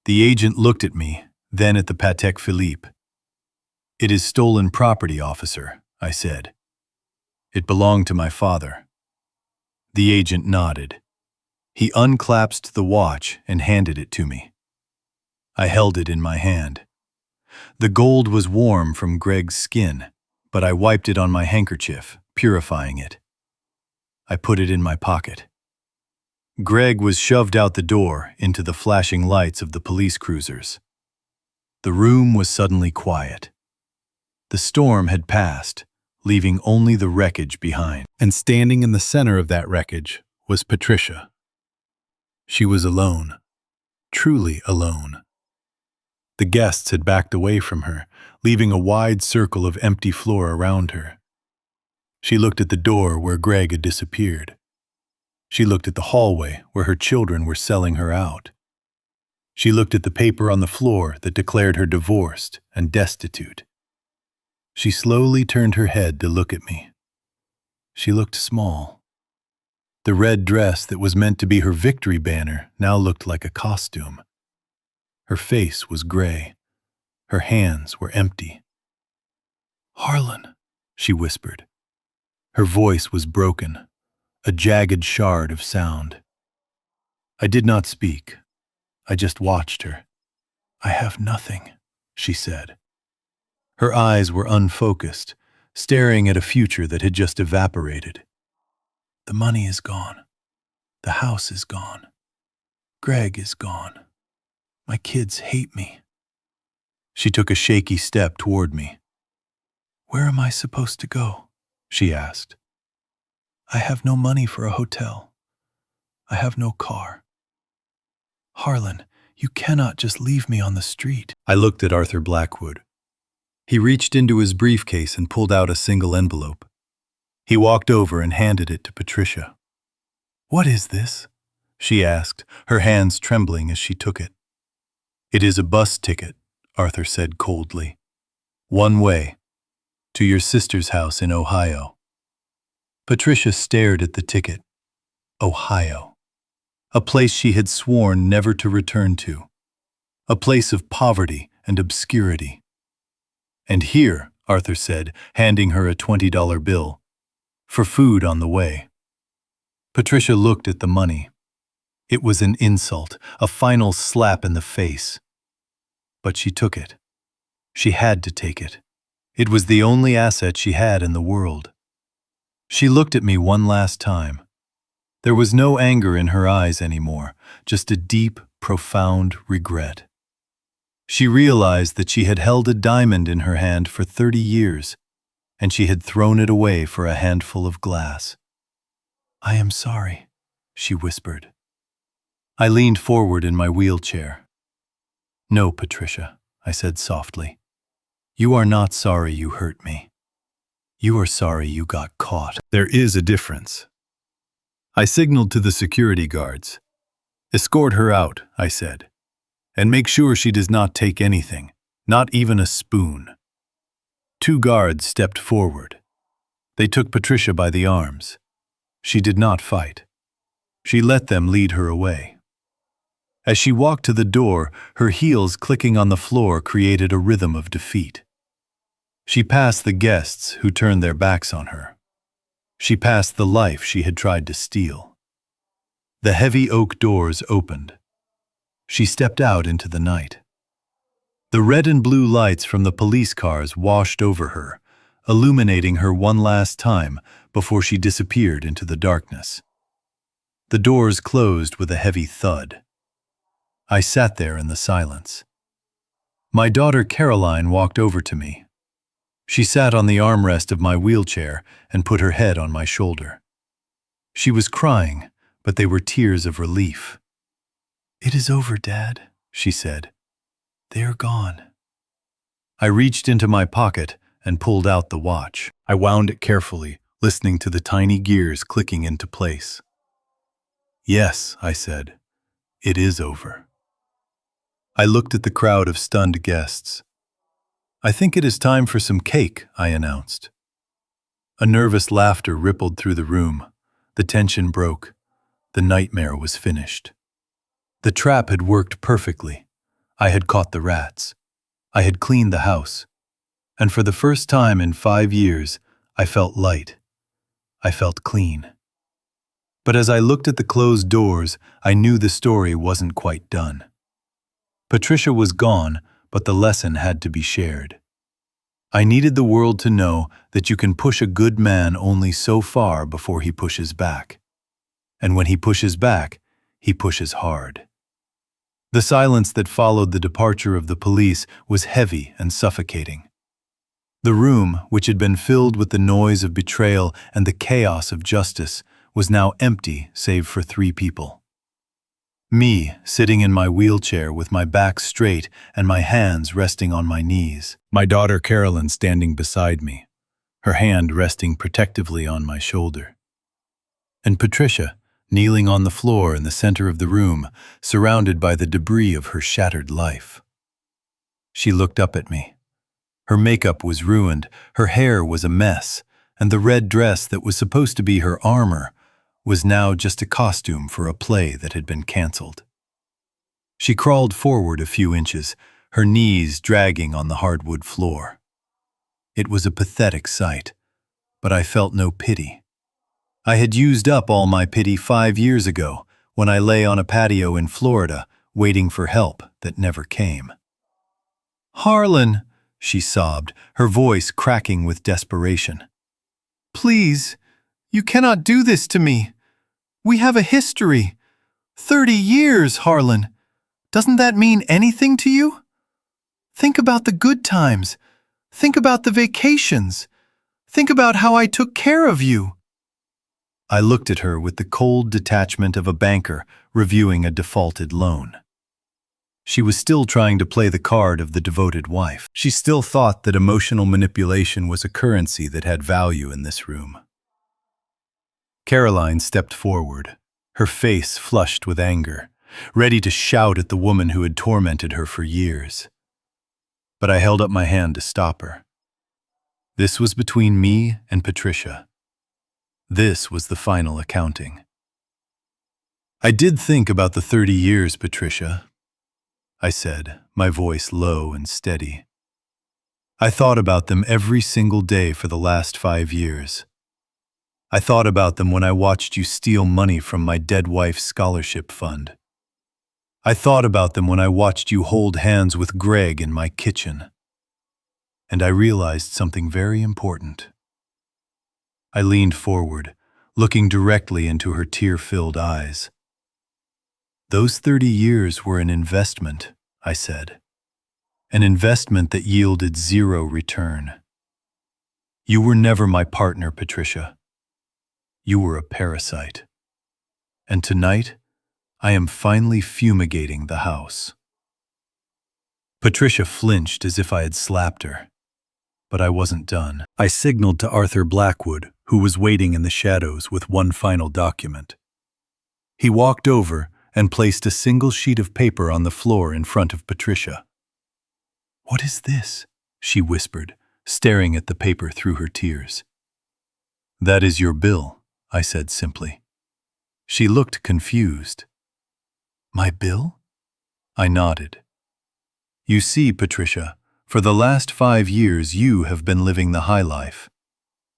The agent looked at me, then at the Patek Philippe. "It is stolen property, officer," I said. "It belonged to my father." The agent nodded. He unclasped the watch and handed it to me. I held it in my hand. The gold was warm from Greg's skin, but I wiped it on my handkerchief, purifying it. I put it in my pocket. Greg was shoved out the door into the flashing lights of the police cruisers. The room was suddenly quiet. The storm had passed, leaving only the wreckage behind. And standing in the center of that wreckage was Patricia. She was alone, truly alone. The guests had backed away from her, leaving a wide circle of empty floor around her. She looked at the door where Greg had disappeared. She looked at the hallway where her children were selling her out. She looked at the paper on the floor that declared her divorced and destitute. She slowly turned her head to look at me. She looked small. The red dress that was meant to be her victory banner now looked like a costume. Her face was gray. Her hands were empty. "Harlan," she whispered. Her voice was broken, a jagged shard of sound. I did not speak. I just watched her. "I have nothing," she said. Her eyes were unfocused, staring at a future that had just evaporated. "The money is gone. The house is gone. Greg is gone. My kids hate me." She took a shaky step toward me. "Where am I supposed to go?" she asked. "I have no money for a hotel. I have no car. Harlan, You cannot just leave me on the street. I looked at Arthur Blackwood. He reached into his briefcase and pulled out a single envelope. He walked over and handed it to Patricia. "What is this?" she asked, her hands trembling as she took it. "It is a bus ticket," Arthur said coldly. "One way, to your sister's house in Ohio." Patricia stared at the ticket. Ohio. A place she had sworn never to return to. A place of poverty and obscurity. "And here," Arthur said, handing her a $20 bill, "for food on the way." Patricia looked at the money. It was an insult, a final slap in the face. But she took it. She had to take it. It was the only asset she had in the world. She looked at me one last time. There was no anger in her eyes anymore, just a deep, profound regret. She realized that she had held a diamond in her hand for 30 years, and she had thrown it away for a handful of glass. "I am sorry," she whispered. I leaned forward in my wheelchair. "No, Patricia," I said softly. "You are not sorry you hurt me. You are sorry you got caught. There is a difference." I signaled to the security guards. "Escort her out," I said, "and make sure she does not take anything, not even a spoon." 2 guards stepped forward. They took Patricia by the arms. She did not fight. She let them lead her away. As she walked to the door, her heels clicking on the floor created a rhythm of defeat. She passed the guests who turned their backs on her. She passed the life she had tried to steal. The heavy oak doors opened. She stepped out into the night. The red and blue lights from the police cars washed over her, illuminating her one last time before she disappeared into the darkness. The doors closed with a heavy thud. I sat there in the silence. My daughter Caroline walked over to me. She sat on the armrest of my wheelchair and put her head on my shoulder. She was crying, but they were tears of relief. "It is over, Dad," she said. "They are gone." I reached into my pocket and pulled out the watch. I wound it carefully, listening to the tiny gears clicking into place. "Yes," I said, "it is over." I looked at the crowd of stunned guests. "I think it is time for some cake," I announced. A nervous laughter rippled through the room. The tension broke. The nightmare was finished. The trap had worked perfectly. I had caught the rats. I had cleaned the house. And for the first time in 5 years, I felt light. I felt clean. But as I looked at the closed doors, I knew the story wasn't quite done. Patricia was gone, but the lesson had to be shared. I needed the world to know that you can push a good man only so far before he pushes back. And when he pushes back, he pushes hard. The silence that followed the departure of the police was heavy and suffocating. The room, which had been filled with the noise of betrayal and the chaos of justice, was now empty save for 3 people. Me, sitting in my wheelchair with my back straight and my hands resting on my knees. My daughter Carolyn standing beside me, her hand resting protectively on my shoulder. And Patricia, kneeling on the floor in the center of the room, surrounded by the debris of her shattered life. She looked up at me. Her makeup was ruined, her hair was a mess, and the red dress that was supposed to be her armor was now just a costume for a play that had been canceled. She crawled forward a few inches, her knees dragging on the hardwood floor. It was a pathetic sight, but I felt no pity. I had used up all my pity 5 years ago when I lay on a patio in Florida waiting for help that never came. "Harlan," she sobbed, her voice cracking with desperation. "Please, you cannot do this to me. We have a history. 30 years, Harlan. Doesn't that mean anything to you? Think about the good times. Think about the vacations. Think about how I took care of you." I looked at her with the cold detachment of a banker reviewing a defaulted loan. She was still trying to play the card of the devoted wife. She still thought that emotional manipulation was a currency that had value in this room. Caroline stepped forward, her face flushed with anger, ready to shout at the woman who had tormented her for years. But I held up my hand to stop her. This was between me and Patricia. This was the final accounting. I did think about the 30 years, Patricia, I said, my voice low and steady. I thought about them every single day for the last 5 years. I thought about them when I watched you steal money from my dead wife's scholarship fund. I thought about them when I watched you hold hands with Greg in my kitchen. And I realized something very important. I leaned forward, looking directly into her tear-filled eyes. Those 30 years were an investment, I said. An investment that yielded zero return. You were never my partner, Patricia. You were a parasite. And tonight, I am finally fumigating the house. Patricia flinched as if I had slapped her. But I wasn't done. I signaled to Arthur Blackwood, who was waiting in the shadows with one final document. He walked over and placed a single sheet of paper on the floor in front of Patricia. "What is this?" she whispered, staring at the paper through her tears. "That is your bill," I said simply. She looked confused. "My bill?" I nodded. "You see, Patricia, for the last 5 years you have been living the high life.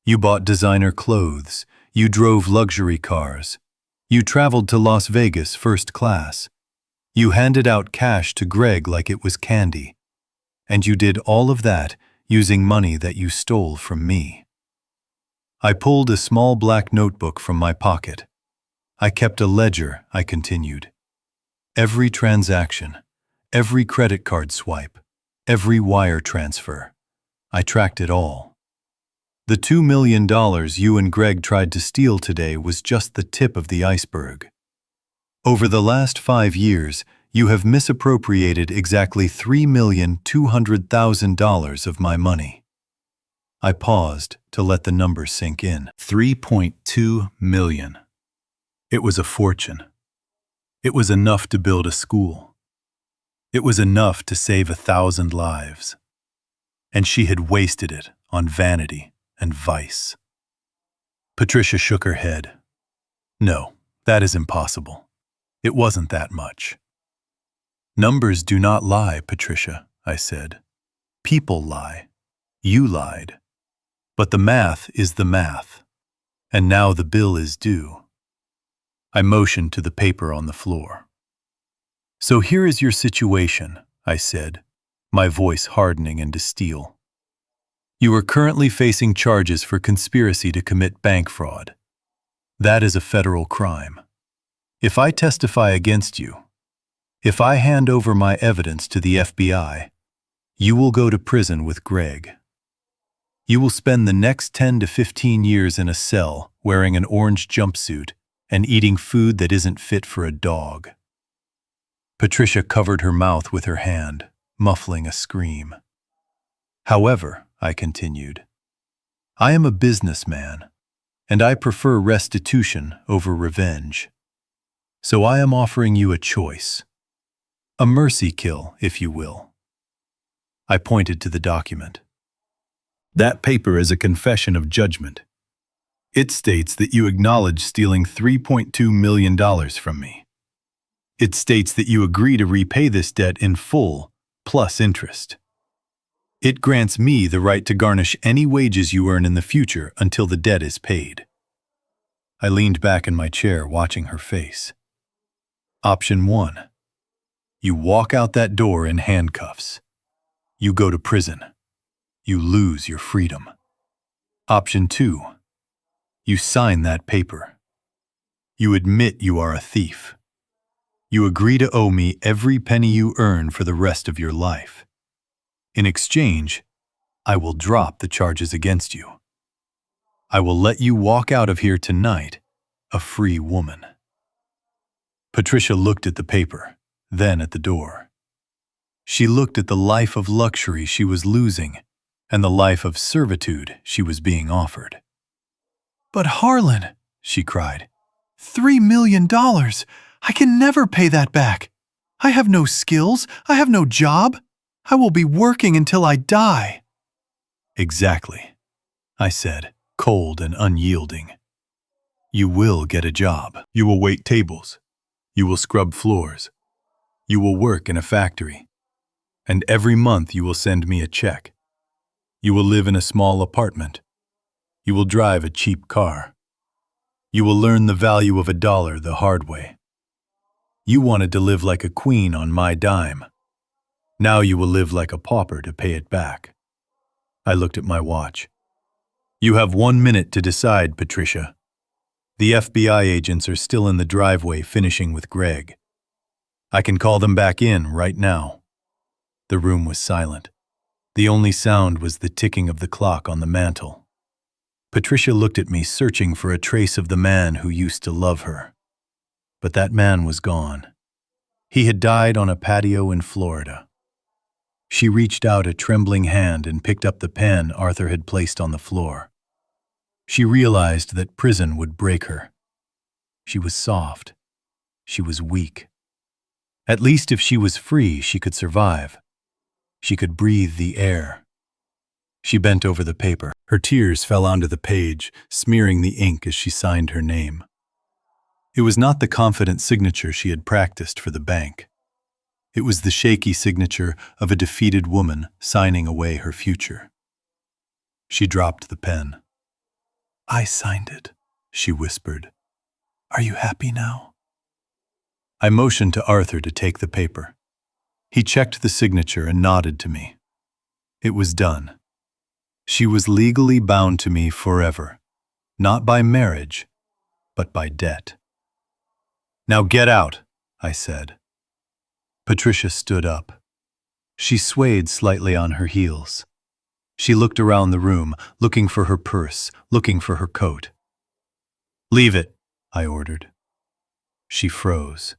You bought designer clothes, you drove luxury cars, you traveled to Las Vegas first class, you handed out cash to Greg like it was candy, and you did all of that using money that you stole from me." I pulled a small black notebook from my pocket. I kept a ledger, I continued. Every transaction, every credit card swipe, every wire transfer. I tracked it all. The $2 million you and Greg tried to steal today was just the tip of the iceberg. Over the last 5 years, you have misappropriated exactly $3,200,000 of my money. I paused to let the number sink in. 3.2 million. It was a fortune. It was enough to build a school. It was enough to save 1,000 lives. And she had wasted it on vanity and vice. Patricia shook her head. "No, that is impossible. It wasn't that much." "Numbers do not lie, Patricia," I said. "People lie. You lied. But the math is the math. And now the bill is due." I motioned to the paper on the floor. "So here is your situation," I said, my voice hardening into steel. "You are currently facing charges for conspiracy to commit bank fraud. That is a federal crime. If I testify against you, if I hand over my evidence to the FBI, you will go to prison with Greg. You will spend the next 10 to 15 years in a cell wearing an orange jumpsuit and eating food that isn't fit for a dog." Patricia covered her mouth with her hand, muffling a scream. "However," I continued, "I am a businessman, and I prefer restitution over revenge. So I am offering you a choice. A mercy kill, if you will." I pointed to the document. "That paper is a confession of judgment. It states that you acknowledge stealing $3.2 million from me. It states that you agree to repay this debt in full, plus interest. It grants me the right to garnish any wages you earn in the future until the debt is paid." I leaned back in my chair, watching her face. "Option 1. You walk out that door in handcuffs. You go to prison. You lose your freedom. Option 2. You sign that paper. You admit you are a thief. You agree to owe me every penny you earn for the rest of your life. In exchange, I will drop the charges against you. I will let you walk out of here tonight, a free woman." Patricia looked at the paper, then at the door. She looked at the life of luxury she was losing and the life of servitude she was being offered. "But Harlan," she cried, $3 million! I can never pay that back. I have no skills. I have no job. I will be working until I die." "Exactly," I said, cold and unyielding. "You will get a job. You will wait tables. You will scrub floors. You will work in a factory. And every month you will send me a check. You will live in a small apartment. You will drive a cheap car. You will learn the value of $1 the hard way. You wanted to live like a queen on my dime. Now you will live like a pauper to pay it back." I looked at my watch. "You have 1 minute to decide, Patricia. The FBI agents are still in the driveway finishing with Greg. I can call them back in right now." The room was silent. The only sound was the ticking of the clock on the mantel. Patricia looked at me, searching for a trace of the man who used to love her. But that man was gone. He had died on a patio in Florida. She reached out a trembling hand and picked up the pen Arthur had placed on the floor. She realized that prison would break her. She was soft. She was weak. At least if she was free, she could survive. She could breathe the air. She bent over the paper. Her tears fell onto the page, smearing the ink as she signed her name. It was not the confident signature she had practiced for the bank. It was the shaky signature of a defeated woman signing away her future. She dropped the pen. "I signed it," she whispered. "Are you happy now?" I motioned to Arthur to take the paper. He checked the signature and nodded to me. It was done. She was legally bound to me forever, not by marriage, but by debt. "Now get out," I said. Patricia stood up. She swayed slightly on her heels. She looked around the room, looking for her purse, looking for her coat. "Leave it," I ordered. She froze.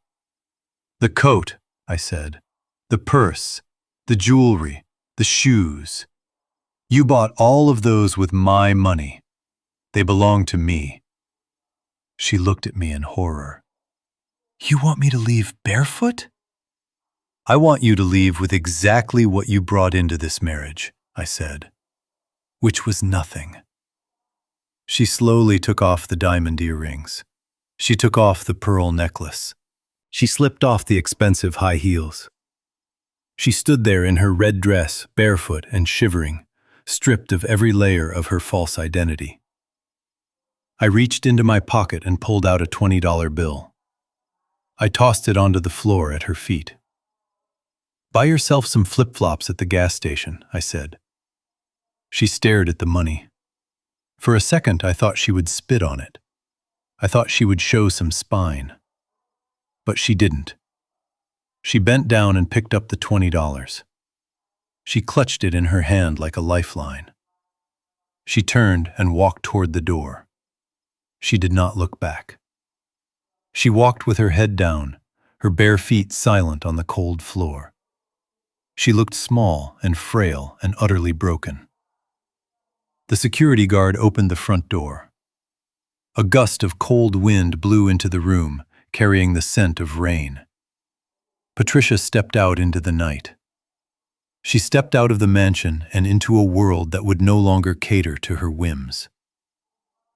"The coat," I said. "The purse, the jewelry, the shoes. You bought all of those with my money. They belong to me." She looked at me in horror. "You want me to leave barefoot?" "I want you to leave with exactly what you brought into this marriage," I said, which was nothing. She slowly took off the diamond earrings. She took off the pearl necklace. She slipped off the expensive high heels. She stood there in her red dress, barefoot and shivering, stripped of every layer of her false identity. I reached into my pocket and pulled out a $20 bill. I tossed it onto the floor at her feet. "Buy yourself some flip-flops at the gas station," I said. She stared at the money. For a second, I thought she would spit on it. I thought she would show some spine. But she didn't. She bent down and picked up the $20. She clutched it in her hand like a lifeline. She turned and walked toward the door. She did not look back. She walked with her head down, her bare feet silent on the cold floor. She looked small and frail and utterly broken. The security guard opened the front door. A gust of cold wind blew into the room, carrying the scent of rain. Patricia stepped out into the night. She stepped out of the mansion and into a world that would no longer cater to her whims.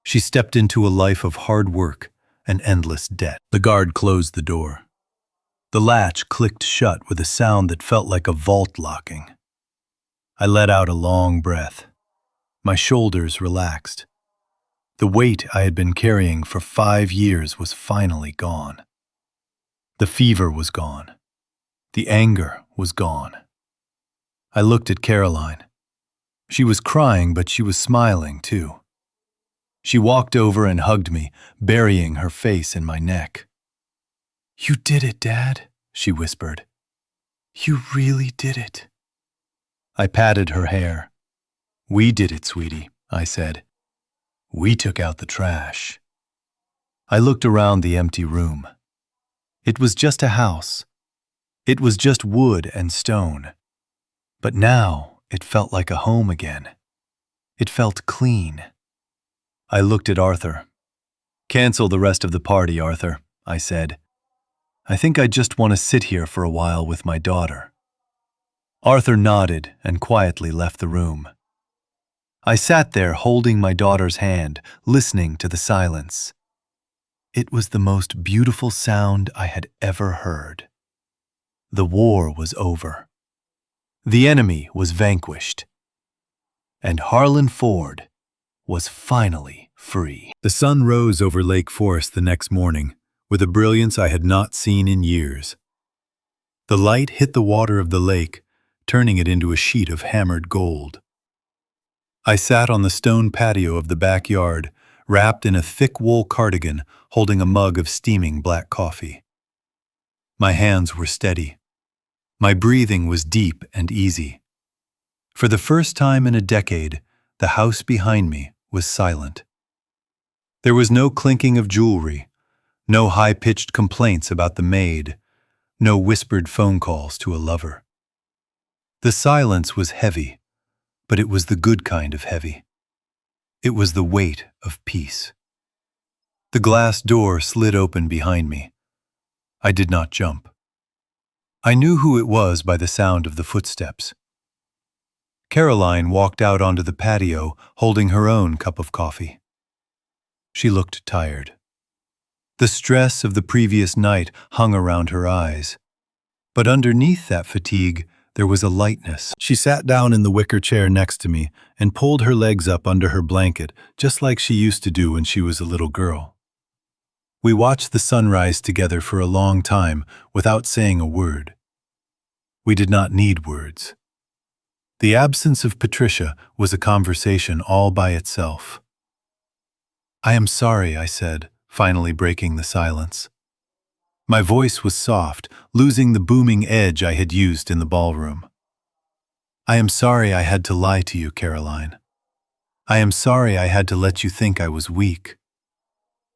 She stepped into a life of hard work and endless debt. The guard closed the door. The latch clicked shut with a sound that felt like a vault locking. I let out a long breath. My shoulders relaxed. The weight I had been carrying for 5 years was finally gone. The fever was gone. The anger was gone. I looked at Caroline. She was crying, but she was smiling too. She walked over and hugged me, burying her face in my neck. "You did it, Dad," she whispered. "You really did it." I patted her hair. "We did it, sweetie," I said. "We took out the trash." I looked around the empty room. It was just a house. It was just wood and stone. But now it felt like a home again. It felt clean. I looked at Arthur. "Cancel the rest of the party, Arthur," I said. "I think I just want to sit here for a while with my daughter." Arthur nodded and quietly left the room. I sat there holding my daughter's hand, listening to the silence. It was the most beautiful sound I had ever heard. The war was over. The enemy was vanquished. And Harlan Ford was finally free. The sun rose over Lake Forest the next morning with a brilliance I had not seen in years. The light hit the water of the lake, turning it into a sheet of hammered gold. I sat on the stone patio of the backyard, wrapped in a thick wool cardigan, holding a mug of steaming black coffee. My hands were steady. My breathing was deep and easy. For the first time in a decade, the house behind me was silent. There was no clinking of jewelry, no high-pitched complaints about the maid, no whispered phone calls to a lover. The silence was heavy, but it was the good kind of heavy. It was the weight of peace. The glass door slid open behind me. I did not jump. I knew who it was by the sound of the footsteps. Caroline walked out onto the patio holding her own cup of coffee. She looked tired. The stress of the previous night hung around her eyes. But underneath that fatigue, there was a lightness. She sat down in the wicker chair next to me and pulled her legs up under her blanket, just like she used to do when she was a little girl. We watched the sunrise together for a long time without saying a word. We did not need words. The absence of Patricia was a conversation all by itself. "I am sorry," I said, finally breaking the silence. My voice was soft, losing the booming edge I had used in the ballroom. "I am sorry I had to lie to you, Caroline. I am sorry I had to let you think I was weak.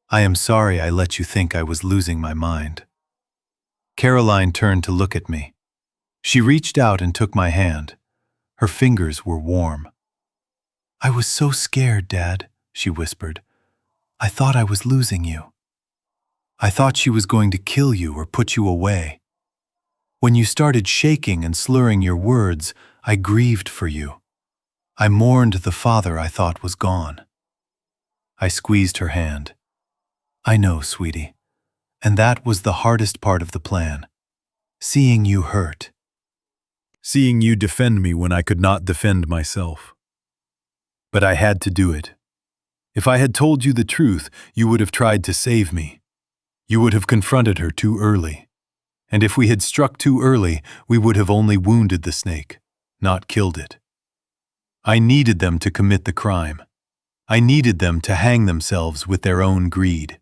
I am sorry I let you think I was losing my mind." Caroline turned to look at me. She reached out and took my hand. Her fingers were warm. "I was so scared, Dad," she whispered. "I thought I was losing you. I thought she was going to kill you or put you away. When you started shaking and slurring your words, I grieved for you. I mourned the father I thought was gone." I squeezed her hand. "I know, sweetie. And that was the hardest part of the plan. Seeing you hurt. Seeing you defend me when I could not defend myself. But I had to do it. If I had told you the truth, you would have tried to save me. You would have confronted her too early. And if we had struck too early, we would have only wounded the snake, not killed it. I needed them to commit the crime. I needed them to hang themselves with their own greed."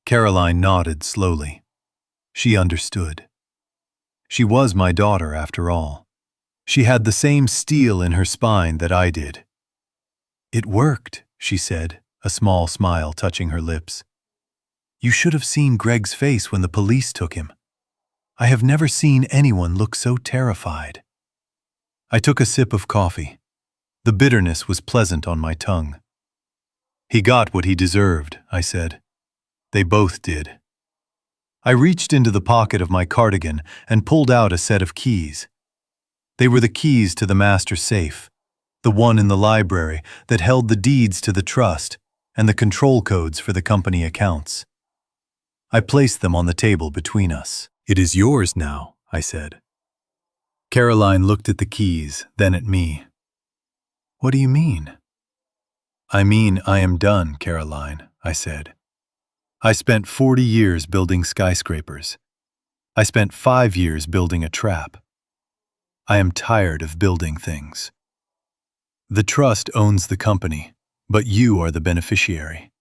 Caroline nodded slowly. She understood. She was my daughter, after all. She had the same steel in her spine that I did. "It worked," she said, a small smile touching her lips. "You should have seen Greg's face when the police took him. I have never seen anyone look so terrified." I took a sip of coffee. The bitterness was pleasant on my tongue. "He got what he deserved," I said. They both did. I reached into the pocket of my cardigan and pulled out a set of keys. They were the keys to the master safe, the one in the library that held the deeds to the trust and the control codes for the company accounts. I placed them on the table between us. "It is yours now," I said. Caroline looked at the keys, then at me. "What do you mean?" "I mean I am done, Caroline," I said. "I spent 40 years building skyscrapers. I spent 5 years building a trap. I am tired of building things. The trust owns the company, but you are the beneficiary.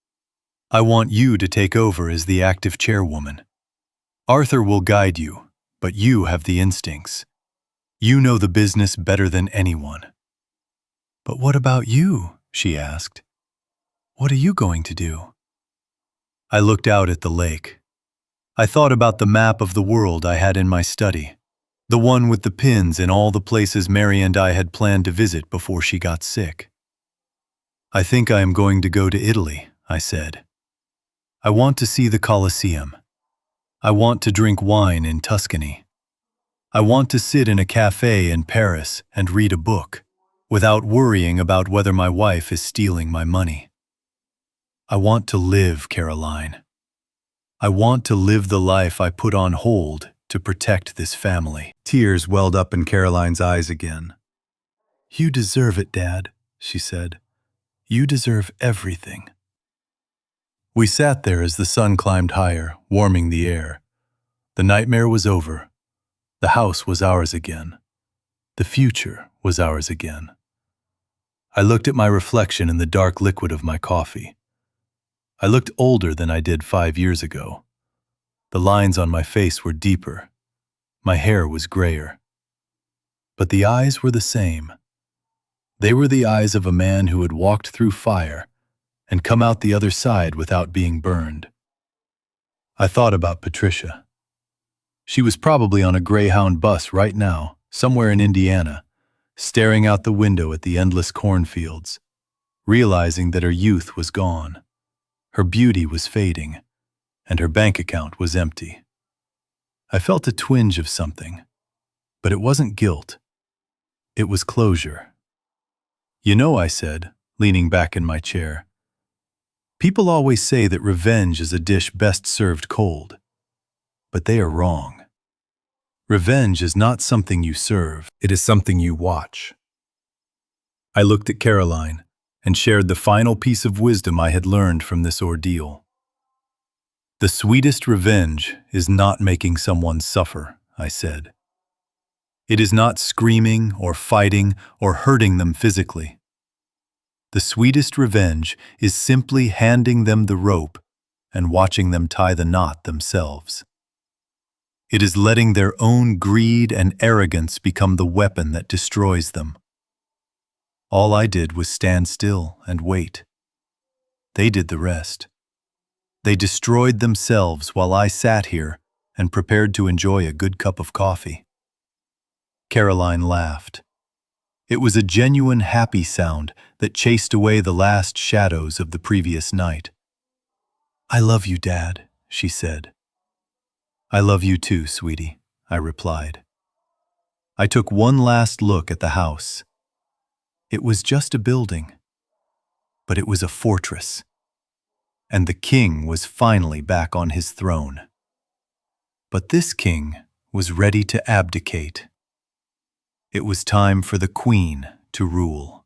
I want you to take over as the active chairwoman. Arthur will guide you, but you have the instincts. You know the business better than anyone." "But what about you?" she asked. "What are you going to do?" I looked out at the lake. I thought about the map of the world I had in my study, the one with the pins in all the places Mary and I had planned to visit before she got sick. I think I am going to go to Italy, I said. I want to see the Colosseum. I want to drink wine in Tuscany. I want to sit in a cafe in Paris and read a book, without worrying about whether my wife is stealing my money. I want to live, Caroline. I want to live the life I put on hold to protect this family. Tears welled up in Caroline's eyes again. You deserve it, Dad, she said. You deserve everything. We sat there as the sun climbed higher, warming the air. The nightmare was over. The house was ours again. The future was ours again. I looked at my reflection in the dark liquid of my coffee. I looked older than I did 5 years ago. The lines on my face were deeper. My hair was grayer. But the eyes were the same. They were the eyes of a man who had walked through fire and come out the other side without being burned. I thought about Patricia. She was probably on a Greyhound bus right now, somewhere in Indiana, staring out the window at the endless cornfields, realizing that her youth was gone, her beauty was fading, and her bank account was empty. I felt a twinge of something, but it wasn't guilt. It was closure. You know, I said, leaning back in my chair, people always say that revenge is a dish best served cold, but they are wrong. Revenge is not something you serve, it is something you watch. I looked at Caroline and shared the final piece of wisdom I had learned from this ordeal. The sweetest revenge is not making someone suffer, I said. It is not screaming or fighting or hurting them physically. The sweetest revenge is simply handing them the rope and watching them tie the knot themselves. It is letting their own greed and arrogance become the weapon that destroys them. All I did was stand still and wait. They did the rest. They destroyed themselves while I sat here and prepared to enjoy a good cup of coffee. Caroline laughed. It was a genuine happy sound that chased away the last shadows of the previous night. I love you, Dad, she said. I love you too, sweetie, I replied. I took one last look at the house. It was just a building, but it was a fortress. And the king was finally back on his throne. But this king was ready to abdicate. It was time for the queen to rule.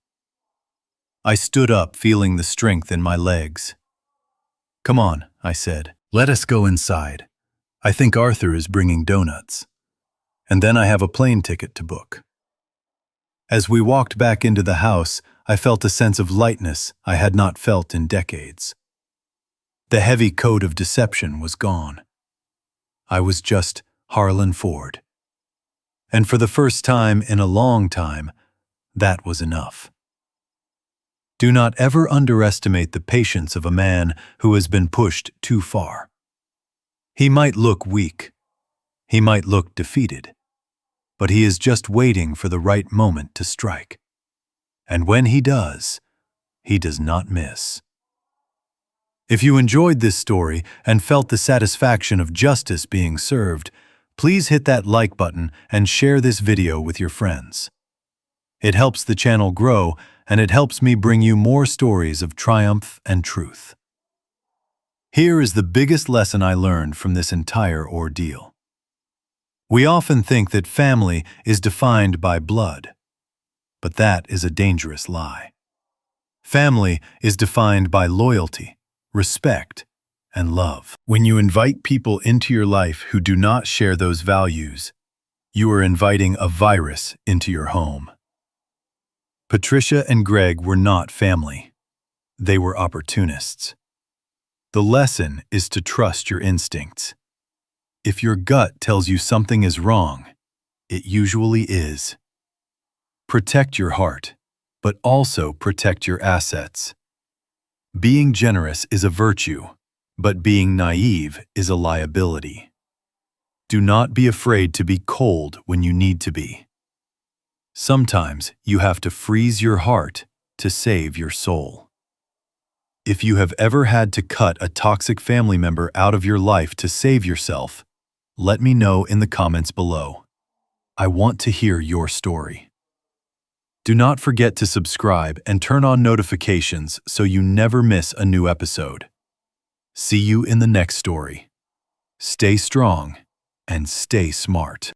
I stood up, feeling the strength in my legs. Come on, I said. Let us go inside. I think Arthur is bringing donuts. And then I have a plane ticket to book. As we walked back into the house, I felt a sense of lightness I had not felt in decades. The heavy coat of deception was gone. I was just Harlan Ford. And for the first time in a long time, that was enough. Do not ever underestimate the patience of a man who has been pushed too far. He might look weak. He might look defeated. But he is just waiting for the right moment to strike. And when he does not miss. If you enjoyed this story and felt the satisfaction of justice being served, please hit that like button and share this video with your friends. It helps the channel grow, and it helps me bring you more stories of triumph and truth. Here is the biggest lesson I learned from this entire ordeal. We often think that family is defined by blood, but that is a dangerous lie. Family is defined by loyalty, respect, and love. When you invite people into your life who do not share those values, you are inviting a virus into your home. Patricia and Greg were not family. They were opportunists. The lesson is to trust your instincts. If your gut tells you something is wrong, it usually is. Protect your heart, but also protect your assets. Being generous is a virtue, But being naive is a liability. Do not be afraid to be cold when you need to be. Sometimes you have to freeze your heart to save your soul. If you have ever had to cut a toxic family member out of your life to save yourself, let me know in the comments below. I want to hear your story. Do not forget to subscribe and turn on notifications so you never miss a new episode. See you in the next story. Stay strong and stay smart.